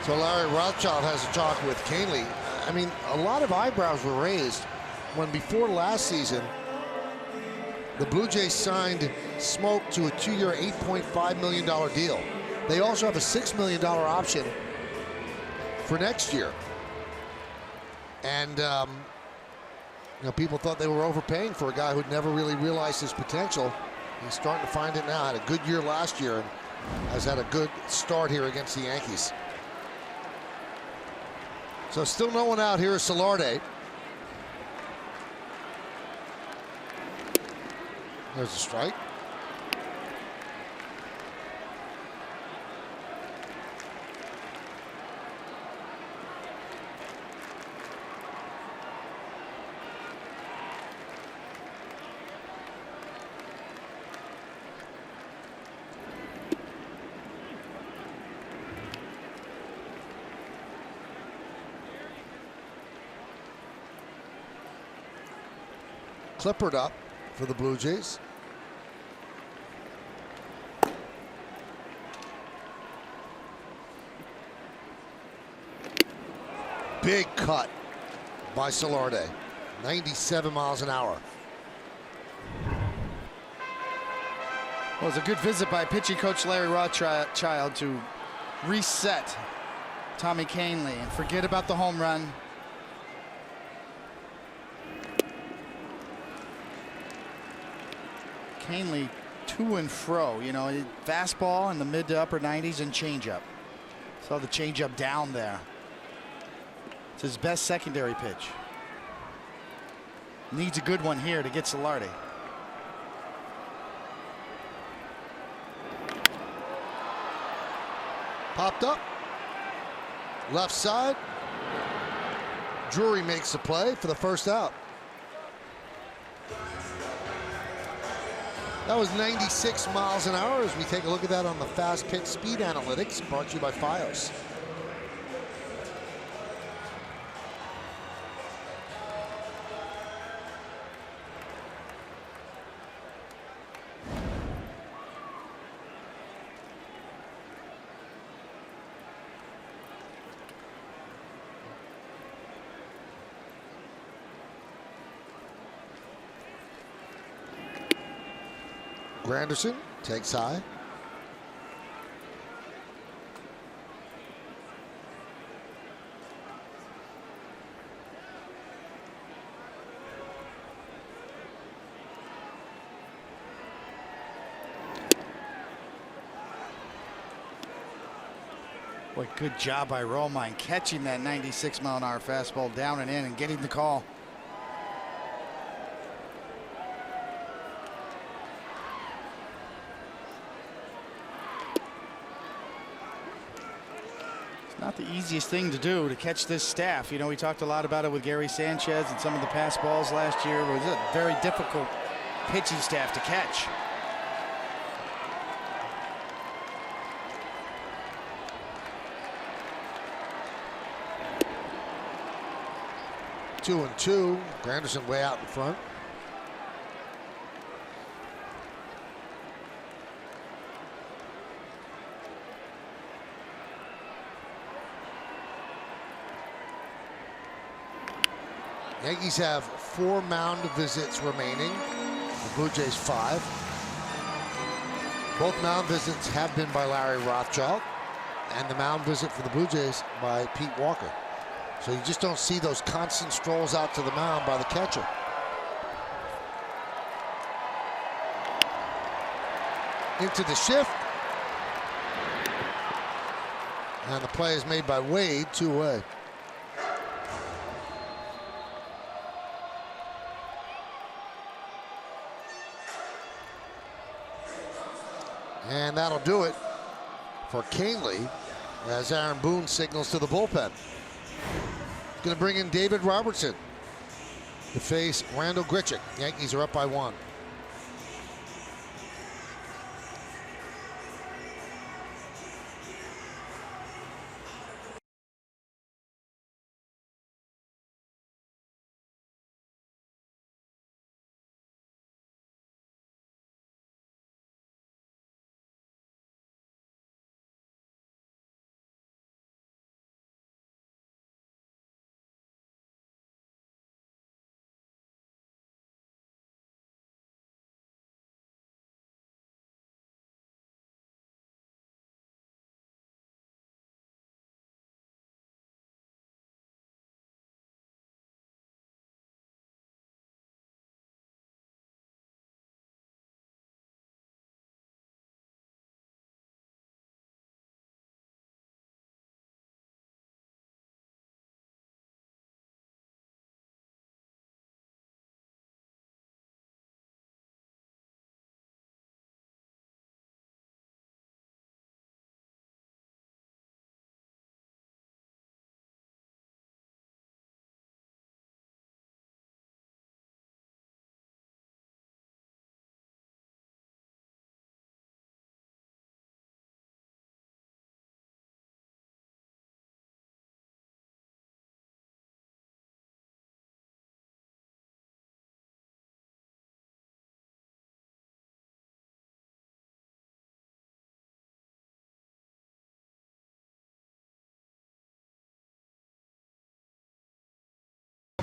So Larry Rothschild has a talk with Canely. I mean, a lot of eyebrows were raised when before last season, the Blue Jays signed Smoke to a 2-year, $8.5 million deal. They also have a $6 million option for next year. And, you know, people thought they were overpaying for a guy who'd never really realized his potential. He's starting to find it now. Had a good year last year and has had a good start here against the Yankees. So still no one out. Here is Solarte. There's a strike. Clippard up for the Blue Jays. Big cut by Solarte. 97 miles an hour. Well, it was a good visit by pitching coach Larry Rothschild to reset Tommy Canely and forget about the home run. Canely to and fro, you know, fastball in the mid to upper 90s and changeup. Saw the changeup down there. It's his best secondary pitch. Needs a good one here to get Solarte. Popped up. Left side. Drury makes the play for the first out. That was 96 miles an hour as we take a look at that on the Fast Pitch Speed Analytics, brought to you by Fios. Granderson takes high. Boy, good job by Romine catching that 96-mile-an-hour fastball down and in and getting the call. It's not the easiest thing to do to catch this staff. You know, we talked a lot about it with Gary Sanchez and some of the pass balls last year. It was a very difficult pitching staff to catch. 2-2. Granderson way out in front. Yankees have 4 mound visits remaining. The Blue Jays 5. Both mound visits have been by Larry Rothschild, and the mound visit for the Blue Jays by Pete Walker. So you just don't see those constant strolls out to the mound by the catcher. Into the shift. And the play is made by Wade, 2-away. And that'll do it for Canely as Aaron Boone signals to the bullpen. Going to bring in David Robertson to face Randall Grichuk. Yankees are up by 1.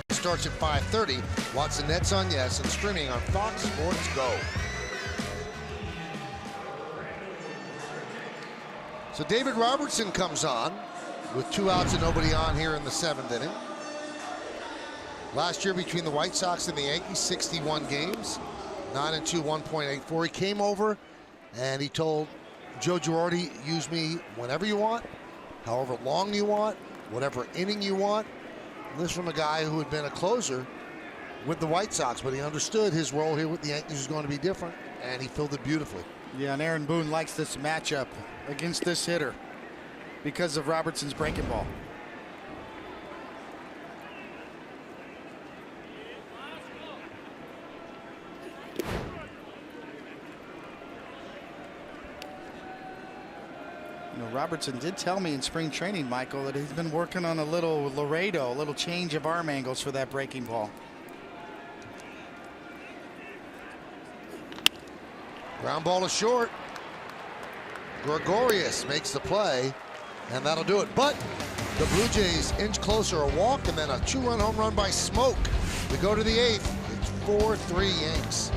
Starts at 5:30. Watson Nets on Yes and streaming on Fox Sports Go. So David Robertson comes on with 2 outs and nobody on here in the 7th inning. Last year between the White Sox and the Yankees, 61 games, 9-2, 1.84. He came over and he told Joe Girardi, use me whenever you want, however long you want, whatever inning you want. This from a guy who had been a closer with the White Sox, but he understood his role here with the Yankees was going to be different, and he filled it beautifully. Yeah, and Aaron Boone likes this matchup against this hitter because of Robertson's breaking ball. You know, Robertson did tell me in spring training, Michael, that he's been working on a little Laredo, a little change of arm angles for that breaking ball. Ground ball is short. Gregorius makes the play, and that'll do it. But the Blue Jays inch closer, a walk, and then a 2-run home run by Smoke. We go to the 8th. It's 4-3 Yanks.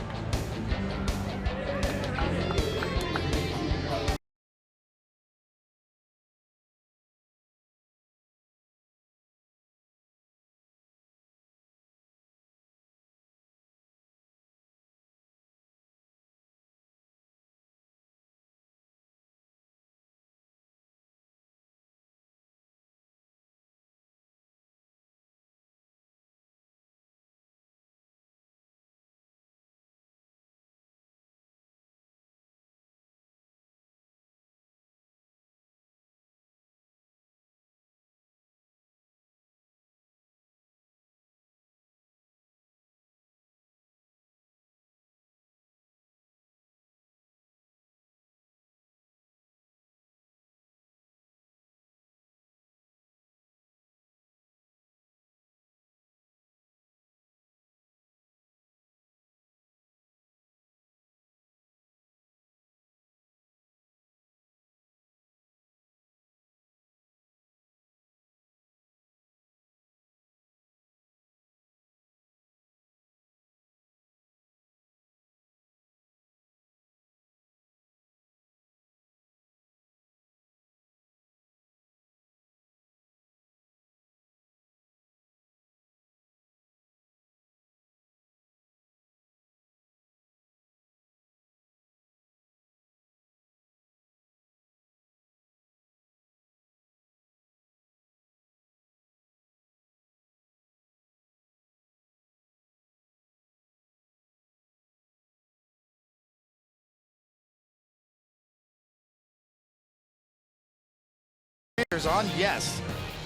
premieres on Yes.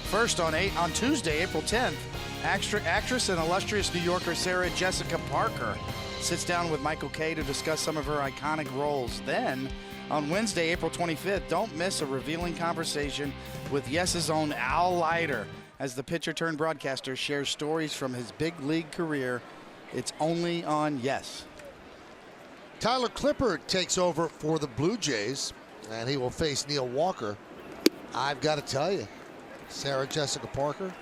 First on Tuesday, April 10th, actress and illustrious New Yorker Sarah Jessica Parker sits down with Michael Kay to discuss some of her iconic roles. Then, on Wednesday, April 25th, don't miss a revealing conversation with Yes's own Al Leiter as the pitcher-turned-broadcaster shares stories from his big league career. It's only on Yes. Tyler Clippard takes over for the Blue Jays, and he will face Neil Walker. I've got to tell you, Sarah Jessica Parker,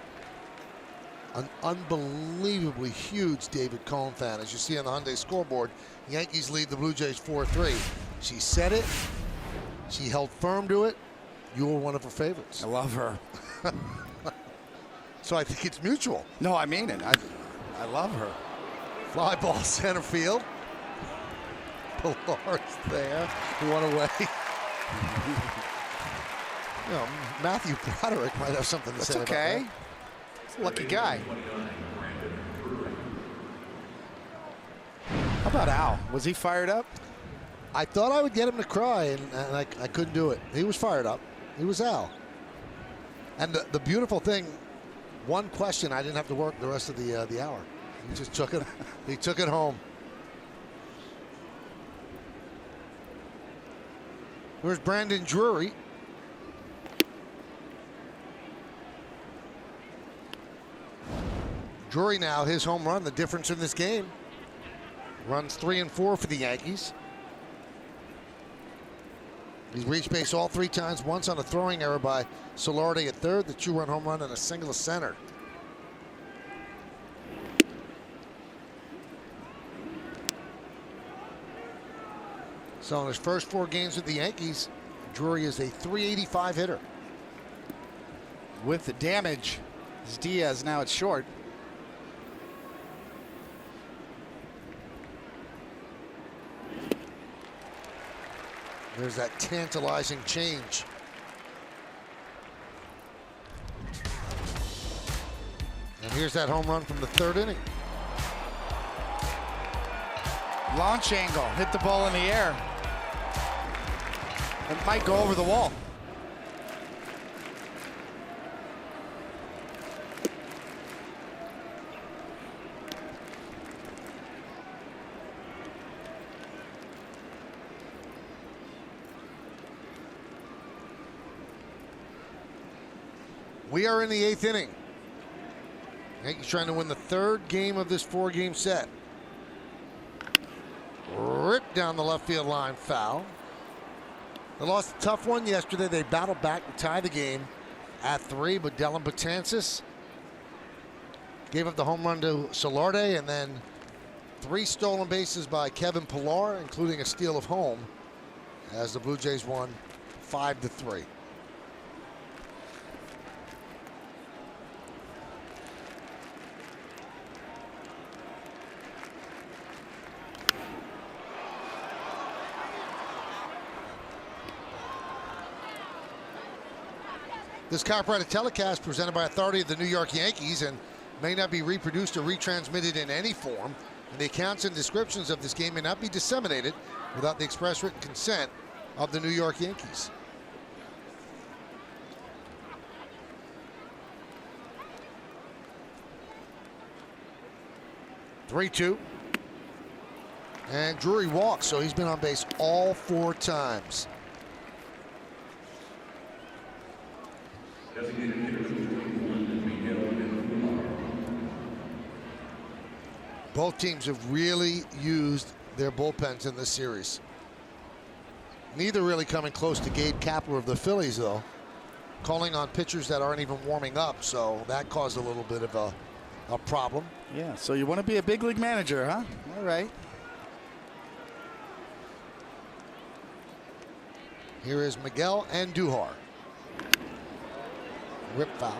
an unbelievably huge David Cone fan. As you see on the Hyundai scoreboard, Yankees lead the Blue Jays 4-3. She said it. She held firm to it. You were one of her favorites. I love her. So I think it's mutual. No, I mean it. I love her. Fly ball center field. Pillar's there. One away. You know, Matthew Broderick might have something to say about that. That's okay. He's a lucky guy. How about Al? Was he fired up? I thought I would get him to cry, and I couldn't do it. He was fired up. He was Al. And the beautiful thing, one question, I didn't have to work the rest of the hour. He just took it. He took it home. Here's Brandon Drury. Drury now, his home run, the difference in this game. Runs 3 and 4 for the Yankees. He's reached base all 3 times, once on a throwing error by Solarte at third, the 2-run home run, and a single to center. So in his first 4 games with the Yankees, Drury is a .385 hitter. With the damage, is Diaz now at short. There's that tantalizing change. And here's that home run from the 3rd inning. Launch angle, hit the ball in the air. It might go over the wall. We are in the 8th inning. Yankees trying to win the 3rd game of this 4-game set. Ripped down the left field line, foul. They lost a tough one yesterday. They battled back to tie the game at 3, but Dellin Betances gave up the home run to Solarte, and then 3 stolen bases by Kevin Pillar, including a steal of home, as the Blue Jays won 5-3. This copyrighted telecast presented by authority of the New York Yankees and may not be reproduced or retransmitted in any form. And the accounts and descriptions of this game may not be disseminated without the express written consent of the New York Yankees. (3-2). And Drury walks, so he's been on base all 4 times. Both teams have really used their bullpens in this series. Neither really coming close to Gabe Kapler of the Phillies, though. Calling on pitchers that aren't even warming up, so that caused a little bit of a problem. Yeah, so you want to be a big league manager, huh? All right. Here is Miguel Andujar. Rip foul.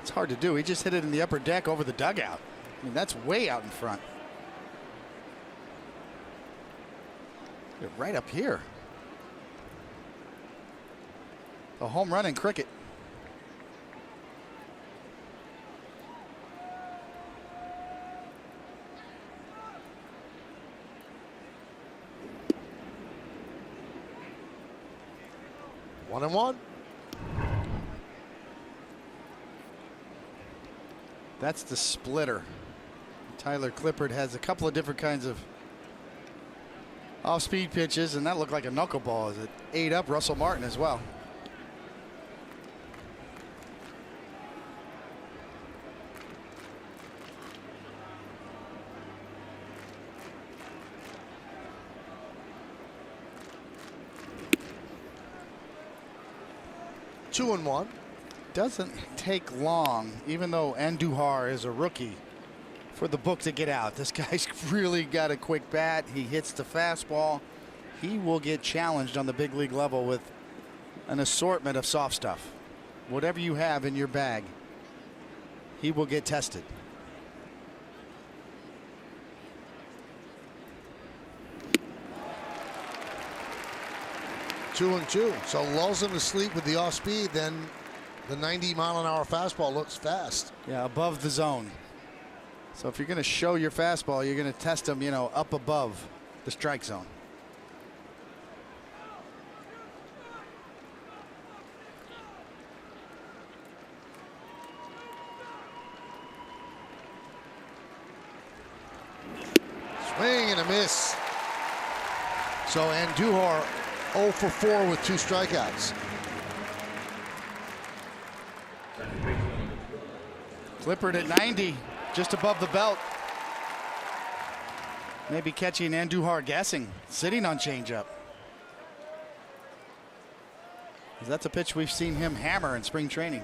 It's hard to do. He just hit it in the upper deck over the dugout. I mean, that's way out in front. Right up here. A home run in cricket. 1-1. That's the splitter. Tyler Clippard has a couple of different kinds of off-speed pitches, and that looked like a knuckleball as it ate up Russell Martin as well. Two and one. Doesn't take long, even though Andujar is a rookie, for the book to get out. This guy's really got a quick bat. He hits the fastball. He will get challenged on the big league level with an assortment of soft stuff. Whatever you have in your bag, he will get tested. Two and two. So lulls him to sleep with the off speed, then the 90-mile-an-hour fastball looks fast. Yeah, above the zone. So if you're going to show your fastball, you're going to test him, up above the strike zone. Swing and a miss. So Andujar 0 for 4 with 2 strikeouts. Clippard at 90, just above the belt. Maybe catching Andujar guessing, sitting on changeup. That's a pitch we've seen him hammer in spring training.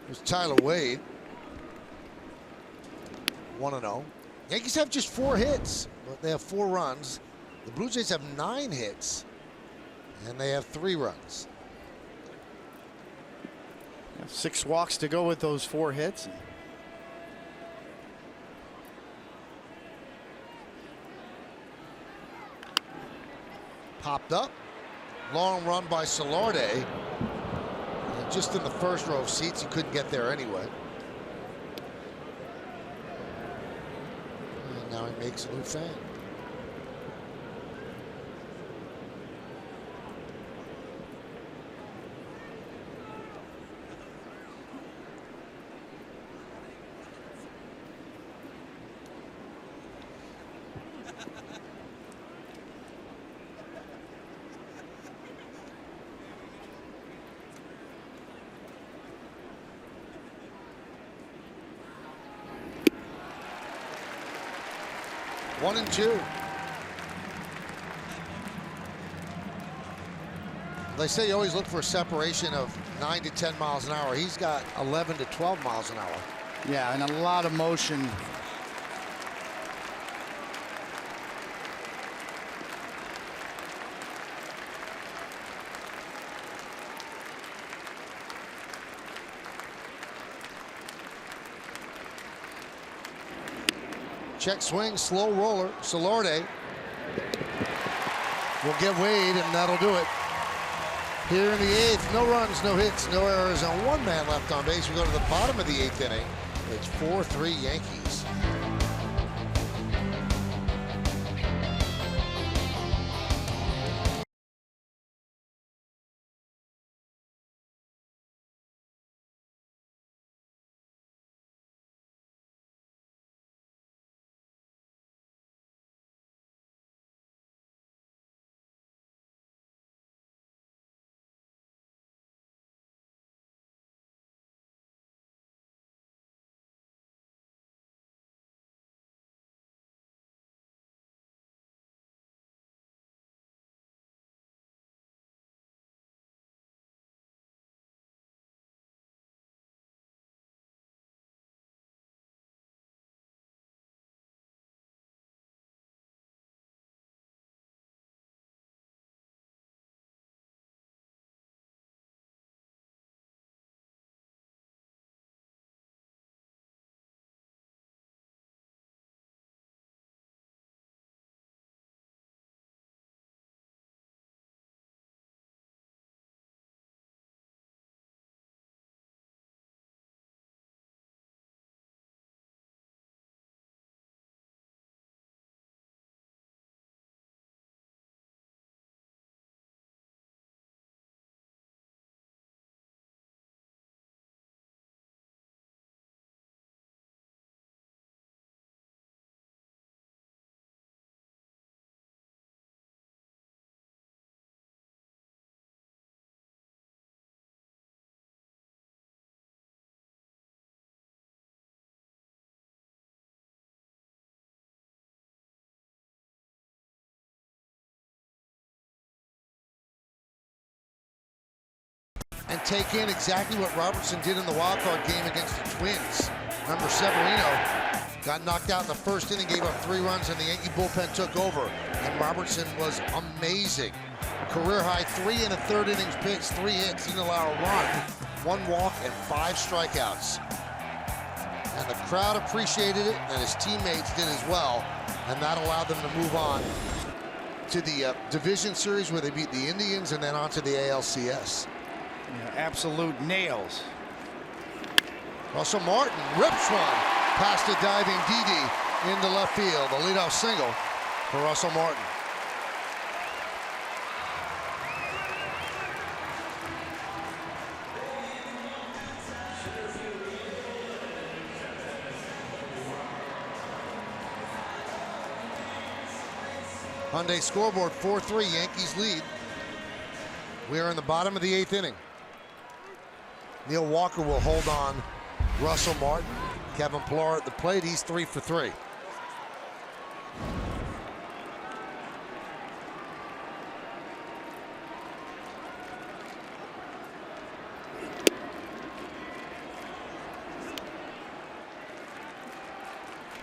There's Tyler Wade. 1-0. Yankees have just 4 hits, but they have 4 runs. The Blue Jays have 9 hits, and they have 3 runs. 6 walks to go with those 4 hits. Popped up. Long run by Solarte. Just in the first row of seats, he couldn't get there anyway. And now he makes a new fan. One and two. They say you always look for a separation of 9 to 10 miles an hour. He's got 11 to 12 miles an hour. Yeah, and a lot of motion. Check swing, slow roller. Solarte will get Wade, and that'll do it. Here in the 8th, no runs, no hits, no errors, and 1 man left on base. We go to the bottom of the 8th inning. It's 4-3 Yankees. and take in exactly what Robertson did in the wild card game against the Twins. Remember, Severino got knocked out in the first inning, gave up 3 runs, and the Yankee bullpen took over. And Robertson was amazing. Career high 3 1/3 innings pitched, 3 hits, didn't allow a run, 1 walk, and 5 strikeouts. And the crowd appreciated it, and his teammates did as well. And that allowed them to move on to the division series where they beat the Indians and then on to the ALCS. Yeah, absolute nails. Russell Martin rips one past a diving Didi into left field. The leadoff single for Russell Martin. Hyundai scoreboard 4-3, Yankees lead. We are in the bottom of the 8th inning. Neil Walker will hold on Russell Martin. Kevin Pillar at the plate, he's 3 for 3.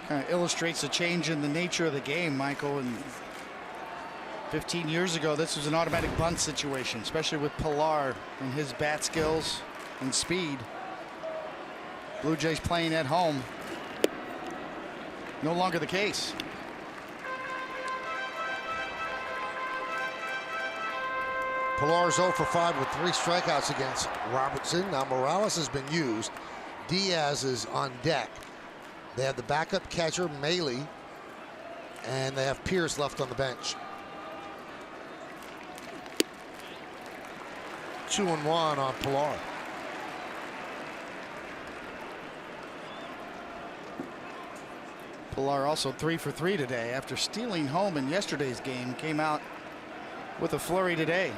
Kind of illustrates a change in the nature of the game, Michael. And 15 years ago, this was an automatic bunt situation, especially with Pillar and his bat skills and speed. Blue Jays playing at home. No longer the case. Pillar's 0 for 5 with 3 strikeouts against Robertson. Now Morales has been used. Diaz is on deck. They have the backup catcher, Maley, and they have Pierce left on the bench. 2-1 on Pillar. Pillar also 3 for 3 today after stealing home in yesterday's game. Came out with a flurry today.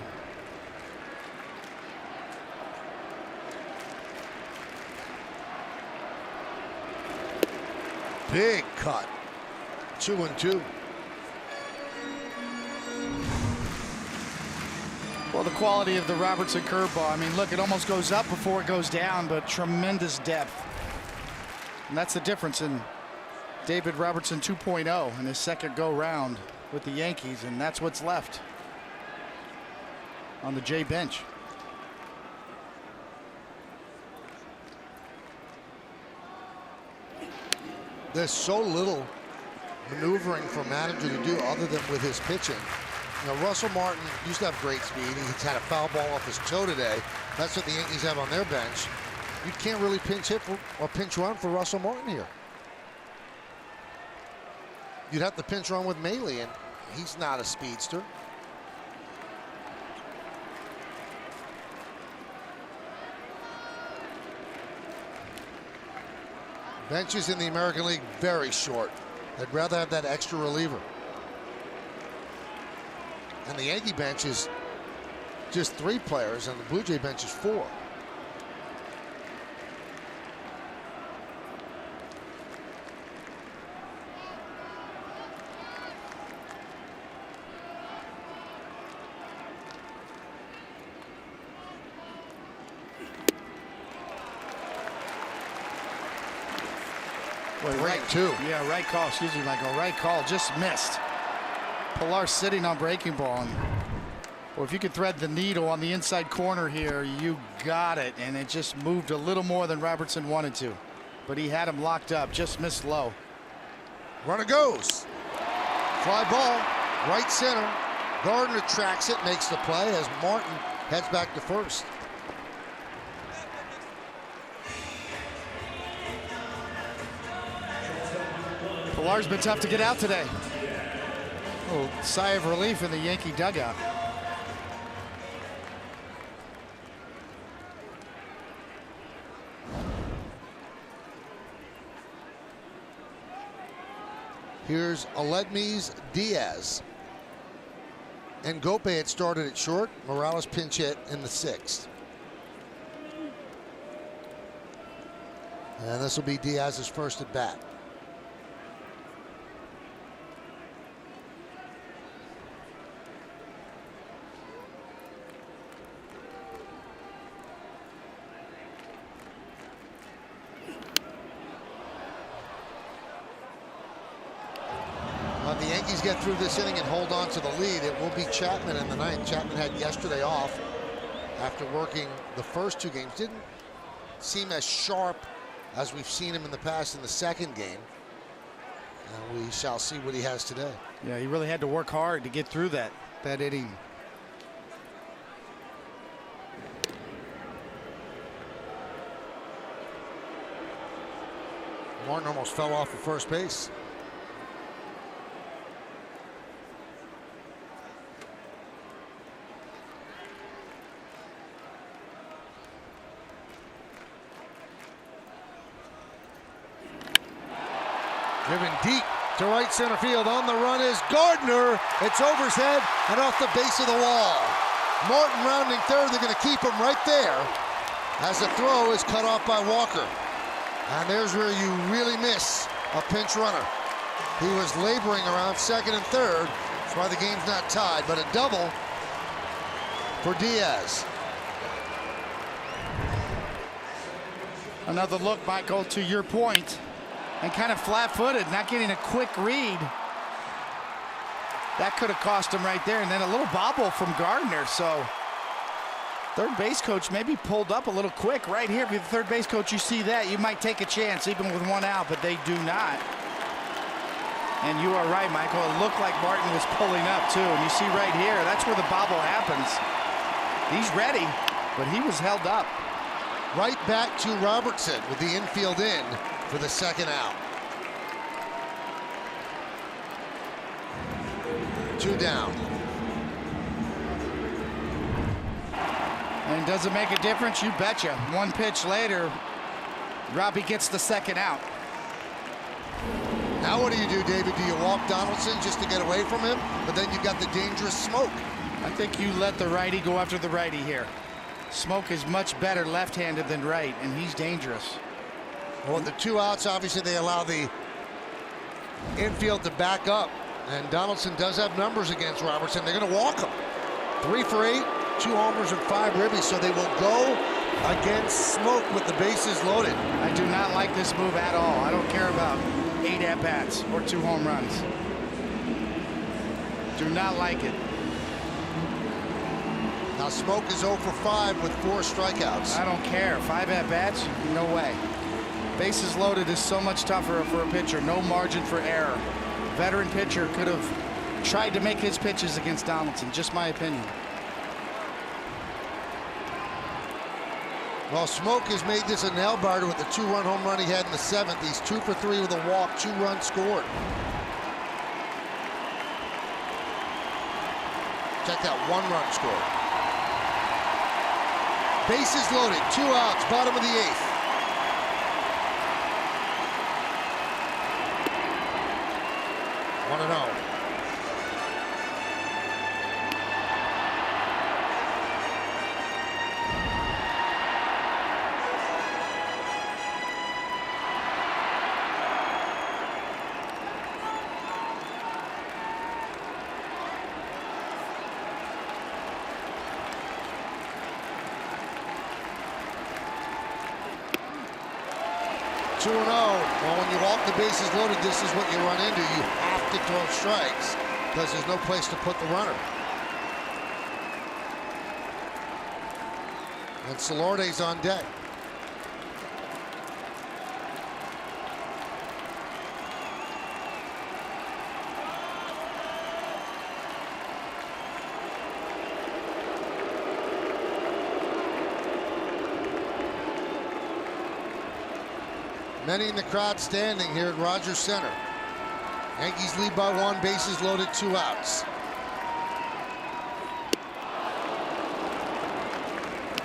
Big cut. 2-2. Well, the quality of the Robertson curveball. I mean, look, it almost goes up before it goes down, but tremendous depth. And that's the difference in David Robertson 2.0 in his second go round with the Yankees, and that's what's left on the Jay bench. There's so little maneuvering for a manager to do other than with his pitching. You know, Russell Martin used to have great speed. He's had a foul ball off his toe today. That's what the Yankees have on their bench. You can't really pinch hit for, or pinch run for Russell Martin here. You'd have to pinch run with Maley, and he's not a speedster. Benches in the American League very short. They'd rather have that extra reliever. And the Yankee bench is just 3 players, and the Blue Jay bench is 4. Right, two. Yeah, right call. Excuse me, Michael. Right call. Just missed. Pillar sitting on breaking ball. Well, if you could thread the needle on the inside corner here, you got it. And it just moved a little more than Robertson wanted to. But he had him locked up. Just missed low. Runner goes. Fly ball. Right center. Gardner tracks it, makes the play as Martin heads back to first. Pillar's been tough to get out today. A little sigh of relief in the Yankee dugout. Here's Aledmys Diaz. And Gope had started at short. Morales pinch hit in the 6th. And this will be Diaz's first at bat. the Yankees get through this inning and hold on to the lead, it will be Chapman in the ninth. Chapman had yesterday off after working the first 2 games. Didn't seem as sharp as we've seen him in the past in the second game. And we shall see what he has today. Yeah, he really had to work hard to get through that inning. Martin almost fell off at first base. Driven deep to right center field. On the run is Gardner. It's over his head and off the base of the wall. Martin rounding third. They're going to keep him right there as the throw is cut off by Walker. And there's where you really miss a pinch runner. He was laboring around second and third. That's why the game's not tied, but a double for Diaz. Another look, Michael, to your point, and kind of flat-footed, not getting a quick read. That could have cost him right there, and then a little bobble from Gardner. So third base coach maybe pulled up a little quick right here. If you're the third base coach, you see that, you might take a chance even with 1 out, but they do not. And you are right, Michael. It looked like Martin was pulling up too, and you see right here, that's where the bobble happens. He's ready, but he was held up. Right back to Robertson with the infield in for the second out. 2 down. And does it make a difference? You betcha. 1 pitch later, Robbie gets the second out. Now what do you do, David? Do you walk Donaldson just to get away from him? But then you've got the dangerous Smoke. I think you let the righty go after the righty here. Smoke is much better left-handed than right, and he's dangerous. Well, with the 2 outs, obviously they allow the infield to back up. And Donaldson does have numbers against Robertson. They're going to walk him. 3 for 8, 2 homers and 5 ribbies. So they will go against Smoke with the bases loaded. I do not like this move at all. I don't care about 8 at-bats or 2 home runs. Do not like it. Now Smoke is 0 for 5 with 4 strikeouts. I don't care. 5 at-bats? No way. Bases loaded is so much tougher for a pitcher. No margin for error. Veteran pitcher could have tried to make his pitches against Donaldson. Just my opinion. Well, Smoke has made this a nail-biter with the 2-run home run he had in the 7th. He's 2 for 3 with a walk, 2 runs scored. Check that 1-run score. Bases loaded, 2 outs, bottom of the 8th. 1-0. Well, when you walk the bases loaded, this is what you run into. You have to throw strikes because there's no place to put the runner. And Solarte's on deck. Many in the crowd standing here at Rogers Center. Yankees lead by 1, bases loaded, 2 outs.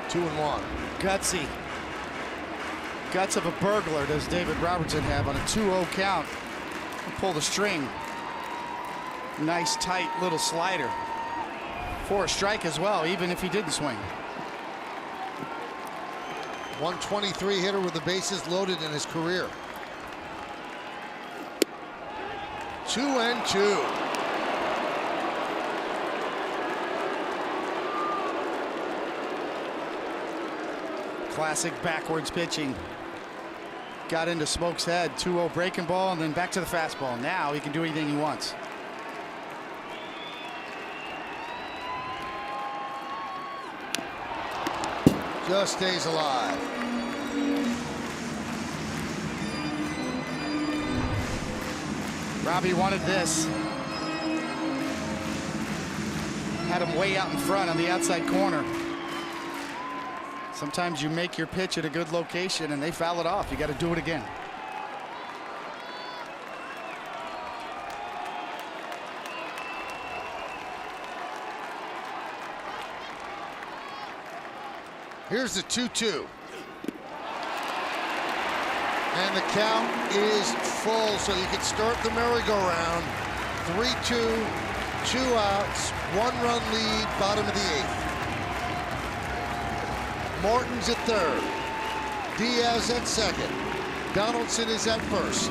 2-1. Gutsy. Guts of a burglar does David Robertson have on a 2-0 count. Pull the string. Nice tight little slider. For a strike as well, even if he didn't swing. 123 hitter with the bases loaded in his career. 2-2. Classic backwards pitching. Got into Smoke's head. 2-0 breaking ball and then back to the fastball. Now he can do anything he wants. Just stays alive. Robbie wanted this. Had him way out in front on the outside corner. Sometimes you make your pitch at a good location and they foul it off. You got to do it again. Here's the 2-2. And the count is full, so you can start the merry-go-round. 3-2, 2 outs, 1-run lead, bottom of the 8th. Morton's at third. Diaz at second. Donaldson is at first.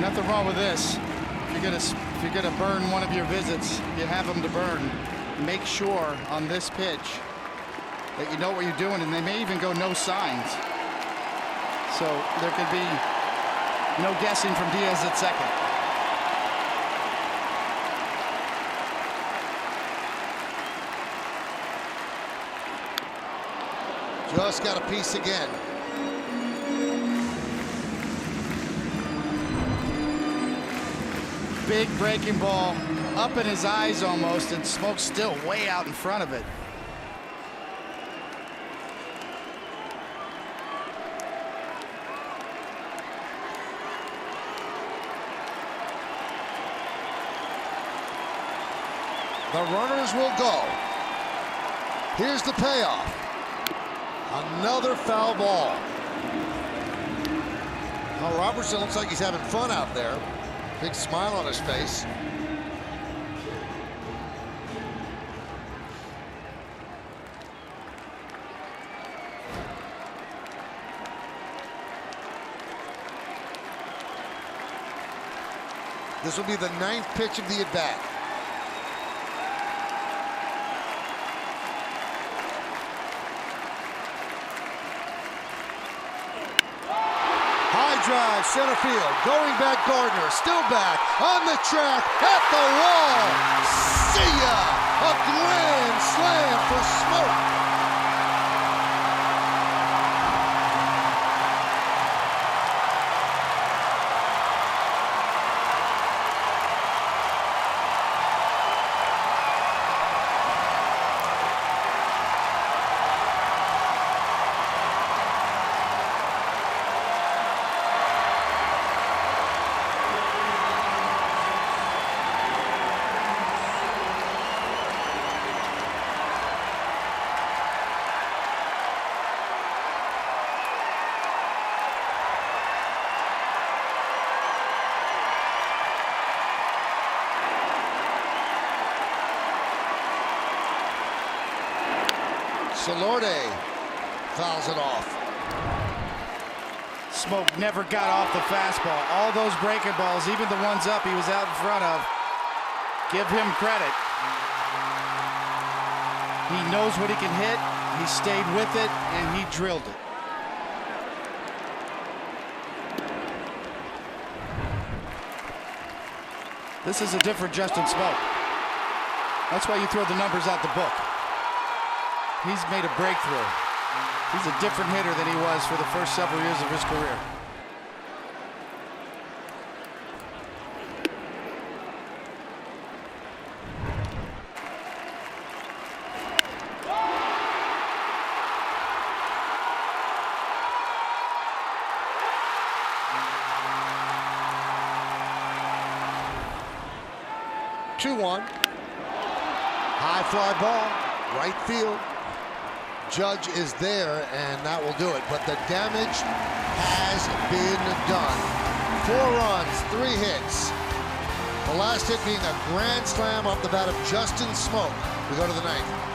Nothing wrong with this. If you're gonna burn one of your visits, you have them to burn. Make sure on this pitch that you know what you're doing, and they may even go no signs. So there could be no guessing from Diaz at second. Just got a piece again. Big breaking ball up in his eyes almost, and Smoke's still way out in front of it. The runners will go. Here's the payoff. Another foul ball. Now Robertson looks like he's having fun out there. Big smile on his face. This will be the 9th pitch of the at-bat. Drive, center field, going back Gardner, still back, on the track, at the wall. See ya! A grand slam for Smoke. Solarte fouls it off. Smoke never got off the fastball. All those breaking balls, even the ones up he was out in front of, give him credit. He knows what he can hit. He stayed with it, and he drilled it. This is a different Justin Smoke. That's why you throw the numbers out the book. He's made a breakthrough. He's a different hitter than he was for the first several years of his career. Two-one. High fly ball, right field. Judge is there, and that will do it. But the damage has been done. 4 runs, 3 hits. The last hit being a grand slam off the bat of Justin Smoke. We go to the 9th.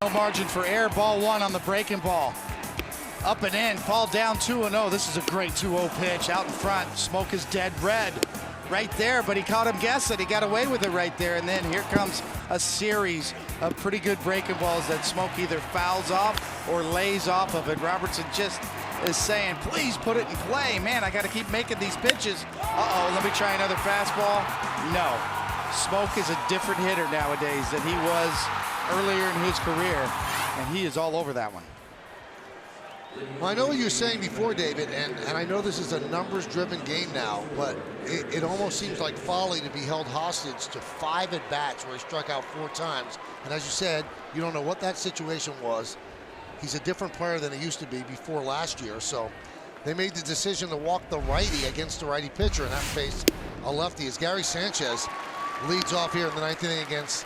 No margin for error. Ball 1 on the breaking ball. Up and in. Ball down 2-0. This is a great 2-0 pitch out in front. Smoke is dead red right there, but he caught him guessing. He got away with it right there. And then here comes a series of pretty good breaking balls that Smoke either fouls off or lays off of it. Robertson just is saying, please put it in play. Man, I got to keep making these pitches. Uh-oh, let me try another fastball. No. Smoke is a different hitter nowadays than he was earlier in his career, and he is all over that one. Well, I know what you were saying before, David, and I know this is a numbers-driven game now, but it almost seems like folly to be held hostage to 5 at-bats where he struck out 4 times. And as you said, you don't know what that situation was. He's a different player than he used to be before last year, so they made the decision to walk the righty against the righty pitcher, and that faced a lefty as Gary Sanchez leads off here in the 9th inning against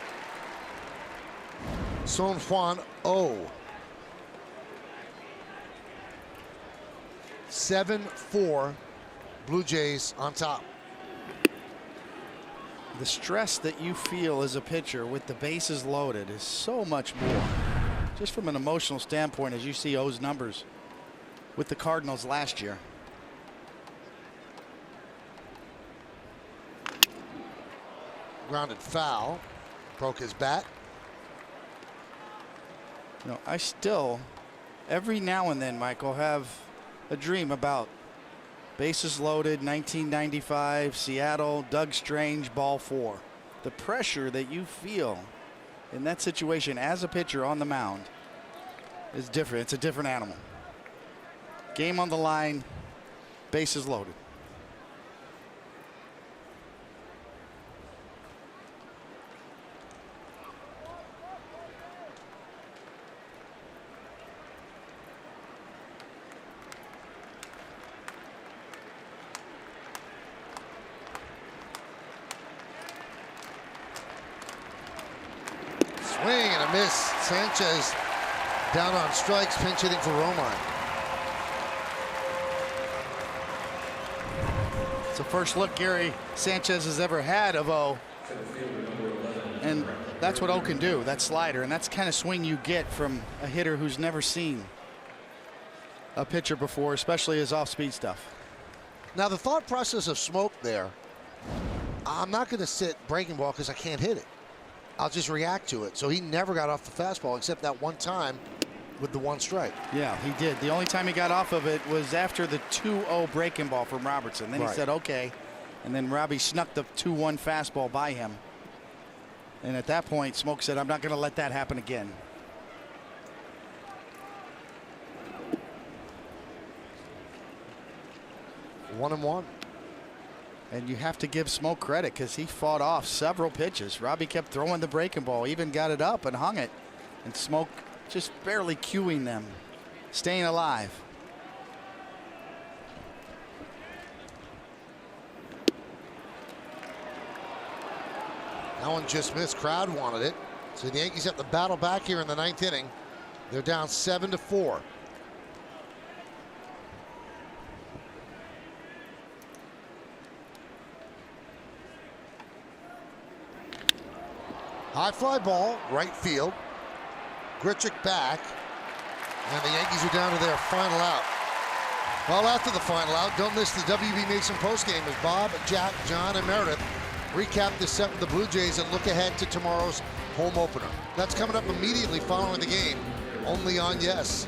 Son Juan O. 7-4, Blue Jays on top. The stress that you feel as a pitcher with the bases loaded is so much more. Just from an emotional standpoint, as you see O's numbers with the Cardinals last year. Grounded foul, broke his bat. You know, I still, every now and then, Michael, have a dream about bases loaded, 1995, Seattle, Doug Strange, ball 4. The pressure that you feel in that situation as a pitcher on the mound is different. It's a different animal. Game on the line, bases loaded. Swing and a miss. Sanchez down on strikes, pinch hitting for Romine. It's the first look Gary Sanchez has ever had of O. And that's what O can do, that slider. And that's the kind of swing you get from a hitter who's never seen a pitcher before, especially his off-speed stuff. Now the thought process of Smoke there, I'm not going to sit breaking ball because I can't hit it. I'll just react to it. So he never got off the fastball except that one time with the 1 strike. Yeah, he did. The only time he got off of it was after the 2-0 breaking ball from Robertson. Then he said, okay. And then Robbie snuck the 2-1 fastball by him. And at that point, Smoke said, I'm not going to let that happen again. One and one. And you have to give Smoke credit because he fought off several pitches. Robbie kept throwing the breaking ball, even got it up and hung it. And Smoke just barely cueing them, staying alive. That one just missed. Crowd wanted it. So the Yankees have to battle back here in the 9th inning. They're down 7-4. High fly ball, right field. Grichuk back. And the Yankees are down to their final out. Well, after the final out, don't miss the WB Mason postgame as Bob, Jack, John, and Meredith recap the set with the Blue Jays and look ahead to tomorrow's home opener. That's coming up immediately following the game, only on Yes.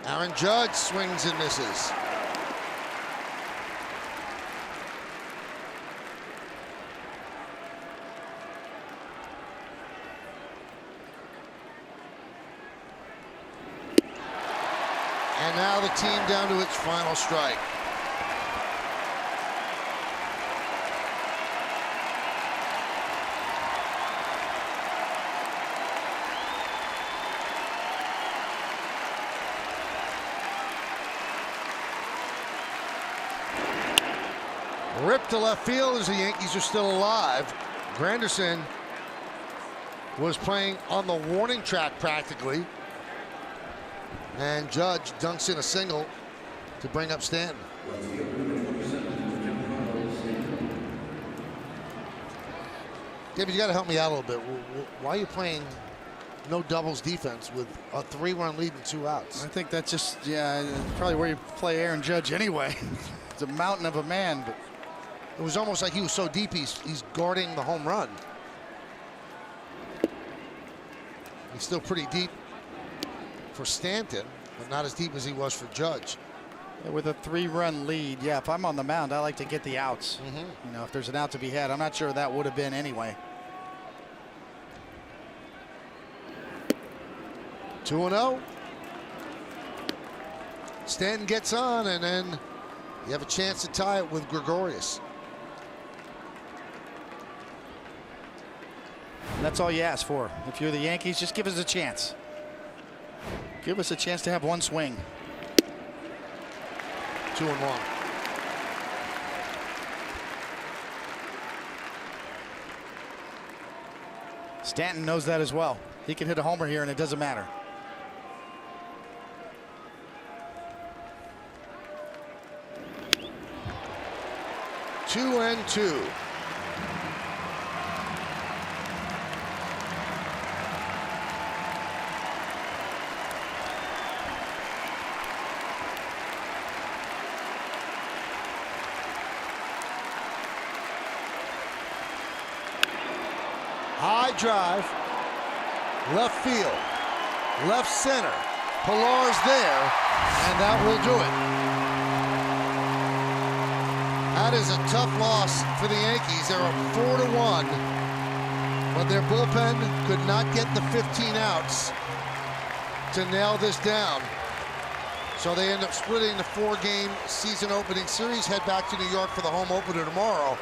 Aaron Judge swings and misses. And now the team down to its final strike. Ripped to left field as the Yankees are still alive. Granderson was playing on the warning track practically. And Judge dunks in a single to bring up Stanton. David, you got to help me out a little bit. Why are you playing no doubles defense with a 3-run lead and 2 outs? I think that's just, probably where you play Aaron Judge anyway. It's a mountain of a man, but it was almost like he was so deep he's guarding the home run. He's still pretty deep for Stanton, but not as deep as he was for Judge. Yeah, with a 3-run lead, if I'm on the mound, I like to get the outs. You know, if there's an out to be had, I'm not sure that would have been anyway. 2-0. Stanton gets on, and then you have a chance to tie it with Gregorius. That's all you ask for. If you're the Yankees, just give us a chance. Give us a chance to have one swing. 2-1. Stanton knows that as well. He can hit a homer here, and it doesn't matter. Two and two. High drive, left field, left center. Pillar's there, and that will do it. That is a tough loss for the Yankees. They're up 4-1, but their bullpen could not get the 15 outs to nail this down. So they end up splitting the 4-game season opening series, head back to New York for the home opener tomorrow.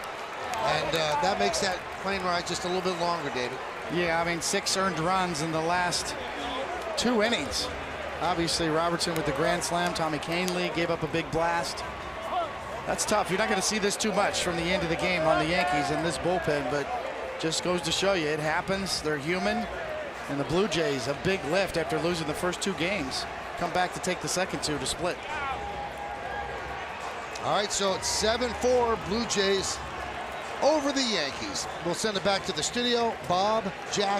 And that makes that plane ride just a little bit longer, David. Yeah, I mean, 6 earned runs in the last 2 innings. Obviously, Robertson with the grand slam. Tommy Kahnle gave up a big blast. That's tough. You're not going to see this too much from the end of the game on the Yankees in this bullpen, but just goes to show you it happens. They're human. And the Blue Jays, a big lift after losing the first 2 games. Come back to take the second 2 to split. All right, so it's 7-4 Blue Jays over the Yankees. We'll send it back to the studio. Bob, Jack.